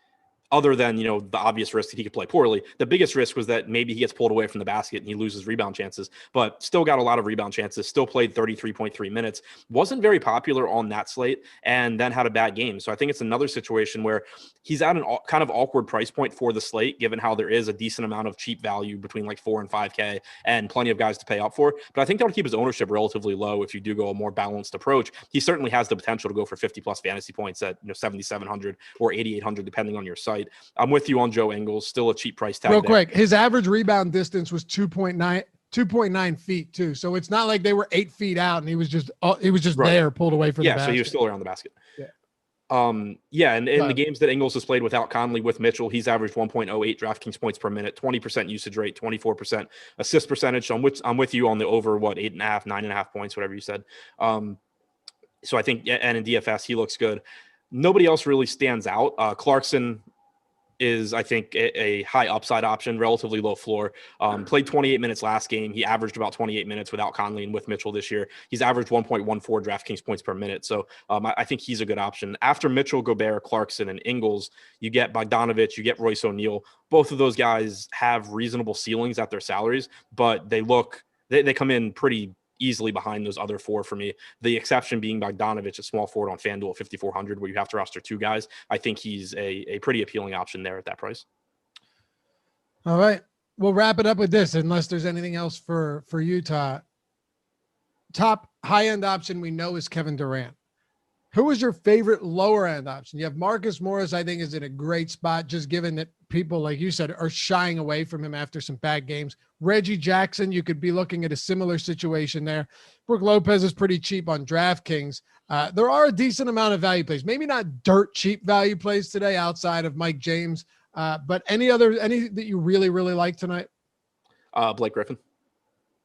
other than, the obvious risk that he could play poorly, the biggest risk was that maybe he gets pulled away from the basket and he loses rebound chances, but still got a lot of rebound chances, still played 33.3 minutes, wasn't very popular on that slate, and then had a bad game. So I think it's another situation where he's at an kind of awkward price point for the slate, given how there is a decent amount of cheap value between like 4 and 5K and plenty of guys to pay up for. But I think that would keep his ownership relatively low if you do go a more balanced approach. He certainly has the potential to go for 50 plus fantasy points at 7,700 or 8,800, depending on your site. I'm with you on Joe Ingles, still a cheap price tag. Real quick, his average rebound distance was 2.9 feet too. So it's not like they were 8 feet out and he was just right there, pulled away from the basket. So he was still around the basket. Yeah. And in the games that Ingles has played without Conley, with Mitchell, he's averaged 1.08 DraftKings points per minute, 20% usage rate, 24% assist percentage. So I'm with you on the over 8.5, 9.5 points, whatever you said. So I think, and in DFS, he looks good. Nobody else really stands out. Clarkson is, I think, a high upside option, relatively low floor. Played 28 minutes last game. He averaged about 28 minutes without Conley and with Mitchell this year. He's averaged 1.14 DraftKings points per minute. So I think he's a good option. After Mitchell, Gobert, Clarkson, and Ingalls, you get Bogdanovich, you get Royce O'Neal. Both of those guys have reasonable ceilings at their salaries, but they come in pretty easily behind those other four for me. The exception being Bogdanovich, a small forward on Fanduel at 5,400, where you have to roster two guys. I think he's a pretty appealing option there at that price. All right. We'll wrap it up with this, unless there's anything else for Utah. Top high-end option we know is Kevin Durant. Who is your favorite lower-end option? You have Marcus Morris, I think, is in a great spot, just given that people, like you said, are shying away from him after some bad games. Reggie Jackson, you could be looking at a similar situation there. Brook Lopez is pretty cheap on DraftKings. There are a decent amount of value plays, maybe not dirt cheap value plays today outside of Mike James, but any that you really, really like tonight? Blake Griffin.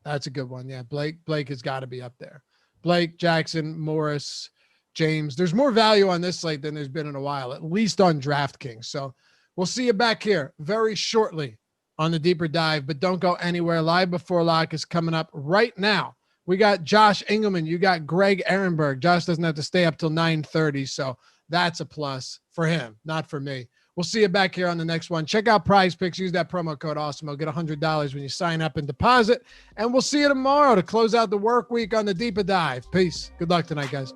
That's a good one. Yeah. Blake has got to be up there. Blake, Jackson, Morris, James. There's more value on this slate than there's been in a while, at least on DraftKings. So we'll see you back here very shortly on the deeper dive, but don't go anywhere. Live Before Lock is coming up right now. We got Josh Engleman. You got Greg Ehrenberg. Josh doesn't have to stay up till 9:30. So that's a plus for him, not for me. We'll see you back here on the next one. Check out PrizePicks. Use that promo code Awesemo. Get $100 when you sign up and deposit. And we'll see you tomorrow to close out the work week on the deeper dive. Peace. Good luck tonight, guys.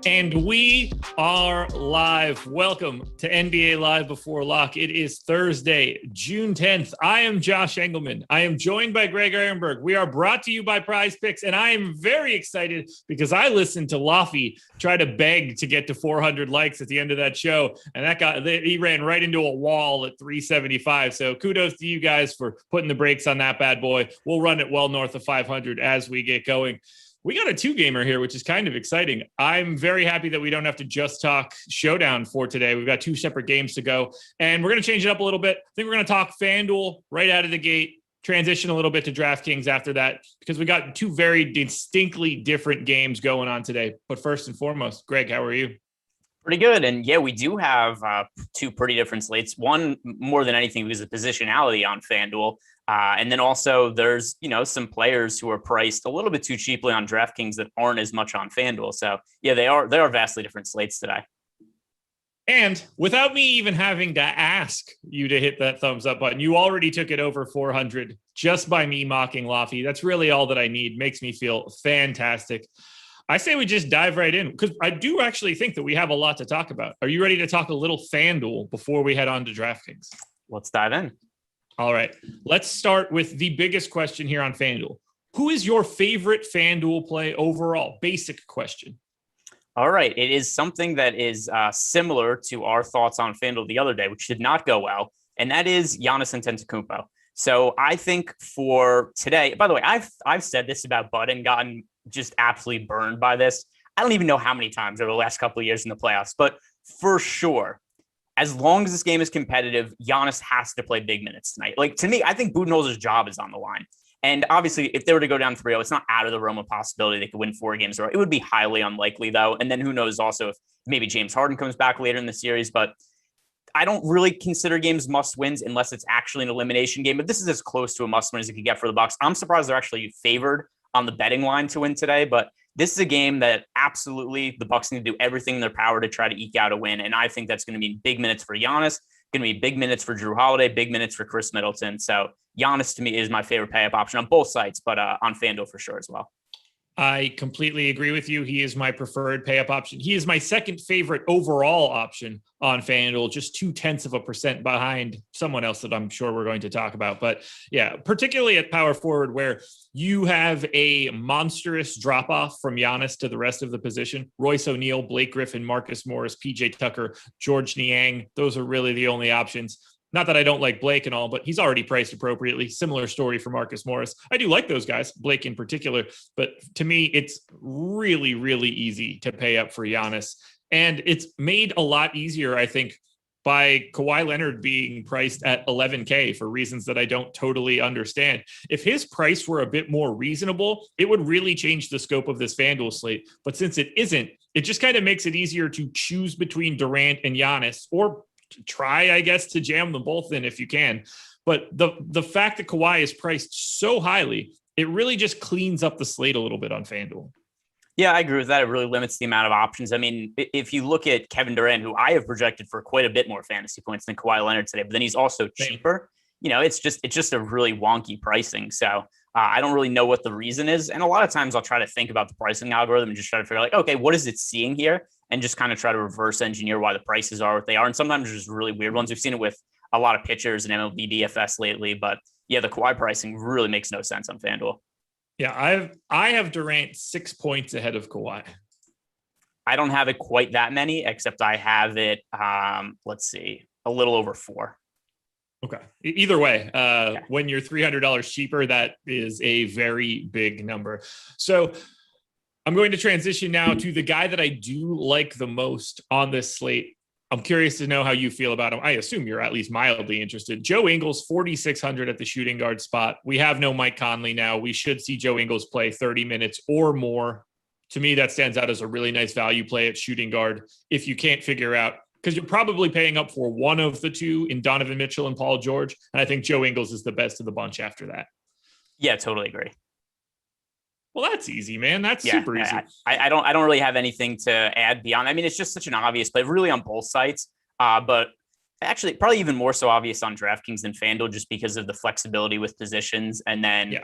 And we are live. Welcome to NBA Live Before Lock. It is Thursday, June 10th. I am Josh Engleman. I am joined by Greg Ehrenberg. We are brought to you by PrizePicks, and I am very excited because I listened to Laffy try to beg to get to 400 likes at the end of that show, and he ran right into a wall at 375. So kudos to you guys for putting the brakes on that bad boy. We'll run it well north of 500 as we get going. We got a two-gamer here, which is kind of exciting. I'm very happy that we don't have to just talk Showdown for today. We've got two separate games to go, and we're going to change it up a little bit. I think we're going to talk Fanduel right out of the gate, transition a little bit to Draftkings after that, because we got two very distinctly different games going on today. But first and foremost, Greg, how are you? Pretty good. And yeah, we do have two pretty different slates. One more than anything because of positionality on FanDuel. And then also there's, some players who are priced a little bit too cheaply on DraftKings that aren't as much on FanDuel. So yeah, they are vastly different slates today. And without me even having to ask you to hit that thumbs up button, you already took it over 400 just by me mocking Laffy. That's really all that I need. Makes me feel fantastic. I say we just dive right in because I do actually think that we have a lot to talk about. Are you ready to talk a little FanDuel before we head on to DraftKings? Let's dive in. All right. Let's start with the biggest question here on FanDuel. Who is your favorite FanDuel play overall? Basic question. All right. It is something that is similar to our thoughts on FanDuel the other day, which did not go well, and that is Giannis Antetokounmpo. So I think for today, by the way, I've said this about Bud and gotten just absolutely burned by this. I don't even know how many times over the last couple of years in the playoffs, but for sure, as long as this game is competitive, Giannis has to play big minutes tonight. Like, to me, I think Budenholzer's job is on the line. And obviously, if they were to go down 3-0, it's not out of the realm of possibility they could win 4 games in a row. It would be highly unlikely, though. And then who knows also if maybe James Harden comes back later in the series. But I don't really consider games must-wins unless it's actually an elimination game. But this is as close to a must-win as you could get for the Bucks. I'm surprised they're actually favored on the betting line to win today. But this is a game that absolutely the Bucks need to do everything in their power to try to eke out a win. And I think that's going to be big minutes for Giannis, going to be big minutes for Drew Holiday, big minutes for Chris Middleton. So Giannis to me is my favorite pay-up option on both sites, but on FanDuel for sure as well. I completely agree with you. He is my preferred pay-up option. He is my second favorite overall option on FanDuel, just 0.2% behind someone else that I'm sure we're going to talk about. But yeah, particularly at power forward where you have a monstrous drop-off from Giannis to the rest of the position. Royce O'Neal, Blake Griffin, Marcus Morris, PJ Tucker, George Niang. Those are really the only options. Not that I don't like Blake and all, but he's already priced appropriately. Similar story for Marcus Morris. I do like those guys, Blake in particular, but to me, it's really, really easy to pay up for Giannis. And it's made a lot easier, I think, by Kawhi Leonard being priced at $11K for reasons that I don't totally understand. If his price were a bit more reasonable, it would really change the scope of this FanDuel slate. But since it isn't, it just kind of makes it easier to choose between Durant and Giannis, or try, I guess, to jam them both in if you can. But the fact that Kawhi is priced so highly, it really just cleans up the slate a little bit on FanDuel. Yeah, I agree with that. It really limits the amount of options. I mean, if you look at Kevin Durant, who I have projected for quite a bit more fantasy points than Kawhi Leonard today, but then he's also cheaper. It's just a really wonky pricing. So I don't really know what the reason is. And a lot of times I'll try to think about the pricing algorithm and just try to figure out, like, okay, what is it seeing here? And just kind of try to reverse engineer why the prices are what they are. And sometimes there's really weird ones. We've seen it with a lot of pitchers in MLB DFS lately. But yeah, the Kawhi pricing really makes no sense on FanDuel. Yeah, I have Durant 6 points ahead of Kawhi. I don't have it quite that many, except I have it, let's see, a little over 4. Okay. Either way, when you're $300 cheaper, that is a very big number. So I'm going to transition now to the guy that I do like the most on this slate. I'm curious to know how you feel about him. I assume you're at least mildly interested. Joe Ingles, 4,600 at the shooting guard spot. We have no Mike Conley now. We should see Joe Ingles play 30 minutes or more. To me, that stands out as a really nice value play at shooting guard. If you can't figure out, because you're probably paying up for one of the two in Donovan Mitchell and Paul George. And I think Joe Ingles is the best of the bunch after that. Yeah, totally agree. Well, that's easy, man. That's super easy. I don't really have anything to add beyond. I mean, it's just such an obvious play, really on both sites. But actually, probably even more so obvious on DraftKings than FanDuel, just because of the flexibility with positions, and then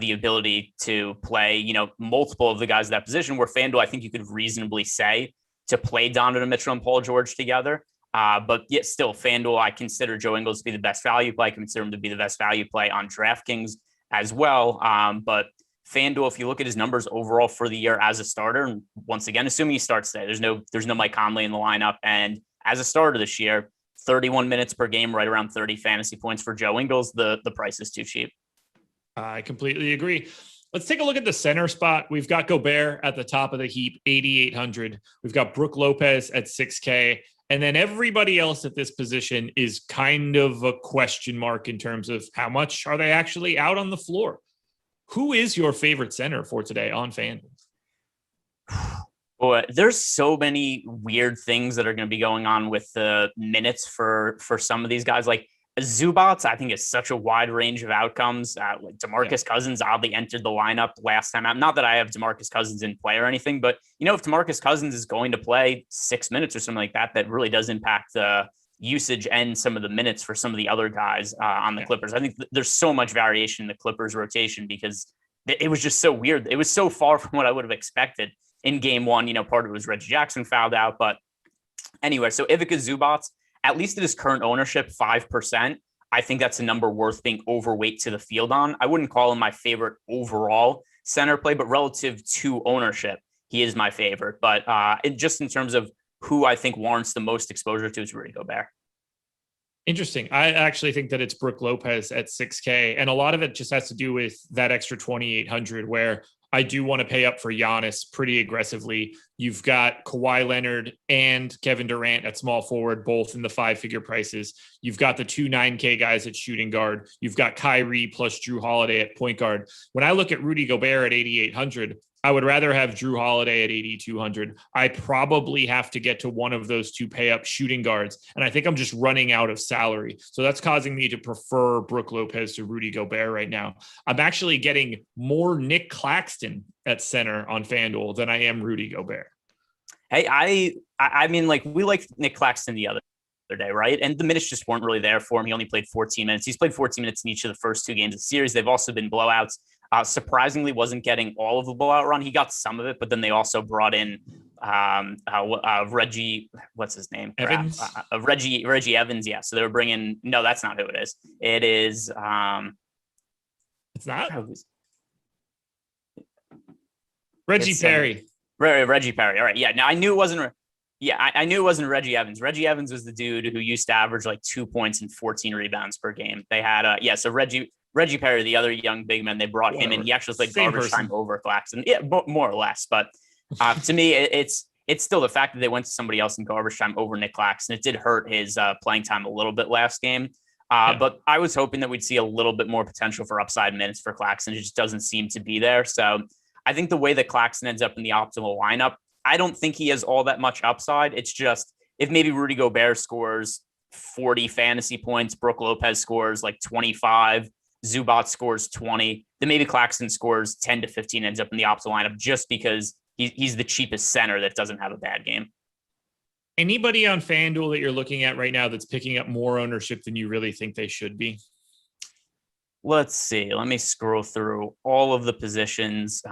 the ability to play, multiple of the guys in that position. Where FanDuel, I think you could reasonably say to play Donovan Mitchell and Paul George together. But yet still, FanDuel, I consider Joe Ingles to be the best value play. I consider him to be the best value play on DraftKings as well. But FanDuel, if you look at his numbers overall for the year as a starter, and once again, assuming he starts today, there's no Mike Conley in the lineup. And as a starter this year, 31 minutes per game, right around 30 fantasy points for Joe Ingles. The price is too cheap. I completely agree. Let's take a look at the center spot. We've got Gobert at the top of the heap, 8,800. We've got Brook Lopez at 6K. And then everybody else at this position is kind of a question mark in terms of how much are they actually out on the floor. Who is your favorite center for today on FanDuel? Well, there's so many weird things that are going to be going on with the minutes for some of these guys. Like Zubats, I think is such a wide range of outcomes. Like DeMarcus Cousins oddly entered the lineup last time out. Not that I have DeMarcus Cousins in play or anything, but if DeMarcus Cousins is going to play 6 minutes or something like that, that really does impact the usage and some of the minutes for some of the other guys on the Clippers. I think there's so much variation in the Clippers rotation because it was just so weird. It was so far from what I would have expected in game one. Part of it was Reggie Jackson fouled out, but anyway, so Ivica Zubats, at least at his current ownership, 5%. I think that's a number worth being overweight to the field on. I wouldn't call him my favorite overall center play, but relative to ownership, he is my favorite. But just in terms of who I think warrants the most exposure to is Rudy Gobert. Interesting. I actually think that it's Brook Lopez at 6K. And a lot of it just has to do with that extra 2,800 where I do want to pay up for Giannis pretty aggressively. You've got Kawhi Leonard and Kevin Durant at small forward, both in the 5-figure prices. You've got the 2 9K guys at shooting guard. You've got Kyrie plus Drew Holiday at point guard. When I look at Rudy Gobert at 8,800, I would rather have Drew Holiday at 8,200. I probably have to get to one of those 2 pay up shooting guards. And I think I'm just running out of salary. So that's causing me to prefer Brook Lopez to Rudy Gobert right now. I'm actually getting more Nick Claxton at center on FanDuel than I am Rudy Gobert. Hey, I mean, like we liked Nick Claxton the other day, right? And the minutes just weren't really there for him. He only played 14 minutes. He's played 14 minutes in each of the first 2 games of the series. They've also been blowouts. Surprisingly, wasn't getting all of the blowout run. He got some of it, but then they also brought in Reggie. What's his name? Evans. Reggie Evans. Yeah. So they were bringing. No, that's not who it is. It is. It's not Reggie Perry. Reggie Perry. All right. Yeah. Now I knew it wasn't. Yeah, I knew it wasn't Reggie Evans. Reggie Evans was the dude who used to average like 2 points and 14 rebounds per game. They had so Reggie Perry, the other young big man, they brought him in. He actually played garbage time over Claxton. Yeah, more or less. But to me, it's still the fact that they went to somebody else in garbage time over Nick Claxton. It did hurt his playing time a little bit last game. But I was hoping that we'd see a little bit more potential for upside minutes for Claxton. It just doesn't seem to be there. So I think the way that Claxton ends up in the optimal lineup, I don't think he has all that much upside. It's just if maybe Rudy Gobert scores 40 fantasy points, Brook Lopez scores like 25, Zubac scores 20, then maybe Claxton scores 10 to 15, ends up in the optimal lineup just because he's the cheapest center that doesn't have a bad game. Anybody on FanDuel that you're looking at right now that's picking up more ownership than you really think they should be? Let's see. Let me scroll through all of the positions.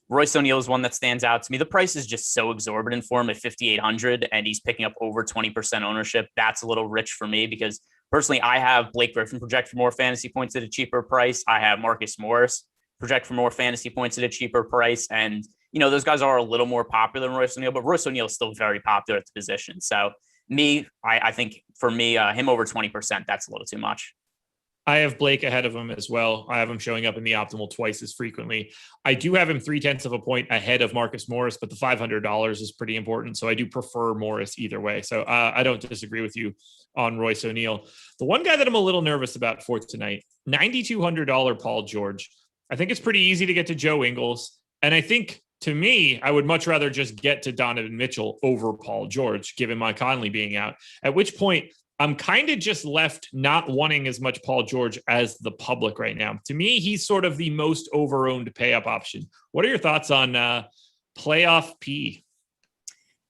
Royce O'Neal is one that stands out to me. The price is just so exorbitant for him at 5,800, and he's picking up over 20% ownership. That's a little rich for me because personally, I have Blake Griffin project for more fantasy points at a cheaper price. I have Marcus Morris project for more fantasy points at a cheaper price. And, those guys are a little more popular than Royce O'Neal, but Royce O'Neal is still very popular at the position. So I think for me, him over 20%, that's a little too much. I have Blake ahead of him as well. I have him showing up in the optimal twice as frequently. I do have him 0.3 of a point ahead of Marcus Morris, but the $500 is pretty important. So I do prefer Morris either way. So I don't disagree with you on Royce O'Neal. The one guy that I'm a little nervous about for tonight, $9,200 Paul George. I think it's pretty easy to get to Joe Ingles. And I think to me, I would much rather just get to Donovan Mitchell over Paul George, given Mike Conley being out, at which point I'm kind of just left not wanting as much Paul George as the public right now. To me, he's sort of the most over-owned pay-up option. What are your thoughts on playoff P?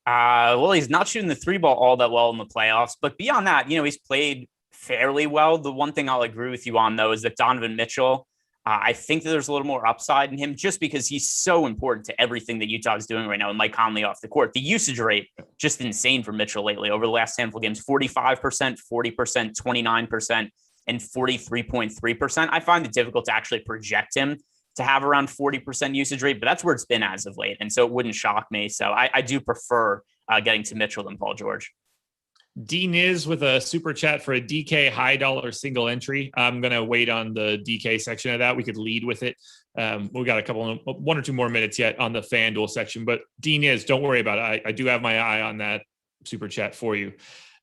Well, he's not shooting the 3-ball all that well in the playoffs. But beyond that, he's played fairly well. The one thing I'll agree with you on, though, is that Donovan Mitchell, I think that there's a little more upside in him just because he's so important to everything that Utah is doing right now. And Mike Conley off the court, the usage rate just insane for Mitchell lately over the last handful of games, 45%, 40%, 29%, and 43.3%. I find it difficult to actually project him to have around 40% usage rate, but that's where it's been as of late. And so it wouldn't shock me. So I do prefer getting to Mitchell than Paul George. D Niz with a super chat for a DK high dollar single entry. I'm going to wait on the DK section of that. We could lead with it. We got 1 or 2 more minutes yet on the FanDuel section, but D Niz, don't worry about it. I do have my eye on that super chat for you.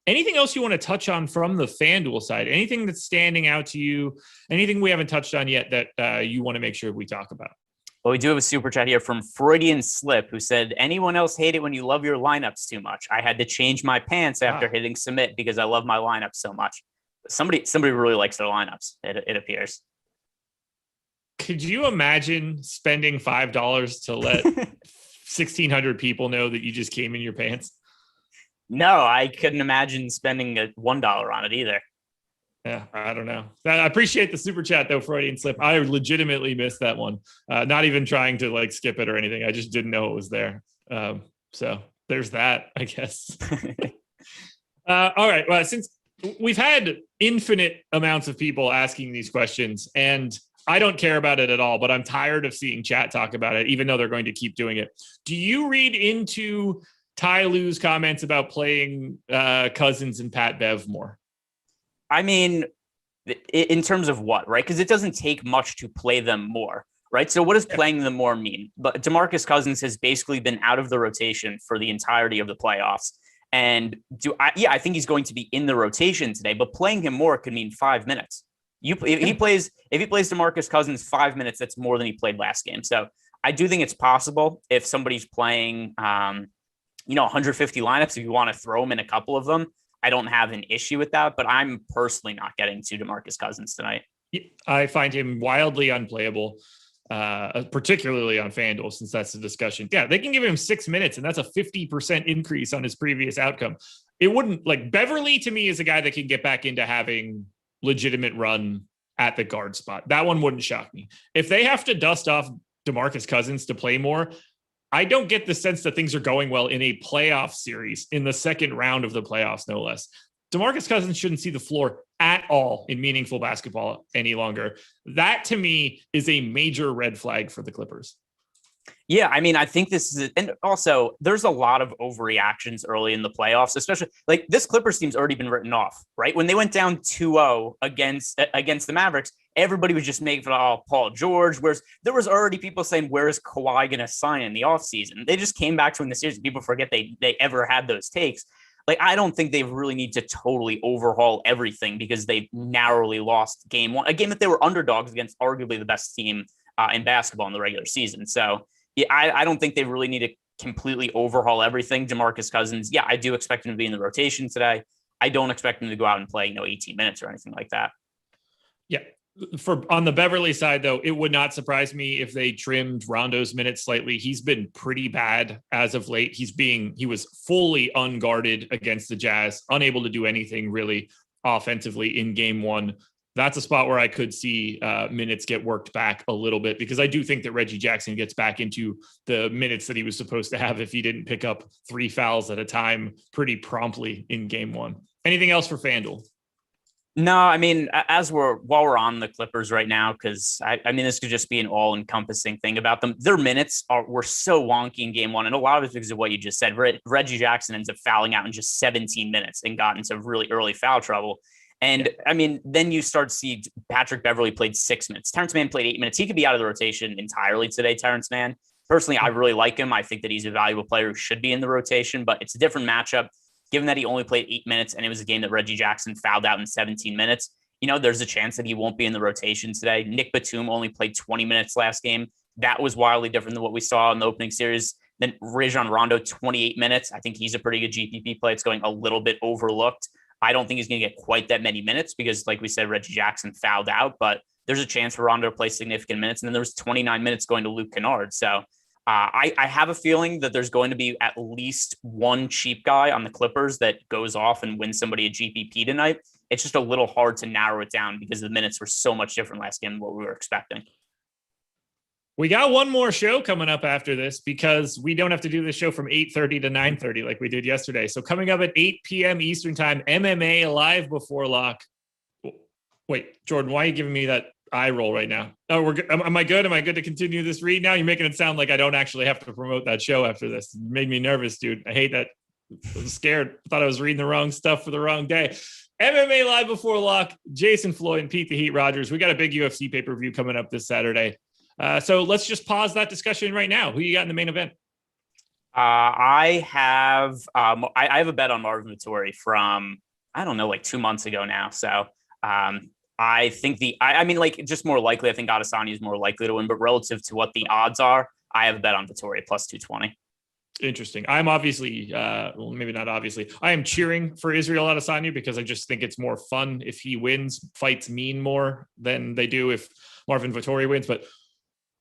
Anything else you want to touch on from the FanDuel side? Anything that's standing out to you? Anything we haven't touched on yet that you want to make sure we talk about? Well, we do have a super chat here from Freudian Slip, who said, anyone else hate it when you love your lineups too much? I had to change my pants after hitting submit because I love my lineups so much. Somebody really likes their lineups, it appears. Could you imagine spending $5 to let 1,600 people know that you just came in your pants? No, I couldn't imagine spending $1 on it either. Yeah, I don't know. I appreciate the super chat though, Freudian slip. I legitimately missed that one. Not even trying to like skip it or anything. I just didn't know it was there. So there's that, I guess. All right. Well, since we've had infinite amounts of people asking these questions, and I don't care about it at all, but I'm tired of seeing chat talk about it, even though they're going to keep doing it. Do you read into Ty Lue's comments about playing Cousins and Pat Bev more? I mean, in terms of what, right? Because it doesn't take much to play them more, right? So what does playing them more mean? But DeMarcus Cousins has basically been out of the rotation for the entirety of the playoffs. And I think he's going to be in the rotation today, but playing him more could mean 5 minutes. If he plays DeMarcus Cousins 5 minutes, that's more than he played last game. So I do think it's possible if somebody's playing, 150 lineups, if you want to throw him in a couple of them, I don't have an issue with that, but I'm personally not getting to DeMarcus Cousins tonight. I find him wildly unplayable, particularly on Fanduel, since that's the discussion. Yeah, they can give him 6 minutes, and that's a 50% increase on his previous outcome. It wouldn't, like, Beverly to me is a guy that can get back into having legitimate run at the guard spot. That one wouldn't shock me. If they have to dust off DeMarcus Cousins to play more, I don't get the sense that things are going well in a playoff series in the second round of the playoffs, no less. DeMarcus Cousins shouldn't see the floor at all in meaningful basketball any longer. That to me is a major red flag for the Clippers. Yeah, I mean, I think this is, and also there's a lot of overreactions early in the playoffs, especially like this Clippers team's already been written off, right? When they went down 2-0 against the Mavericks, everybody was just making fun of Paul George. Whereas there was already people saying, where's Kawhi going to sign in the offseason? They just came back to win the series. People forget they ever had those takes. Like, I don't think they really need to totally overhaul everything because they narrowly lost game one, a game that they were underdogs against arguably the best team in basketball in the regular season. So yeah, I don't think they really need to completely overhaul everything. DeMarcus Cousins, yeah, I do expect him to be in the rotation today. I don't expect him to go out and play, 18 minutes or anything like that. Yeah. On the Beverly side, though, it would not surprise me if they trimmed Rondo's minutes slightly. He's been pretty bad as of late. He was fully unguarded against the Jazz, unable to do anything really offensively in game one. That's a spot where I could see minutes get worked back a little bit, because I do think that Reggie Jackson gets back into the minutes that he was supposed to have if he didn't pick up 3 fouls at a time pretty promptly in game one. Anything else for Fanduel? No, I mean, while we're on the Clippers right now, because I mean, this could just be an all-encompassing thing about them. Their minutes were so wonky in game one, and a lot of it's because of what you just said. Reggie Jackson ends up fouling out in just 17 minutes and got into really early foul trouble. And I mean, then you start to see Patrick Beverly played 6 minutes. Terrence Mann played 8 minutes. He could be out of the rotation entirely today, Terrence Mann. Personally, I really like him. I think that he's a valuable player who should be in the rotation, but it's a different matchup. Given that he only played 8 minutes and it was a game that Reggie Jackson fouled out in 17 minutes, there's a chance that he won't be in the rotation today. Nick Batum only played 20 minutes last game. That was wildly different than what we saw in the opening series. Then Rajon Rondo, 28 minutes. I think he's a pretty good GPP play. It's going a little bit overlooked. I don't think he's going to get quite that many minutes because, like we said, Reggie Jackson fouled out, but there's a chance for Rondo to play significant minutes. And then there's 29 minutes going to Luke Kennard. So I have a feeling that there's going to be at least one cheap guy on the Clippers that goes off and wins somebody a GPP tonight. It's just a little hard to narrow it down because the minutes were so much different last game than what we were expecting. We got one more show coming up after this because we don't have to do this show from 8:30 to 9:30 like we did yesterday. So coming up at 8 p.m. Eastern time, MMA live before lock. Wait, Jordan, why are you giving me that eye roll right now? Oh, am I good? Am I good to continue this read now? You're making it sound like I don't actually have to promote that show after this. It made me nervous, dude. I hate that. I was scared. I thought I was reading the wrong stuff for the wrong day. MMA live before lock. Jason Floyd and Pete the Heat Rogers. We got a big UFC pay-per-view coming up this Saturday. So let's just pause that discussion right now. Who you got in the main event? I have a bet on Marvin Vettori from, I don't know, like 2 months ago now. So I think I mean, like, just more likely, I think Adesanya is more likely to win, but relative to what the odds are, I have a bet on Vettori plus 220. Interesting. I'm obviously, well, maybe not obviously, I am cheering for Israel Adesanya because I just think it's more fun if he wins. Fights mean more than they do if Marvin Vettori wins. But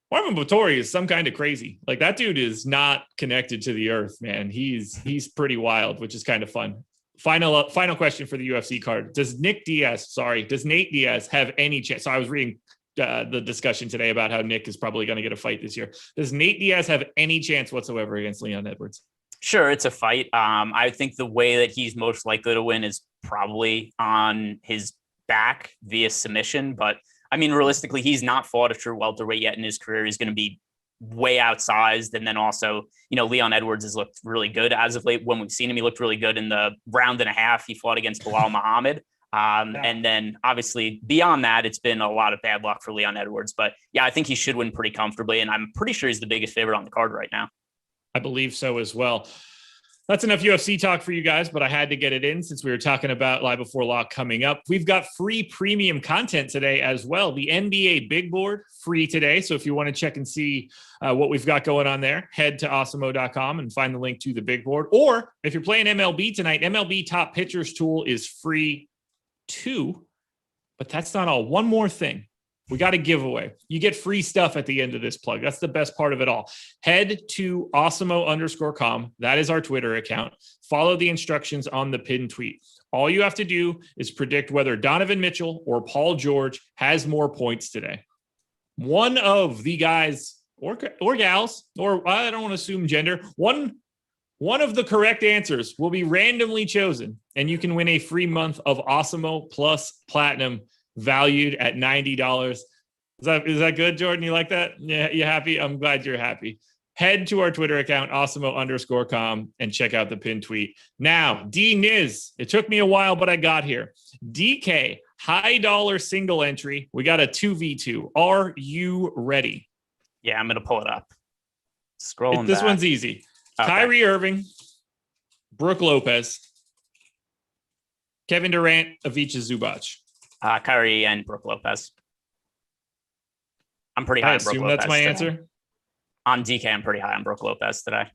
Marvin Vettori is some kind of crazy. Like, that dude is not connected to the earth, man. He's pretty wild, which is kind of fun. Final question for the UFC card. Does Nate Diaz have any chance? So I was reading the discussion today about how Nick is probably going to get a fight this year. Does Nate Diaz have any chance whatsoever against Leon Edwards? Sure, it's a fight. I think the way that he's most likely to win is probably on his back via submission. But I mean, realistically, he's not fought a true welterweight yet in his career. He's going to be way outsized. And then also, Leon Edwards has looked really good as of late. When we've seen him, he looked really good in the round and a half he fought against Bilal Muhammad. And then obviously beyond that, it's been a lot of bad luck for Leon Edwards. But yeah, I think he should win pretty comfortably. And I'm pretty sure he's the biggest favorite on the card right now. I believe so as well. That's enough UFC talk for you guys, but I had to get it in since we were talking about Live Before Lock coming up. We've got free premium content today as well. The NBA Big Board, free today. So if you want to check and see what we've got going on there, head to awesemo.com and find the link to the Big Board. Or if you're playing MLB tonight, MLB Top Pitchers Tool is free too. But that's not all. One more thing. We got a giveaway. You get free stuff at the end of this plug. That's the best part of it all. Head to Awesemo_com. That is our Twitter account. Follow the instructions on the pinned tweet. All you have to do is predict whether Donovan Mitchell or Paul George has more points today. One of the guys or gals, or I don't want to assume gender, one of the correct answers will be randomly chosen, and you can win a free month of Awesemo Plus Platinum valued at $90. Is that good, Jordan? You like that? Yeah, you happy? I'm glad you're happy. Head to our Twitter account, Awesemo_com, and check out the pinned tweet. Now, D-Niz, it took me a while, but I got here. DK, high dollar single entry. We got a 2v2. Are you ready? Yeah, I'm going to pull it up. Scrolling This back. one's easy. Okay. Kyrie Irving, Brook Lopez, Kevin Durant, Ivica Zubac. Kyrie and Brook Lopez. I'm pretty high I on Brook assume Lopez. that's my today. answer. On DK, I'm pretty high on Brook Lopez today.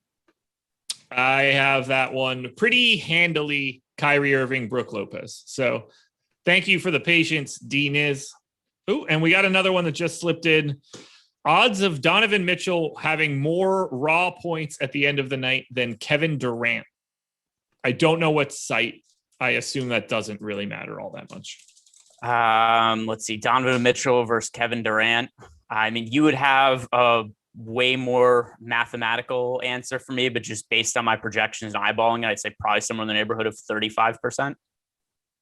I have that one pretty handily. Kyrie Irving, Brook Lopez. So thank you for the patience, D-Niz. Oh, and we got another one that just slipped in. Odds of Donovan Mitchell having more raw points at the end of the night than Kevin Durant. I don't know what site. I assume that doesn't really matter all that much. Let's see. Donovan Mitchell versus Kevin Durant. I mean, you would have a way more mathematical answer for me, but just based on my projections and eyeballing it, I'd say probably somewhere in the neighborhood of 35%.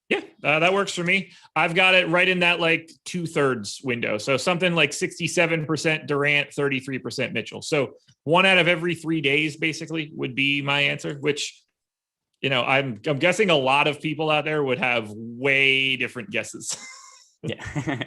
Yeah, that works for me. I've got it right in that like 2/3 window. So something like 67% Durant, 33% Mitchell. So 1 out of every 3 days basically would be my answer, which, I'm guessing a lot of people out there would have way different guesses. Yeah.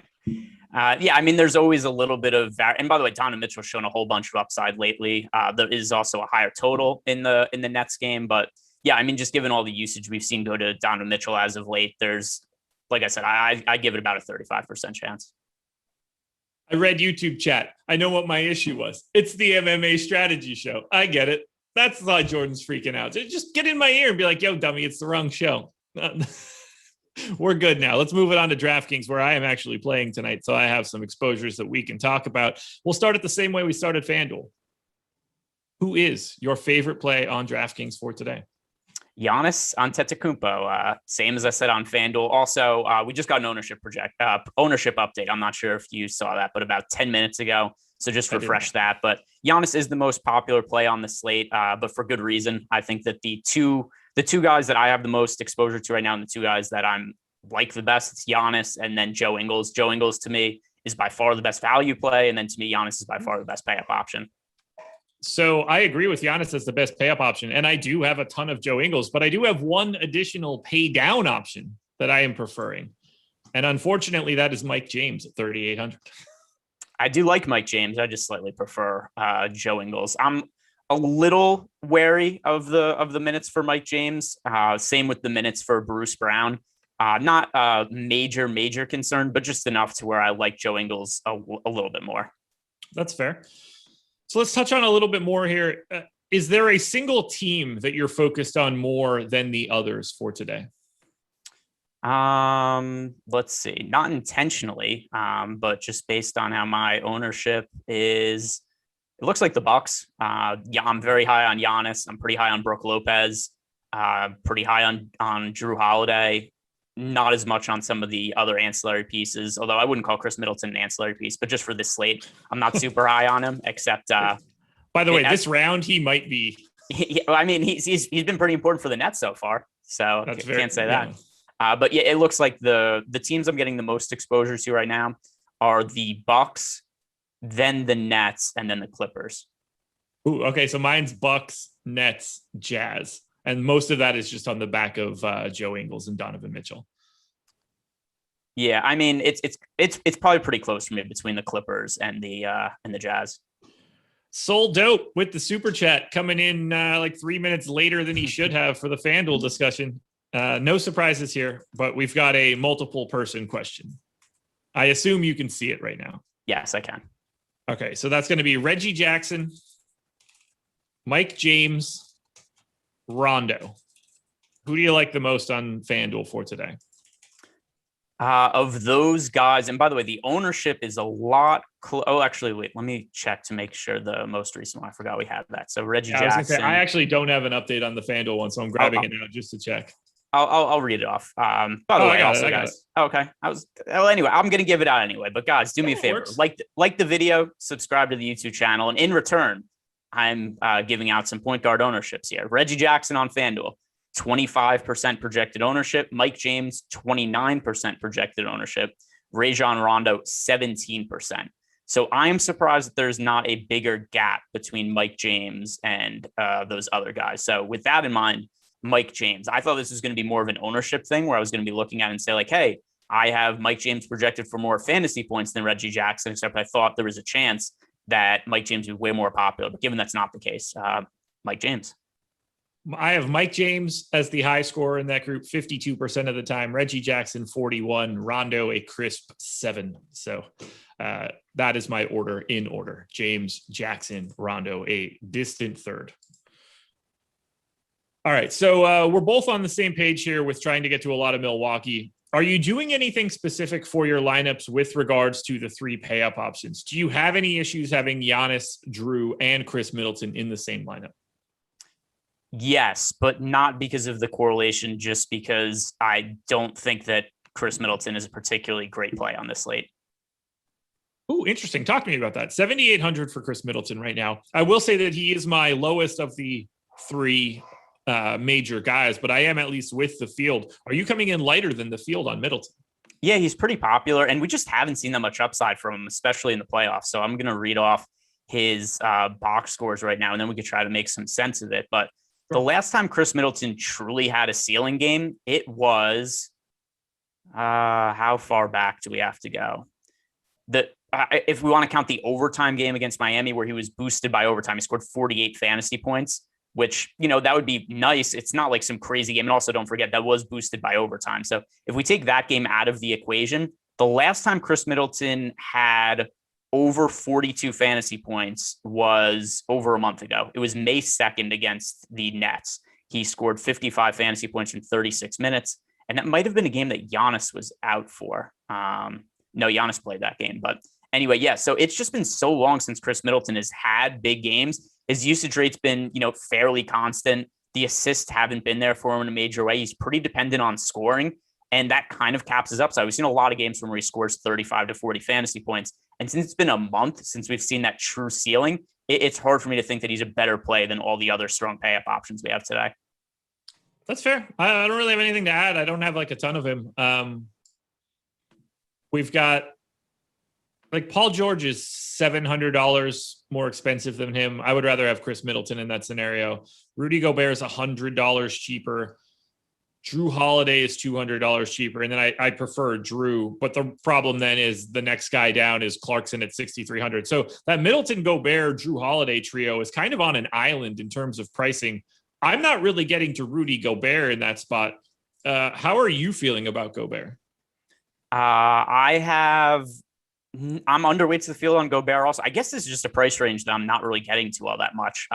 Yeah, I mean, there's always a little bit of and by the way, Donovan Mitchell's shown a whole bunch of upside lately. There is also a higher total in the Nets game, but yeah, I mean, just given all the usage we've seen go to Donovan Mitchell as of late, there's, like I said, I give it about a 35% chance. I read YouTube chat. I know what my issue was. It's the MMA strategy show. I get it. That's why Jordan's freaking out. Just get in my ear and be like, yo, dummy, it's the wrong show. We're good now. Let's move it on to Draftkings, where I am actually playing tonight. So I have some exposures that we can talk about. We'll start it the same way we started FanDuel. Who is your favorite play on Draftkings for today? Giannis Antetokounmpo, same as I said on FanDuel. Also, we just got an ownership update. I'm not sure if you saw that, but about 10 minutes ago. So just refresh that. But Giannis is the most popular play on the slate, but for good reason. I think that the two guys that I have the most exposure to right now, and the two guys that I'm like the best, it's Giannis and then Joe Ingles. Joe Ingles to me is by far the best value play, and then to me, Giannis is by far the best pay-up option. So I agree with Giannis as the best pay-up option, and I do have a ton of Joe Ingles, but I do have one additional pay-down option that I am preferring. And unfortunately, that is Mike James at 3,800. I do like Mike James. I just slightly prefer Joe Ingles. I'm a little wary of the minutes for Mike James. Same with the minutes for Bruce Brown. Not a major concern, but just enough to where I like Joe Ingles a little bit more. That's fair. So let's touch on a little bit more here. Is there a single team that you're focused on more than the others for today? Let's see. Not intentionally, but just based on how my ownership is, it looks like the Bucks. Yeah, I'm very high on Giannis. I'm pretty high on Brook Lopez. Pretty high on Jrue Holiday. Not as much on some of the other ancillary pieces, although I wouldn't call Chris Middleton an ancillary piece, but just for this slate, I'm not super high on him, except, by the way, this round, he might be, I mean, he's been pretty important for the Nets so far. So can't say that. But yeah, it looks like the teams I'm getting the most exposure to right now are the Bucks, then the Nets, and then the Clippers. Ooh, okay. So mine's Bucks, Nets, Jazz. And most of that is just on the back of Joe Ingles and Donovan Mitchell. Yeah, I mean it's probably pretty close for me between the Clippers and the Jazz. Soul Dope with the super chat coming in like 3 minutes later than he should have for the FanDuel discussion. No surprises here, but we've got a multiple person question. I assume you can see it right now. Yes, I can. Okay, so that's going to be Reggie Jackson, Mike James, Rondo. Who do you like the most on FanDuel for today? Of those guys, and by the way, the ownership is a lot. Oh, actually, wait. Let me check to make sure the most recent one. I forgot we had that. So Reggie Jackson. I actually don't have an update on the FanDuel one, so I'm grabbing it now just to check. I'll read it off. By the way, also, guys. Okay. Anyway, I'm gonna give it out anyway. But guys, do me a favor. Like the video, subscribe to the YouTube channel, and in return, I'm giving out some point guard ownerships here. Reggie Jackson on FanDuel, 25% projected ownership. Mike James, 29% projected ownership. Rajon Rondo, 17%. So I'm surprised that there's not a bigger gap between Mike James and those other guys. So with that in mind, Mike James, I thought this was going to be more of an ownership thing where I was going to be looking at it and say like, hey, I have Mike James projected for more fantasy points than Reggie Jackson, except I thought there was a chance that Mike James would be way more popular. But given that's not the case, Mike James. I have Mike James as the high scorer in that group 52% of the time. Reggie Jackson, 41. Rondo, a crisp 7. So that is my order in order. James, Jackson, Rondo, a distant third. All right. So we're both on the same page here with trying to get to a lot of Milwaukee. Are you doing anything specific for your lineups with regards to the 3 pay-up options? Do you have any issues having Giannis, Jrue, and Chris Middleton in the same lineup? Yes, but not because of the correlation, just because I don't think that Chris Middleton is a particularly great play on this slate. Ooh, interesting. Talk to me about that. 7,800 for Chris Middleton right now. I will say that he is my lowest of the 3 major guys, but I am at least with the field. Are you coming in lighter than the field on Middleton? Yeah, he's pretty popular, and we just haven't seen that much upside from him, especially in the playoffs. So I'm going to read off his box scores right now, and then we could try to make some sense of it. But the last time Chris Middleton truly had a ceiling game, it was how far back do we have to go? If we want to count the overtime game against Miami, where he was boosted by overtime, he scored 48 fantasy points, which, that would be nice. It's not like some crazy game. And also don't forget that was boosted by overtime. So if we take that game out of the equation, the last time Chris Middleton had over 42 fantasy points was over a month ago. It was May 2nd against the Nets. He scored 55 fantasy points in 36 minutes. And that might have been a game that Giannis was out for. No, Giannis played that game. But anyway, yeah. So it's just been so long since Chris Middleton has had big games. His usage rate's been, fairly constant. The assists haven't been there for him in a major way. He's pretty dependent on scoring, and that kind of caps his upside. We've seen a lot of games where he scores 35 to 40 fantasy points. And since it's been a month since we've seen that true ceiling, it's hard for me to think that he's a better play than all the other strong pay-up options we have today. That's fair. I don't really have anything to add. I don't have like a ton of him. We've got like Paul George is $700 more expensive than him. I would rather have Chris Middleton in that scenario. Rudy Gobert is $100 cheaper. Jrue Holiday is $200 cheaper. And then I prefer Jrue. But the problem then is the next guy down is Clarkson at $6,300. So that Middleton, Gobert, Jrue Holiday trio is kind of on an island in terms of pricing. I'm not really getting to Rudy Gobert in that spot. How are you feeling about Gobert? I'm underweight to the field on Gobert also. I guess this is just a price range that I'm not really getting to all that much.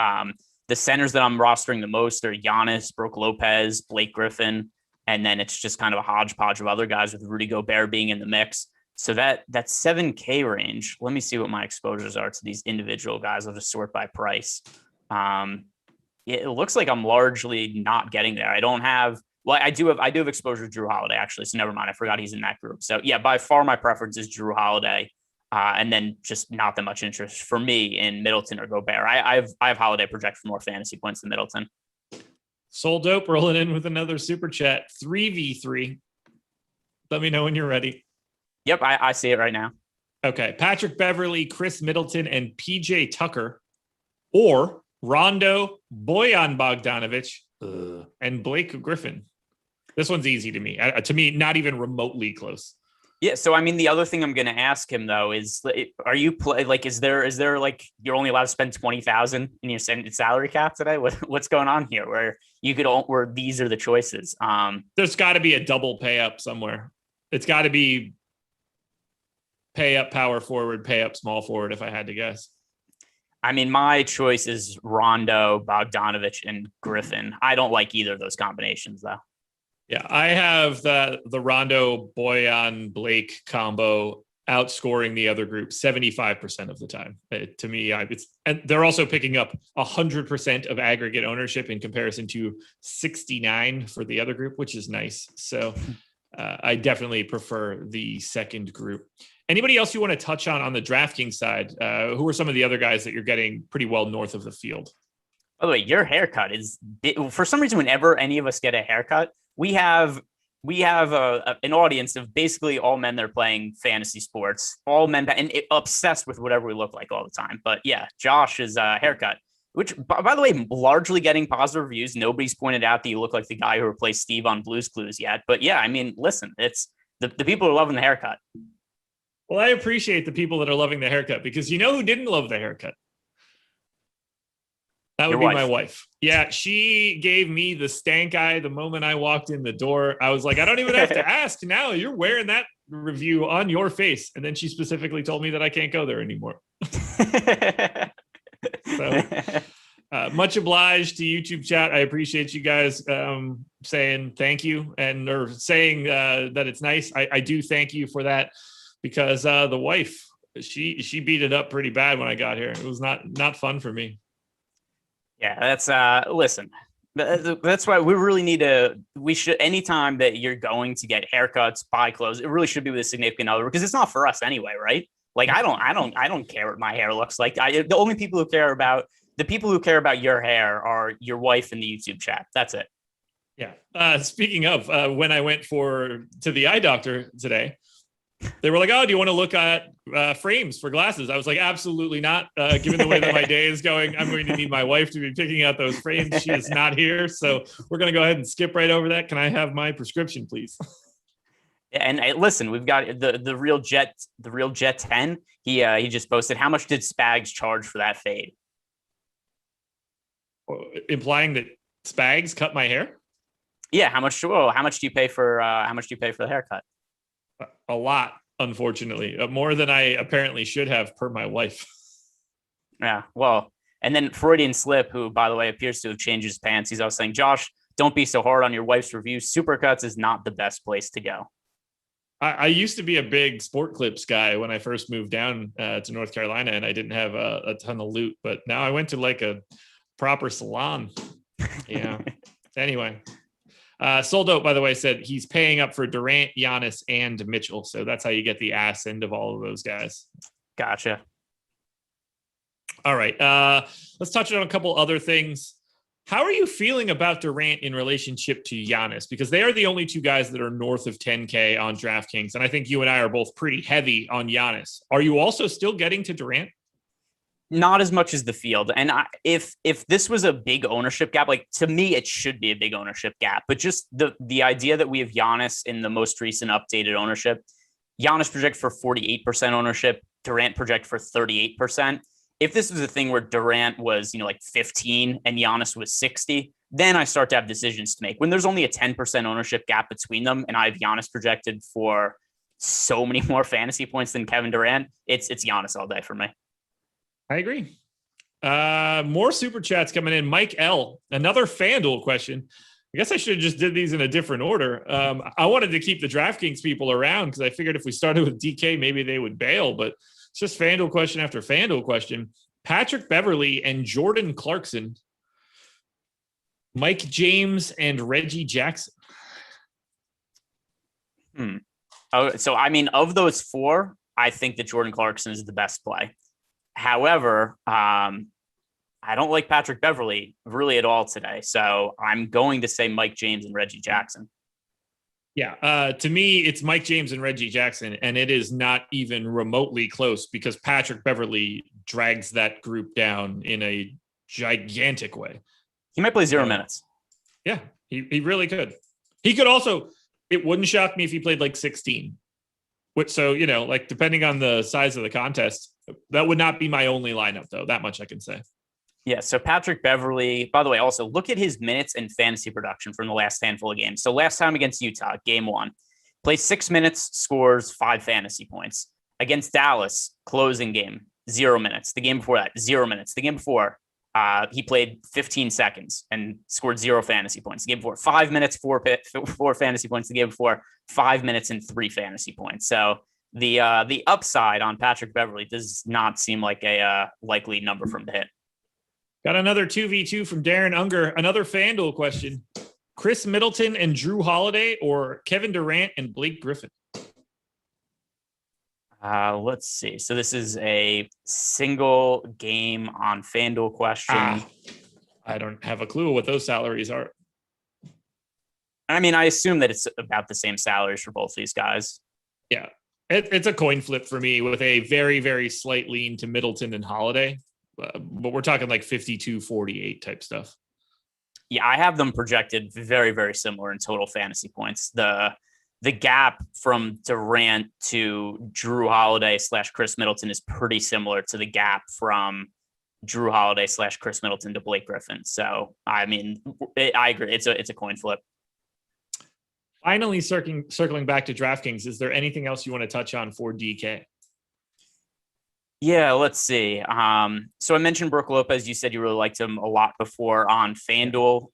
The centers that I'm rostering the most are Giannis, Brook Lopez, Blake Griffin, and then it's just kind of a hodgepodge of other guys with Rudy Gobert being in the mix. So that 7K range, let me see what my exposures are to these individual guys. I'll just sort by price. It looks like I'm largely not getting there. I do have exposure to Jrue Holiday actually. So never mind. I forgot he's in that group. So yeah, by far my preference is Jrue Holiday. And then just not that much interest for me in Middleton or Gobert. I have Holiday project for more fantasy points than Middleton. Soul Dope rolling in with another super chat. 3v3. Let me know when you're ready. Yep, I see it right now. Okay. Patrick Beverly, Chris Middleton, and PJ Tucker, or Rondo, Bojan Bogdanovic, and Blake Griffin. This one's easy to me. To me, not even remotely close. Yeah. So, I mean, the other thing I'm going to ask him though is, are you is there like you're only allowed to spend 20,000 in your salary cap today? What's going on here? Where these are the choices? There's got to be a double pay up somewhere. It's got to be pay up power forward, pay up small forward. If I had to guess. I mean, my choice is Rondo, Bogdanovic, and Griffin. I don't like either of those combinations though. Yeah, I have the Rondo, Bojan, Blake combo outscoring the other group 75% of the time. To me, and they're also picking up 100% of aggregate ownership in comparison to 69 for the other group, which is nice. So I definitely prefer the second group. Anybody else you want to touch on the Draftkings side? Who are some of the other guys that you're getting pretty well north of the field? By the way, your haircut is for some reason, whenever any of us get a haircut, we have an audience of basically all men that are playing fantasy sports, all men and obsessed with whatever we look like all the time. But yeah, Josh's haircut, which by the way, largely getting positive reviews. Nobody's pointed out that you look like the guy who replaced Steve on Blue's Clues yet. But yeah, I mean, listen, it's the people are loving the haircut. Well, I appreciate the people that are loving the haircut because you know who didn't love the haircut? That would be my wife. Yeah, she gave me the stank eye the moment I walked in the door. I was like, I don't even have to ask now. You're wearing that review on your face. And then she specifically told me that I can't go there anymore. So much obliged to YouTube chat. I appreciate you guys saying thank you or saying that it's nice. I do thank you for that because the wife, she beat it up pretty bad when I got here. It was not fun for me. Yeah, that's listen. That's why we should anytime that you're going to get haircuts, buy clothes, it really should be with a significant other because it's not for us anyway, right? Like I don't care what my hair looks like. The only people who care about your hair are your wife and the YouTube chat. That's it. Yeah. Speaking of, when I went to the eye doctor today, they were like, "Oh, do you want to look at frames for glasses?" I was like, "Absolutely not. Given the way that my day is going, I'm going to need my wife to be picking out those frames. She is not here, so we're going to go ahead and skip right over that. Can I have my prescription, please?" And listen, we've got the real Jet 10. He just posted. How much did Spags charge for that fade? Implying that Spags cut my hair? Yeah. How much do you pay for the haircut? A lot, unfortunately, more than I apparently should have per my wife. Yeah, well, and then Freudian Slip, who, by the way, appears to have changed his pants. He's also saying, Josh, don't be so hard on your wife's review. Supercuts is not the best place to go. I used to be a big Sport Clips guy when I first moved down to North Carolina, and I didn't have a ton of loot. But now I went to like a proper salon. Yeah. Anyway. Soldo, by the way, said he's paying up for Durant, Giannis, and Mitchell. So that's how you get the ass end of all of those guys. Gotcha. All right. Let's touch on a couple other things. How are you feeling about Durant in relationship to Giannis? Because they are the only two guys that are north of 10K on DraftKings. And I think you and I are both pretty heavy on Giannis. Are you also still getting to Durant? Not as much as the field. And if this was a big ownership gap, like to me, it should be a big ownership gap. But just the idea that we have Giannis in the most recent updated ownership, Giannis project for 48% ownership, Durant project for 38%. If this was a thing where Durant was, like 15 and Giannis was 60, then I start to have decisions to make. When there's only a 10% ownership gap between them, and I have Giannis projected for so many more fantasy points than Kevin Durant, it's Giannis all day for me. I agree. More super chats coming in. Mike L, another FanDuel question. I guess I should have just did these in a different order. I wanted to keep the DraftKings people around because I figured if we started with DK, maybe they would bail, but it's just FanDuel question after FanDuel question. Patrick Beverly and Jordan Clarkson, Mike James and Reggie Jackson. Oh, so I mean, of those four, I think that Jordan Clarkson is the best play. However, I don't like Patrick Beverly really at all today. So I'm going to say Mike James and Reggie Jackson. Yeah. To me, it's Mike James and Reggie Jackson, and it is not even remotely close because Patrick Beverly drags that group down in a gigantic way. He might play 0 minutes. Yeah, he really could. He could also, it wouldn't shock me if he played like 16. So, you know, like depending on the size of the contest, that would not be my only lineup though. That much I can say. Yeah. So Patrick Beverly, by the way, also look at his minutes and fantasy production from the last handful of games. So last time against Utah, game 1, plays 6 minutes, scores 5 fantasy points. Against Dallas, closing game, 0 minutes. The game before that, 0 minutes. The game before, he played 15 seconds and scored 0 fantasy points. The game before, 5 minutes, 4 fantasy points. The game before, 5 minutes and 3 fantasy points. So the upside on Patrick Beverly does not seem like a likely number for him to hit. Got another 2v2 from Darren Unger. Another FanDuel question. Chris Middleton and Drew Holiday or Kevin Durant and Blake Griffin? Let's see. So this is a single game on FanDuel question. I don't have a clue what those salaries are. I mean, I assume that it's about the same salaries for both these guys. Yeah. It's a coin flip for me with a very, very slight lean to Middleton and Holiday. But we're talking like 52-48 type stuff. Yeah, I have them projected very, very similar in total fantasy points. The gap from Durant to Drew Holiday / Chris Middleton is pretty similar to the gap from Drew Holiday / Chris Middleton to Blake Griffin. So, I mean, I agree. It's a coin flip. Finally, circling back to DraftKings, is there anything else you want to touch on for DK? Yeah, let's see. So I mentioned Brook Lopez. You said you really liked him a lot before on FanDuel.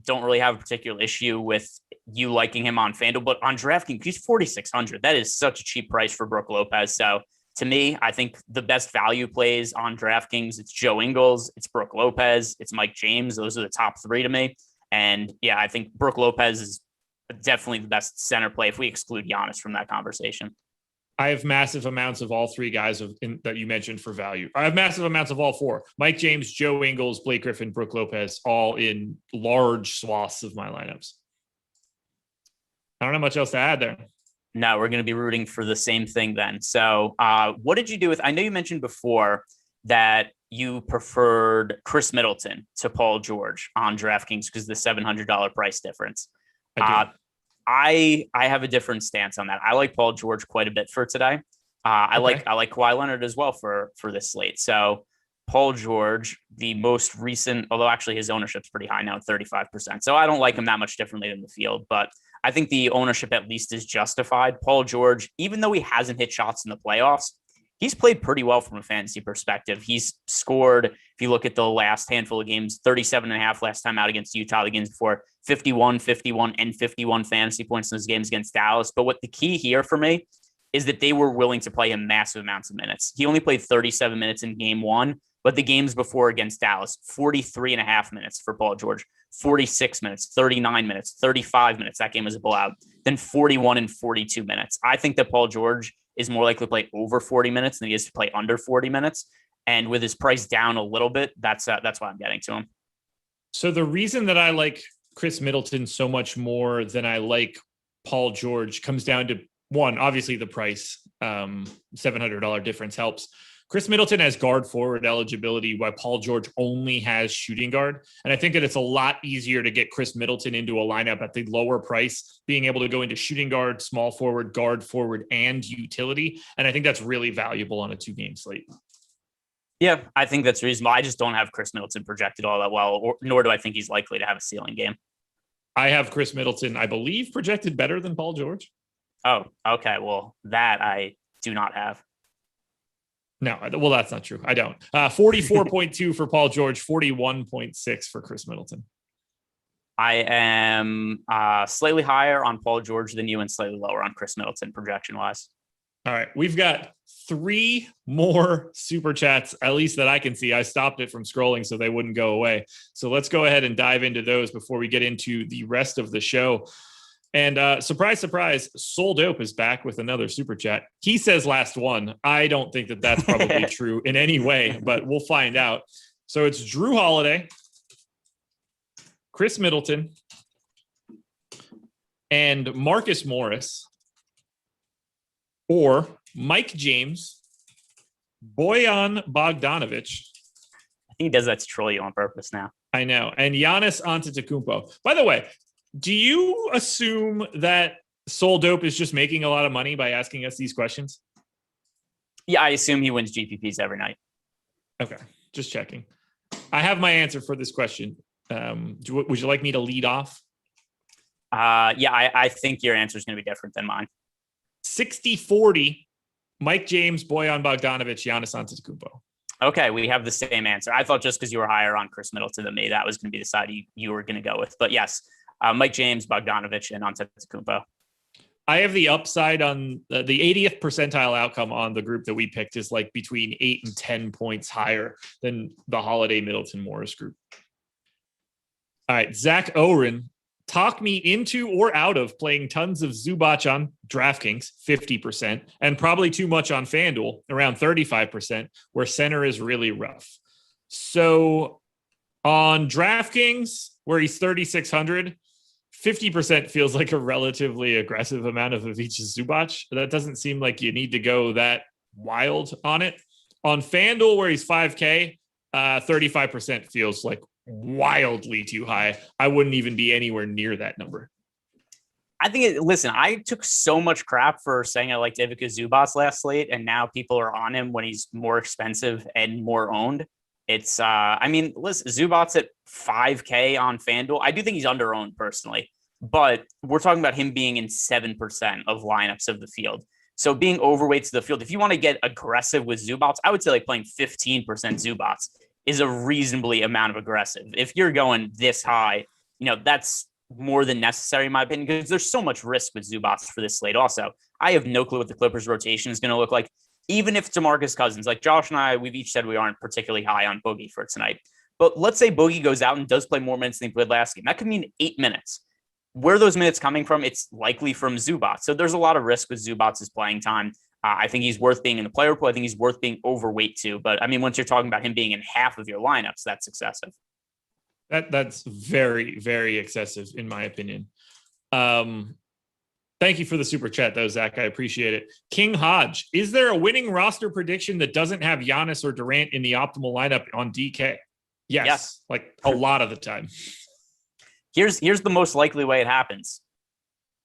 Don't really have a particular issue with you liking him on FanDuel, but on DraftKings, he's 4,600. That is such a cheap price for Brook Lopez. So to me, I think the best value plays on DraftKings, it's Joe Ingles, it's Brook Lopez, it's Mike James. Those are the top 3 to me. And yeah, I think Brook Lopez is definitely the best center play if we exclude Giannis from that conversation. I have massive amounts of all 3 guys that you mentioned for value. I have massive amounts of all 4. Mike James, Joe Ingles, Blake Griffin, Brook Lopez, all in large swaths of my lineups. I don't have much else to add there. No, we're going to be rooting for the same thing then. So what did you do with, I know you mentioned before that you preferred Chris Middleton to Paul George on DraftKings because of the $700 price difference. I have a different stance on that. I like Paul George quite a bit for today. I like Kawhi Leonard as well for this slate. So Paul George, the most recent, although actually his ownership's pretty high now at 35%. So I don't like him that much differently than the field, but I think the ownership at least is justified. Paul George, even though he hasn't hit shots in the playoffs, he's played pretty well from a fantasy perspective. He's scored, if you look at the last handful of games, 37.5 last time out against Utah, the games before, 51, 51, and 51 fantasy points in those games against Dallas. But what the key here for me is that they were willing to play him massive amounts of minutes. He only played 37 minutes in game 1, but the games before against Dallas, 43.5 minutes for Paul George, 46 minutes, 39 minutes, 35 minutes. That game was a blowout. Then 41 and 42 minutes. I think that Paul George is more likely to play over 40 minutes than he is to play under 40 minutes. And with his price down a little bit, that's why I'm getting to him. So the reason that I like Chris Middleton so much more than I like Paul George comes down to, one, obviously the price, $700 difference helps. Chris Middleton has guard forward eligibility while Paul George only has shooting guard. And I think that it's a lot easier to get Chris Middleton into a lineup at the lower price, being able to go into shooting guard, small forward, guard forward, and utility. And I think that's really valuable on a 2-game slate. Yeah, I think that's reasonable. I just don't have Chris Middleton projected all that well, nor do I think he's likely to have a ceiling game. I have Chris Middleton, I believe, projected better than Paul George. Oh, okay. Well, that I do not have. No, well, that's not true. I don't. 44.2 for Paul George, 41.6 for Chris Middleton. I am slightly higher on Paul George than you and slightly lower on Chris Middleton projection-wise. All right, we've got 3 more super chats, at least that I can see. I stopped it from scrolling so they wouldn't go away. So let's go ahead and dive into those before we get into the rest of the show. And surprise, surprise, Soul Dope is back with another super chat. He says last one. I don't think that that's probably true in any way, but we'll find out. So it's Drew Holiday, Chris Middleton, and Marcus Morris, or Mike James, Bojan Bogdanovic. I think he does that to troll you on purpose now. I know. And Giannis Antetokounmpo. By the way, do you assume that Soul Dope is just making a lot of money by asking us these questions? Yeah, I assume he wins GPPs every night. Okay, just checking. I have my answer for this question. Would you like me to lead off? Yeah, I think your answer is going to be different than mine. 60-40, Mike James, Bojan Bogdanovic, Giannis Antetokounmpo. Okay, we have the same answer. I thought just because you were higher on Chris Middleton than me, that was going to be the side you were going to go with. But yes, Mike James, Bogdanovic, and Antetokounmpo. I have the upside on the 80th percentile outcome on the group that we picked is like between 8 and 10 points higher than the Holiday Middleton Morris group. All right, Zach Oren, talk me into or out of playing tons of Zubac on DraftKings, 50%, and probably too much on Fanduel, around 35%, where center is really rough. So on DraftKings, where he's 3,600, 50% feels like a relatively aggressive amount of Ivica Zubac. That doesn't seem like you need to go that wild on it. On FanDuel, where he's 5K, 35% feels like wildly too high. I wouldn't even be anywhere near that number. I think, listen, I took so much crap for saying I liked Ivica Zubac last slate, and now people are on him when he's more expensive and more owned. It's, I mean, listen, Zubac's at 5K on FanDuel. I do think he's under-owned personally, but we're talking about him being in 7% of lineups of the field. So being overweight to the field, if you want to get aggressive with Zubac, I would say like playing 15% Zubac is a reasonably amount of aggressive. If you're going this high, you know, that's more than necessary in my opinion, because there's so much risk with Zubac for this slate. Also, I have no clue what the Clippers rotation is going to look like. Even if DeMarcus Cousins, like Josh and I, we've each said we aren't particularly high on Boogie for tonight. But let's say Boogie goes out and does play more minutes than he played last game. That could mean 8 minutes. Where are those minutes coming from? It's likely from Zubac. So there's a lot of risk with Zubac's playing time. I think he's worth being in the player pool. I think he's worth being overweight too. But I mean, once you're talking about him being in half of your lineups, that's excessive. That's very, very excessive in my opinion. Thank you for the super chat though, Zach. I appreciate it. King Hodge, is there a winning roster prediction that doesn't have Giannis or Durant in the optimal lineup on DK? Yes. Like a lot of the time. Here's the most likely way it happens.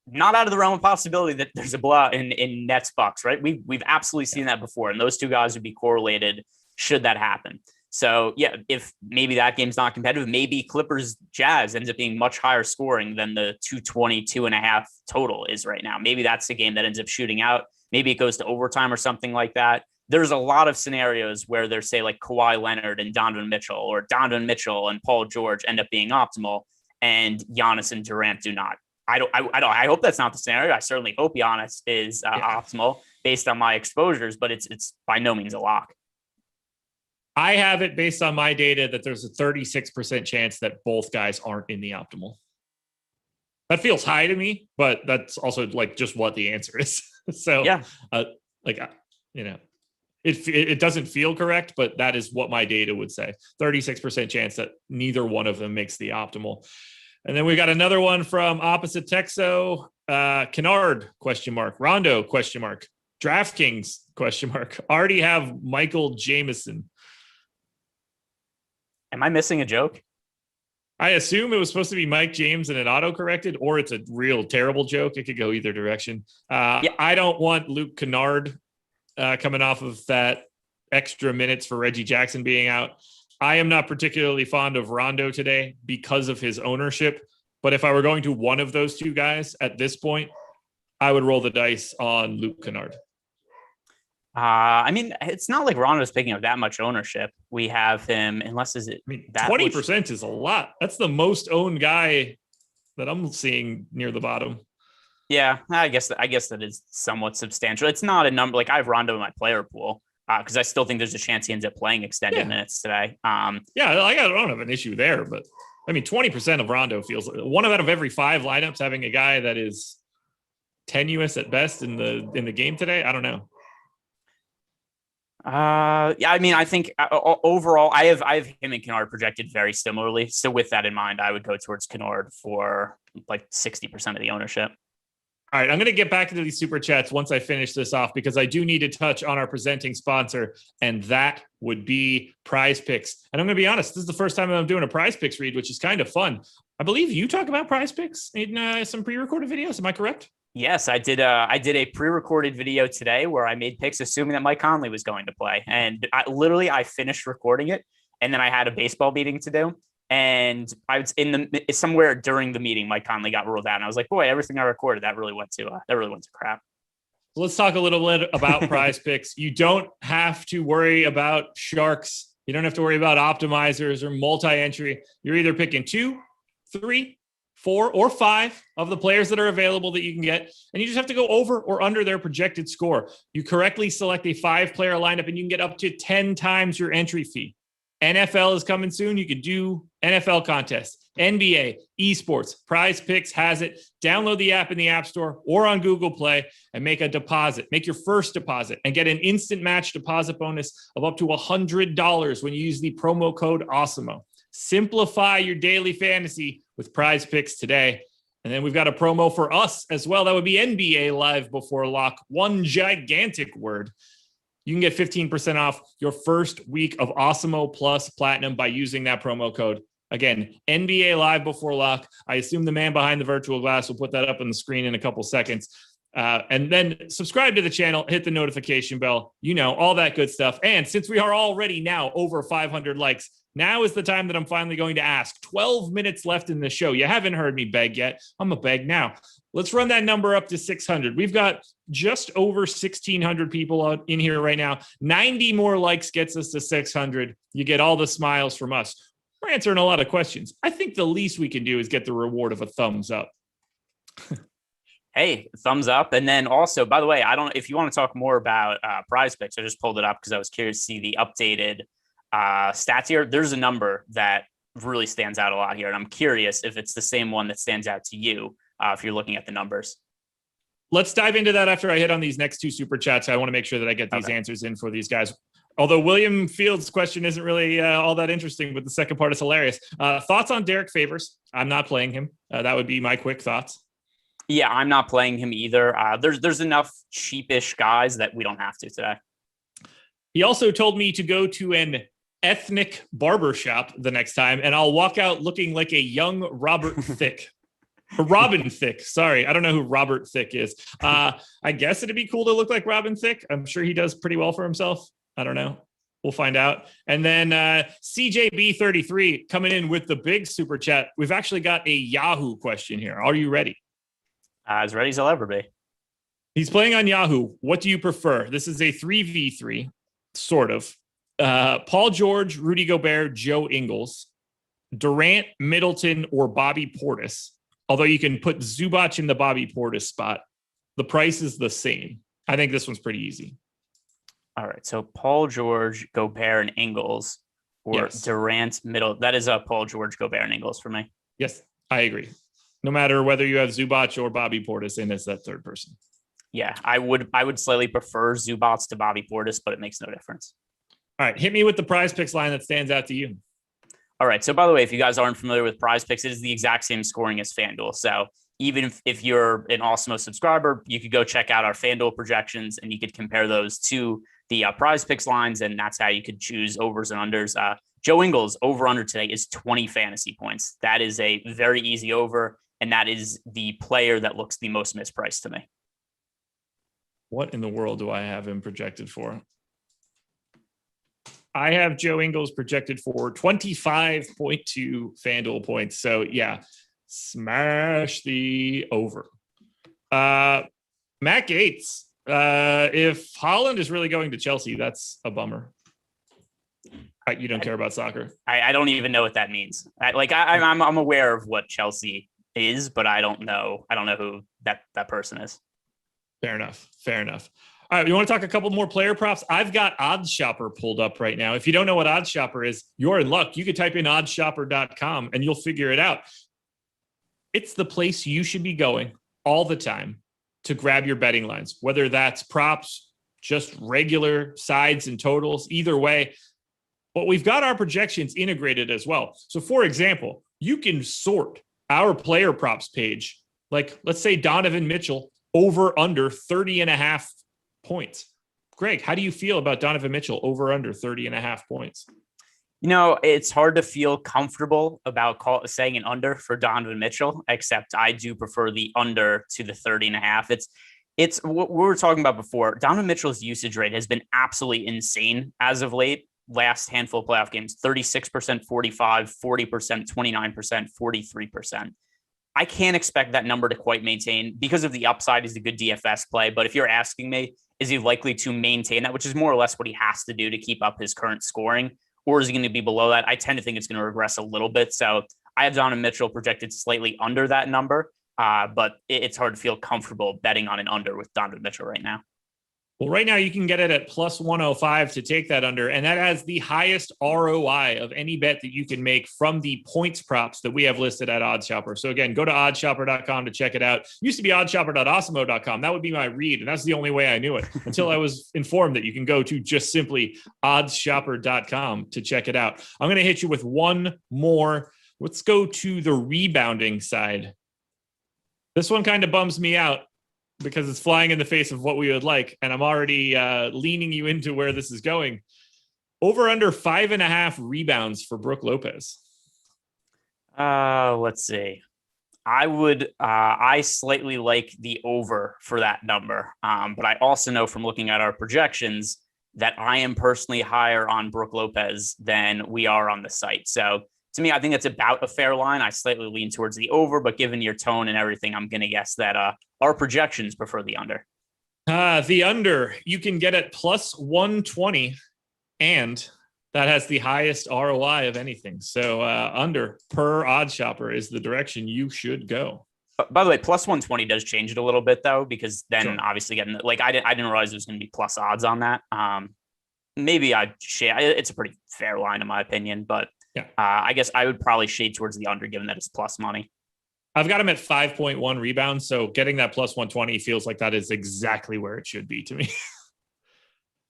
Not out of the realm of possibility that there's a blowout in Nets Bucks, right? We've absolutely seen that before, and those two guys would be correlated should that happen. So yeah, if maybe that game's not competitive, maybe Clippers Jazz ends up being much higher scoring than the 222.5 total is right now. Maybe that's the game that ends up shooting out. Maybe it goes to overtime or something like that. There's a lot of scenarios where there's say like Kawhi Leonard and Donovan Mitchell, or Donovan Mitchell and Paul George end up being optimal, and Giannis and Durant do not. I hope that's not the scenario. I certainly hope Giannis is optimal based on my exposures, but it's by no means a lock. I have it based on my data that there's a 36% chance that both guys aren't in the optimal. That feels high to me, but that's also like just what the answer is. So yeah, it doesn't feel correct, but that is what my data would say. 36% chance that neither one of them makes the optimal. And then we got another one from Opposite Texo, Kennard, ? Rondo, ? DraftKings, ? Already have Michael Jameson. Am I missing a joke? I assume it was supposed to be Mike James and it auto-corrected, or it's a real terrible joke. It could go either direction. I don't want Luke Kennard coming off of that extra minutes for Reggie Jackson being out. I am not particularly fond of Rondo today because of his ownership. But if I were going to one of those two guys at this point, I would roll the dice on Luke Kennard. I mean, it's not like Rondo's picking up that much ownership. We have him, unless is it? I mean, 20% is a lot. That's the most owned guy that I'm seeing near the bottom. Yeah, I guess that is somewhat substantial. It's not a number like I have Rondo in my player pool because I still think there's a chance he ends up playing extended minutes today. I don't have an issue there, but I mean, 20% of Rondo feels like one out of every 5 lineups having a guy that is tenuous at best in the game today. I don't know. I mean, I think overall, I have him and Kennard projected very similarly. So with that in mind, I would go towards Kennard for like 60% of the ownership. All right, I'm going to get back into these super chats once I finish this off because I do need to touch on our presenting sponsor, and that would be PrizePicks. And I'm going to be honest, this is the first time I'm doing a PrizePicks read, which is kind of fun. I believe you talk about PrizePicks in some pre-recorded videos. Am I correct? Yes, I did a pre-recorded video today where I made picks assuming that Mike Conley was going to play. And I finished recording it, and then I had a baseball meeting to do. And I was somewhere during the meeting, Mike Conley got ruled out. And I was like, boy, everything I recorded, that really went to crap. Let's talk a little bit about PrizePicks. You don't have to worry about sharks. You don't have to worry about optimizers or multi-entry. You're either picking 2, 3, 4, or 5 of the players that are available that you can get, and you just have to go over or under their projected score. You correctly select a 5-player lineup, and you can get up to 10 times your entry fee. NFL is coming soon. You can do NFL contests, NBA, esports. PrizePicks has it. Download the app in the App Store or on Google Play and make a deposit. Make your first deposit and get an instant match deposit bonus of up to $100 when you use the promo code Awesemo. Simplify your daily fantasy with PrizePicks today. And then we've got a promo for us as well. That would be NBA Live Before Lock. One gigantic word. You can get 15% off your first week of Awesemo Plus Platinum by using that promo code. Again, NBA Live Before Lock. I assume the man behind the virtual glass will put that up on the screen in a couple seconds. And then subscribe to the channel, hit the notification bell, all that good stuff. And since we are already now over 500 likes, now is the time that I'm finally going to ask. 12 minutes left in the show. You haven't heard me beg yet. I'm a beg now. Let's run that number up to 600. We've got just over 1,600 people in here right now. 90 more likes gets us to 600. You get all the smiles from us. We're answering a lot of questions. I think the least we can do is get the reward of a thumbs up. Hey, thumbs up. And then also, by the way, if you want to talk more about PrizePicks, I just pulled it up because I was curious to see the updated stats here. There's a number that really stands out a lot here. And I'm curious if it's the same one that stands out to you if you're looking at the numbers. Let's dive into that after I hit on these next 2 super chats. I want to make sure that I get these answers in for these guys. Although William Fields' question isn't really all that interesting, but the second part is hilarious. Thoughts on Derek Favors? I'm not playing him. That would be my quick thoughts. Yeah, I'm not playing him either. There's enough cheapish guys that we don't have to today. He also told me to go to an ethnic barbershop the next time, and I'll walk out looking like a young Robert Thicke. Robin Thicke. Sorry, I don't know who Robert Thicke is. I guess it'd be cool to look like Robin Thicke. I'm sure he does pretty well for himself. I don't know. We'll find out. And then CJB33 coming in with the big super chat. We've actually got a Yahoo question here. Are you ready? As ready as I'll ever be. He's playing on Yahoo. What do you prefer? This is a 3v3, sort of. Paul George, Rudy Gobert, Joe Ingles, Durant, Middleton, or Bobby Portis. Although you can put Zubac in the Bobby Portis spot. The price is the same. I think this one's pretty easy. All right. So Paul George, Gobert, and Ingles, or Durant, Middle. That is Paul George, Gobert, and Ingles for me. Yes, I agree. No matter whether you have Zubac or Bobby Portis in as that third person. Yeah, I would slightly prefer Zubac to Bobby Portis, but it makes no difference. All right, hit me with the PrizePicks line that stands out to you. All right. So by the way, if you guys aren't familiar with PrizePicks, it is the exact same scoring as FanDuel. So even if you're an Awesemo subscriber, you could go check out our FanDuel projections and you could compare those to the PrizePicks lines, and that's how you could choose overs and unders. Joe Ingles over under today is 20 fantasy points. That is a very easy over, and that is the player that looks the most mispriced to me. What in the world do I have him projected for? I have Joe Ingles projected for 25.2 Fanduel points. So yeah, smash the over. Matt Gates. If Holland is really going to Chelsea, that's a bummer. You don't care about soccer. I don't even know what that means. I'm aware of what Chelsea is, but I don't know who that person is. Fair enough. All right, you want to talk a couple more player props? I've got Odds Shopper pulled up right now. If you don't know what Odds Shopper is, you're in luck. You could type in oddsshopper.com and you'll figure it out. It's the place you should be going all the time to grab your betting lines, whether that's props, just regular sides and totals, either way. But we've got our projections integrated as well. So for example, you can sort our player props page, like let's say Donovan Mitchell over under 30.5 points. Greg, how do you feel about Donovan Mitchell over under 30.5 points? You know, it's hard to feel comfortable about saying an under for Donovan Mitchell, except I do prefer the under to the 30.5. It's what we were talking about before. Donovan Mitchell's usage rate has been absolutely insane as of late. Last handful of playoff games, 36%, 45, 40%, 29%, 43%. I can't expect that number to quite maintain because of the upside. Is a good DFS play. But if you're asking me, is he likely to maintain that, which is more or less what he has to do to keep up his current scoring, or is he going to be below that? I tend to think it's going to regress a little bit. So I have Donovan Mitchell projected slightly under that number, but it's hard to feel comfortable betting on an under with Donovan Mitchell right now. Well, right now you can get it at plus 105 to take that under, and that has the highest ROI of any bet that you can make from the points props that we have listed at OddsShopper. So again, go to oddshopper.com to check it out. It used to be oddshopper.awesemo.com. That would be my read, and that's the only way I knew it until I was informed that you can go to just simply oddshopper.com to check it out. I'm going to hit you with one more. Let's go to the rebounding side. This one kind of bums me out, because it's flying in the face of what we would like. And I'm already leaning you into where this is going. Over under 5.5 rebounds for Brook Lopez. Let's see. I slightly like the over for that number. But I also know from looking at our projections that I am personally higher on Brook Lopez than we are on the site. So to me, I think that's about a fair line. I slightly lean towards the over, but given your tone and everything, I'm going to guess that our projections prefer the under. The under, you can get at plus 120, and that has the highest ROI of anything. So under per OddsShopper is the direction you should go. By the way, plus 120 does change it a little bit, though, because then obviously getting I didn't realize there was going to be plus odds on that. Maybe I'd share. It's a pretty fair line in my opinion, but yeah, I guess I would probably shade towards the under, given that it's plus money. I've got him at 5.1 rebounds, so getting that plus 120 feels like that is exactly where it should be to me.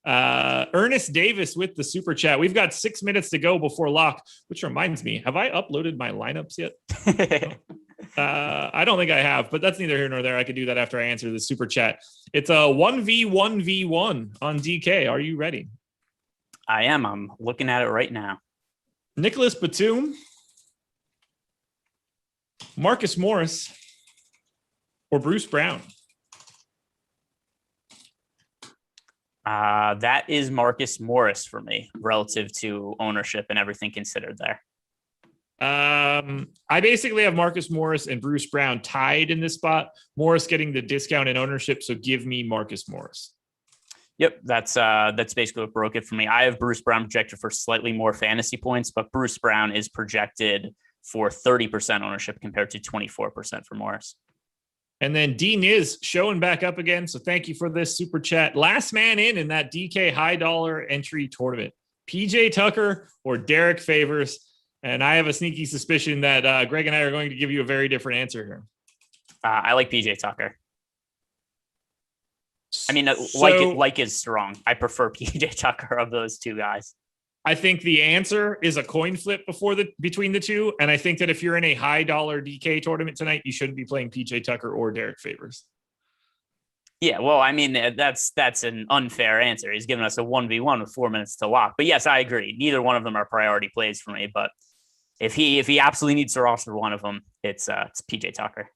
Ernest Davis with the super chat. We've got 6 minutes to go before lock, which reminds me, have I uploaded my lineups yet? I don't think I have, but that's neither here nor there. I could do that after I answer the super chat. It's a 1v1v1 on DK. Are you ready? I am. I'm looking at it right now. Nicholas Batum, Marcus Morris, or Bruce Brown? That is Marcus Morris for me, relative to ownership and everything considered there. I basically have Marcus Morris and Bruce Brown tied in this spot. Morris getting the discount in ownership, so give me Marcus Morris. Yep, that's basically what broke it for me. I have Bruce Brown projected for slightly more fantasy points, but Bruce Brown is projected for 30% ownership compared to 24% for Morris. And then D Niz showing back up again. So thank you for this super chat. Last man in that DK high dollar entry tournament, PJ Tucker or Derek Favors. And I have a sneaky suspicion that Greg and I are going to give you a very different answer here. I like PJ Tucker. I mean, like is strong. I prefer PJ Tucker of those two guys. I think the answer is a coin flip between the two. And I think that if you're in a high dollar DK tournament tonight, you shouldn't be playing PJ Tucker or Derek Favors. Yeah, well, I mean, that's an unfair answer. He's given us a 1v1 with 4 minutes to lock. But yes, I agree. Neither one of them are priority plays for me. But if he absolutely needs to roster one of them, it's PJ Tucker.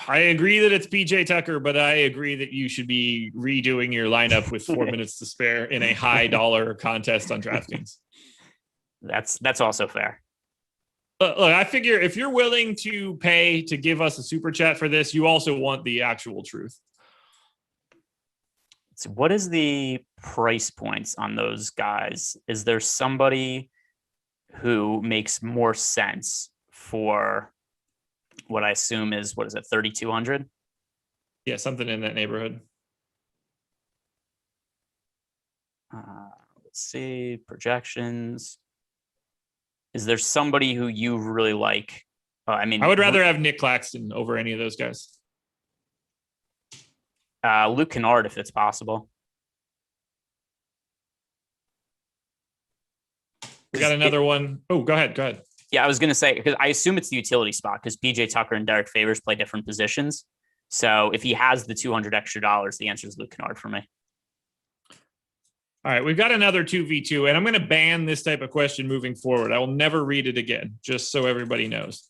I agree that it's PJ Tucker, but I agree that you should be redoing your lineup with 4 minutes to spare in a high dollar contest on DraftKings. That's also fair. Look, I figure if you're willing to pay to give us a super chat for this, you also want the actual truth. So what is the price points on those guys? Is there somebody who makes more sense for what I assume is, 3,200? Yeah, something in that neighborhood. Let's see, projections. Is there somebody who you really like? I would rather have Nick Claxton over any of those guys. Luke Kennard, if it's possible. We got another one. Oh, go ahead. Yeah, I was going to say, because I assume it's the utility spot because PJ Tucker and Derek Favors play different positions. So if he has the $200 extra, the answer is Luke Kennard for me. All right, we've got another 2v2, and I'm going to ban this type of question moving forward. I will never read it again, just so everybody knows.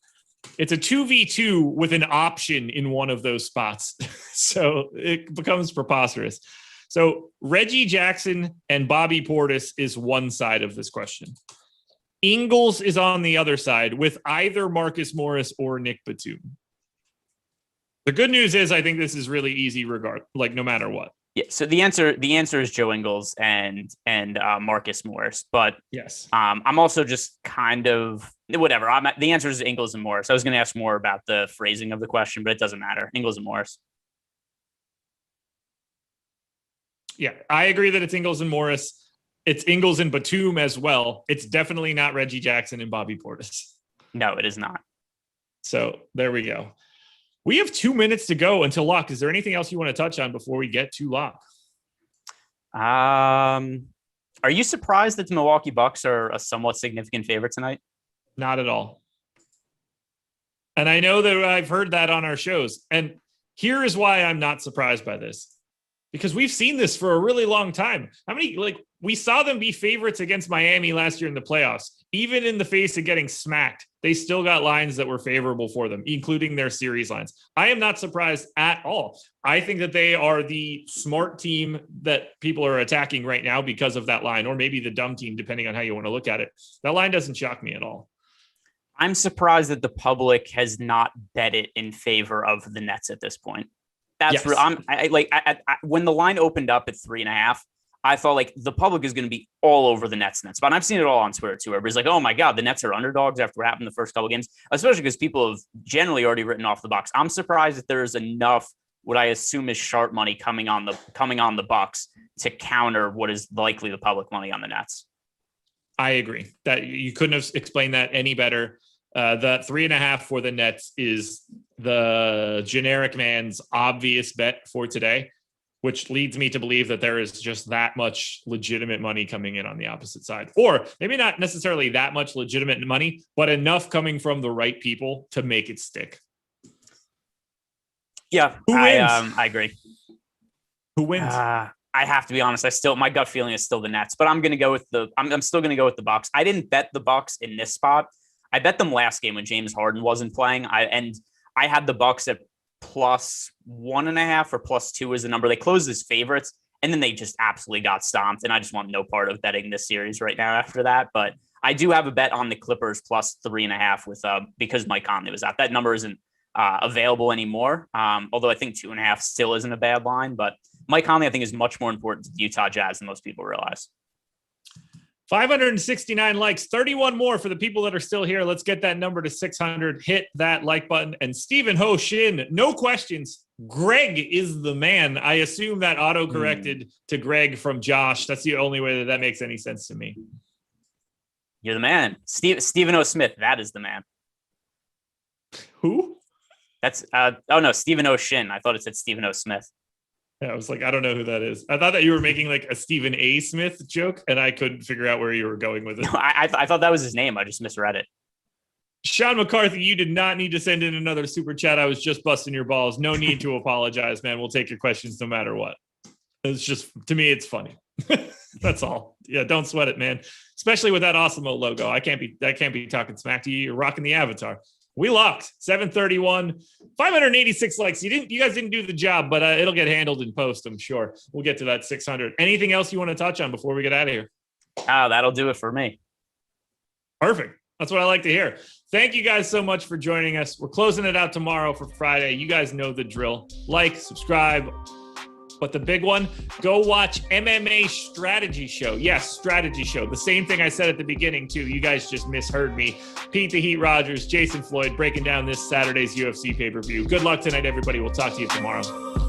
It's a 2v2 with an option in one of those spots. So it becomes preposterous. So Reggie Jackson and Bobby Portis is one side of this question. Ingalls is on the other side with either Marcus Morris or Nick Batum. The good news is I think this is really easy no matter what. Yeah, so the answer is Joe Ingles and Marcus Morris, but yes, I'm also just kind of whatever. The answer is Ingles and Morris. I was going to ask more about the phrasing of the question, but it doesn't matter. Ingles and Morris. Yeah, I agree that it's Ingles and Morris. It's Ingles and Batum as well. It's definitely not Reggie Jackson and Bobby Portis. No, it is not. So there we go. We have 2 minutes to go until lock. Is there anything else you want to touch on before we get to lock? Are you surprised that the Milwaukee Bucks are a somewhat significant favorite tonight? Not at all. And I know that I've heard that on our shows. And here is why I'm not surprised by this. Because we've seen this for a really long time. We saw them be favorites against Miami last year in the playoffs. Even in the face of getting smacked, they still got lines that were favorable for them, including their series lines. I am not surprised at all. I think that they are the smart team that people are attacking right now because of that line, or maybe the dumb team, depending on how you want to look at it. That line doesn't shock me at all. I'm surprised that the public has not bet it in favor of the Nets at this point. That's yes. When the line opened up at 3.5, I thought like the public is going to be all over the Nets spot. And I've seen it all on Twitter too. Everybody's like, oh my God, the Nets are underdogs after what happened the first couple of games, especially because people have generally already written off the Bucks. I'm surprised that there's enough, what I assume is sharp money coming on the Bucks to counter what is likely the public money on the Nets. I agree that you couldn't have explained that any better. The 3.5 for the Nets is the generic man's obvious bet for today, which leads me to believe that there is just that much legitimate money coming in on the opposite side, or maybe not necessarily that much legitimate money, but enough coming from the right people to make it stick. Yeah, who wins? I agree. Who wins? I have to be honest. My gut feeling is still the Nets, but I'm going to go with I'm still going to go with the Bucks. I didn't bet the Bucks in this spot. I bet them last game when James Harden wasn't playing. I had the Bucks at +1.5 or +2 is the number. They closed as favorites, and then they just absolutely got stomped. And I just want no part of betting this series right now after that. But I do have a bet on the Clippers +3.5 with because Mike Conley was out. That number isn't available anymore. Although I think 2.5 still isn't a bad line. But Mike Conley, I think, is much more important to the Utah Jazz than most people realize. 569 likes, 31 more for the people that are still here. Let's get that number to 600. Hit that like button. And Stephen Ho Shin, no questions. Greg is the man. I assume that auto-corrected to Greg from Josh. That's the only way that makes any sense to me. You're the man. Stephen O. Smith, that is the man. Who? That's, Stephen O. Shin. I thought it said Stephen O. Smith. Yeah, I was like, I don't know who that is. I thought that you were making like a Stephen A. Smith joke, and I couldn't figure out where you were going with it. No, I thought that was his name. I just misread it. Sean McCarthy, you did not need to send in another super chat. I was just busting your balls. No need to apologize, man. We'll take your questions no matter what. It's just, to me, it's funny. That's all. Yeah, don't sweat it, man. Especially with that Awesemo logo. I can't be talking smack to you. You're rocking the avatar. We locked 731, 586 likes. You guys didn't do the job, but it'll get handled in post, I'm sure. We'll get to that 600. Anything else you want to touch on before we get out of here? That'll do it for me. Perfect. That's what I like to hear. Thank you guys so much for joining us. We're closing it out tomorrow for Friday. You guys know the drill. Like, subscribe. But the big one, go watch MMA Strategy Show. Yes, Strategy Show. The same thing I said at the beginning, too. You guys just misheard me. Pete the Heat Rogers, Jason Floyd breaking down this Saturday's UFC pay-per-view. Good luck tonight, everybody. We'll talk to you tomorrow.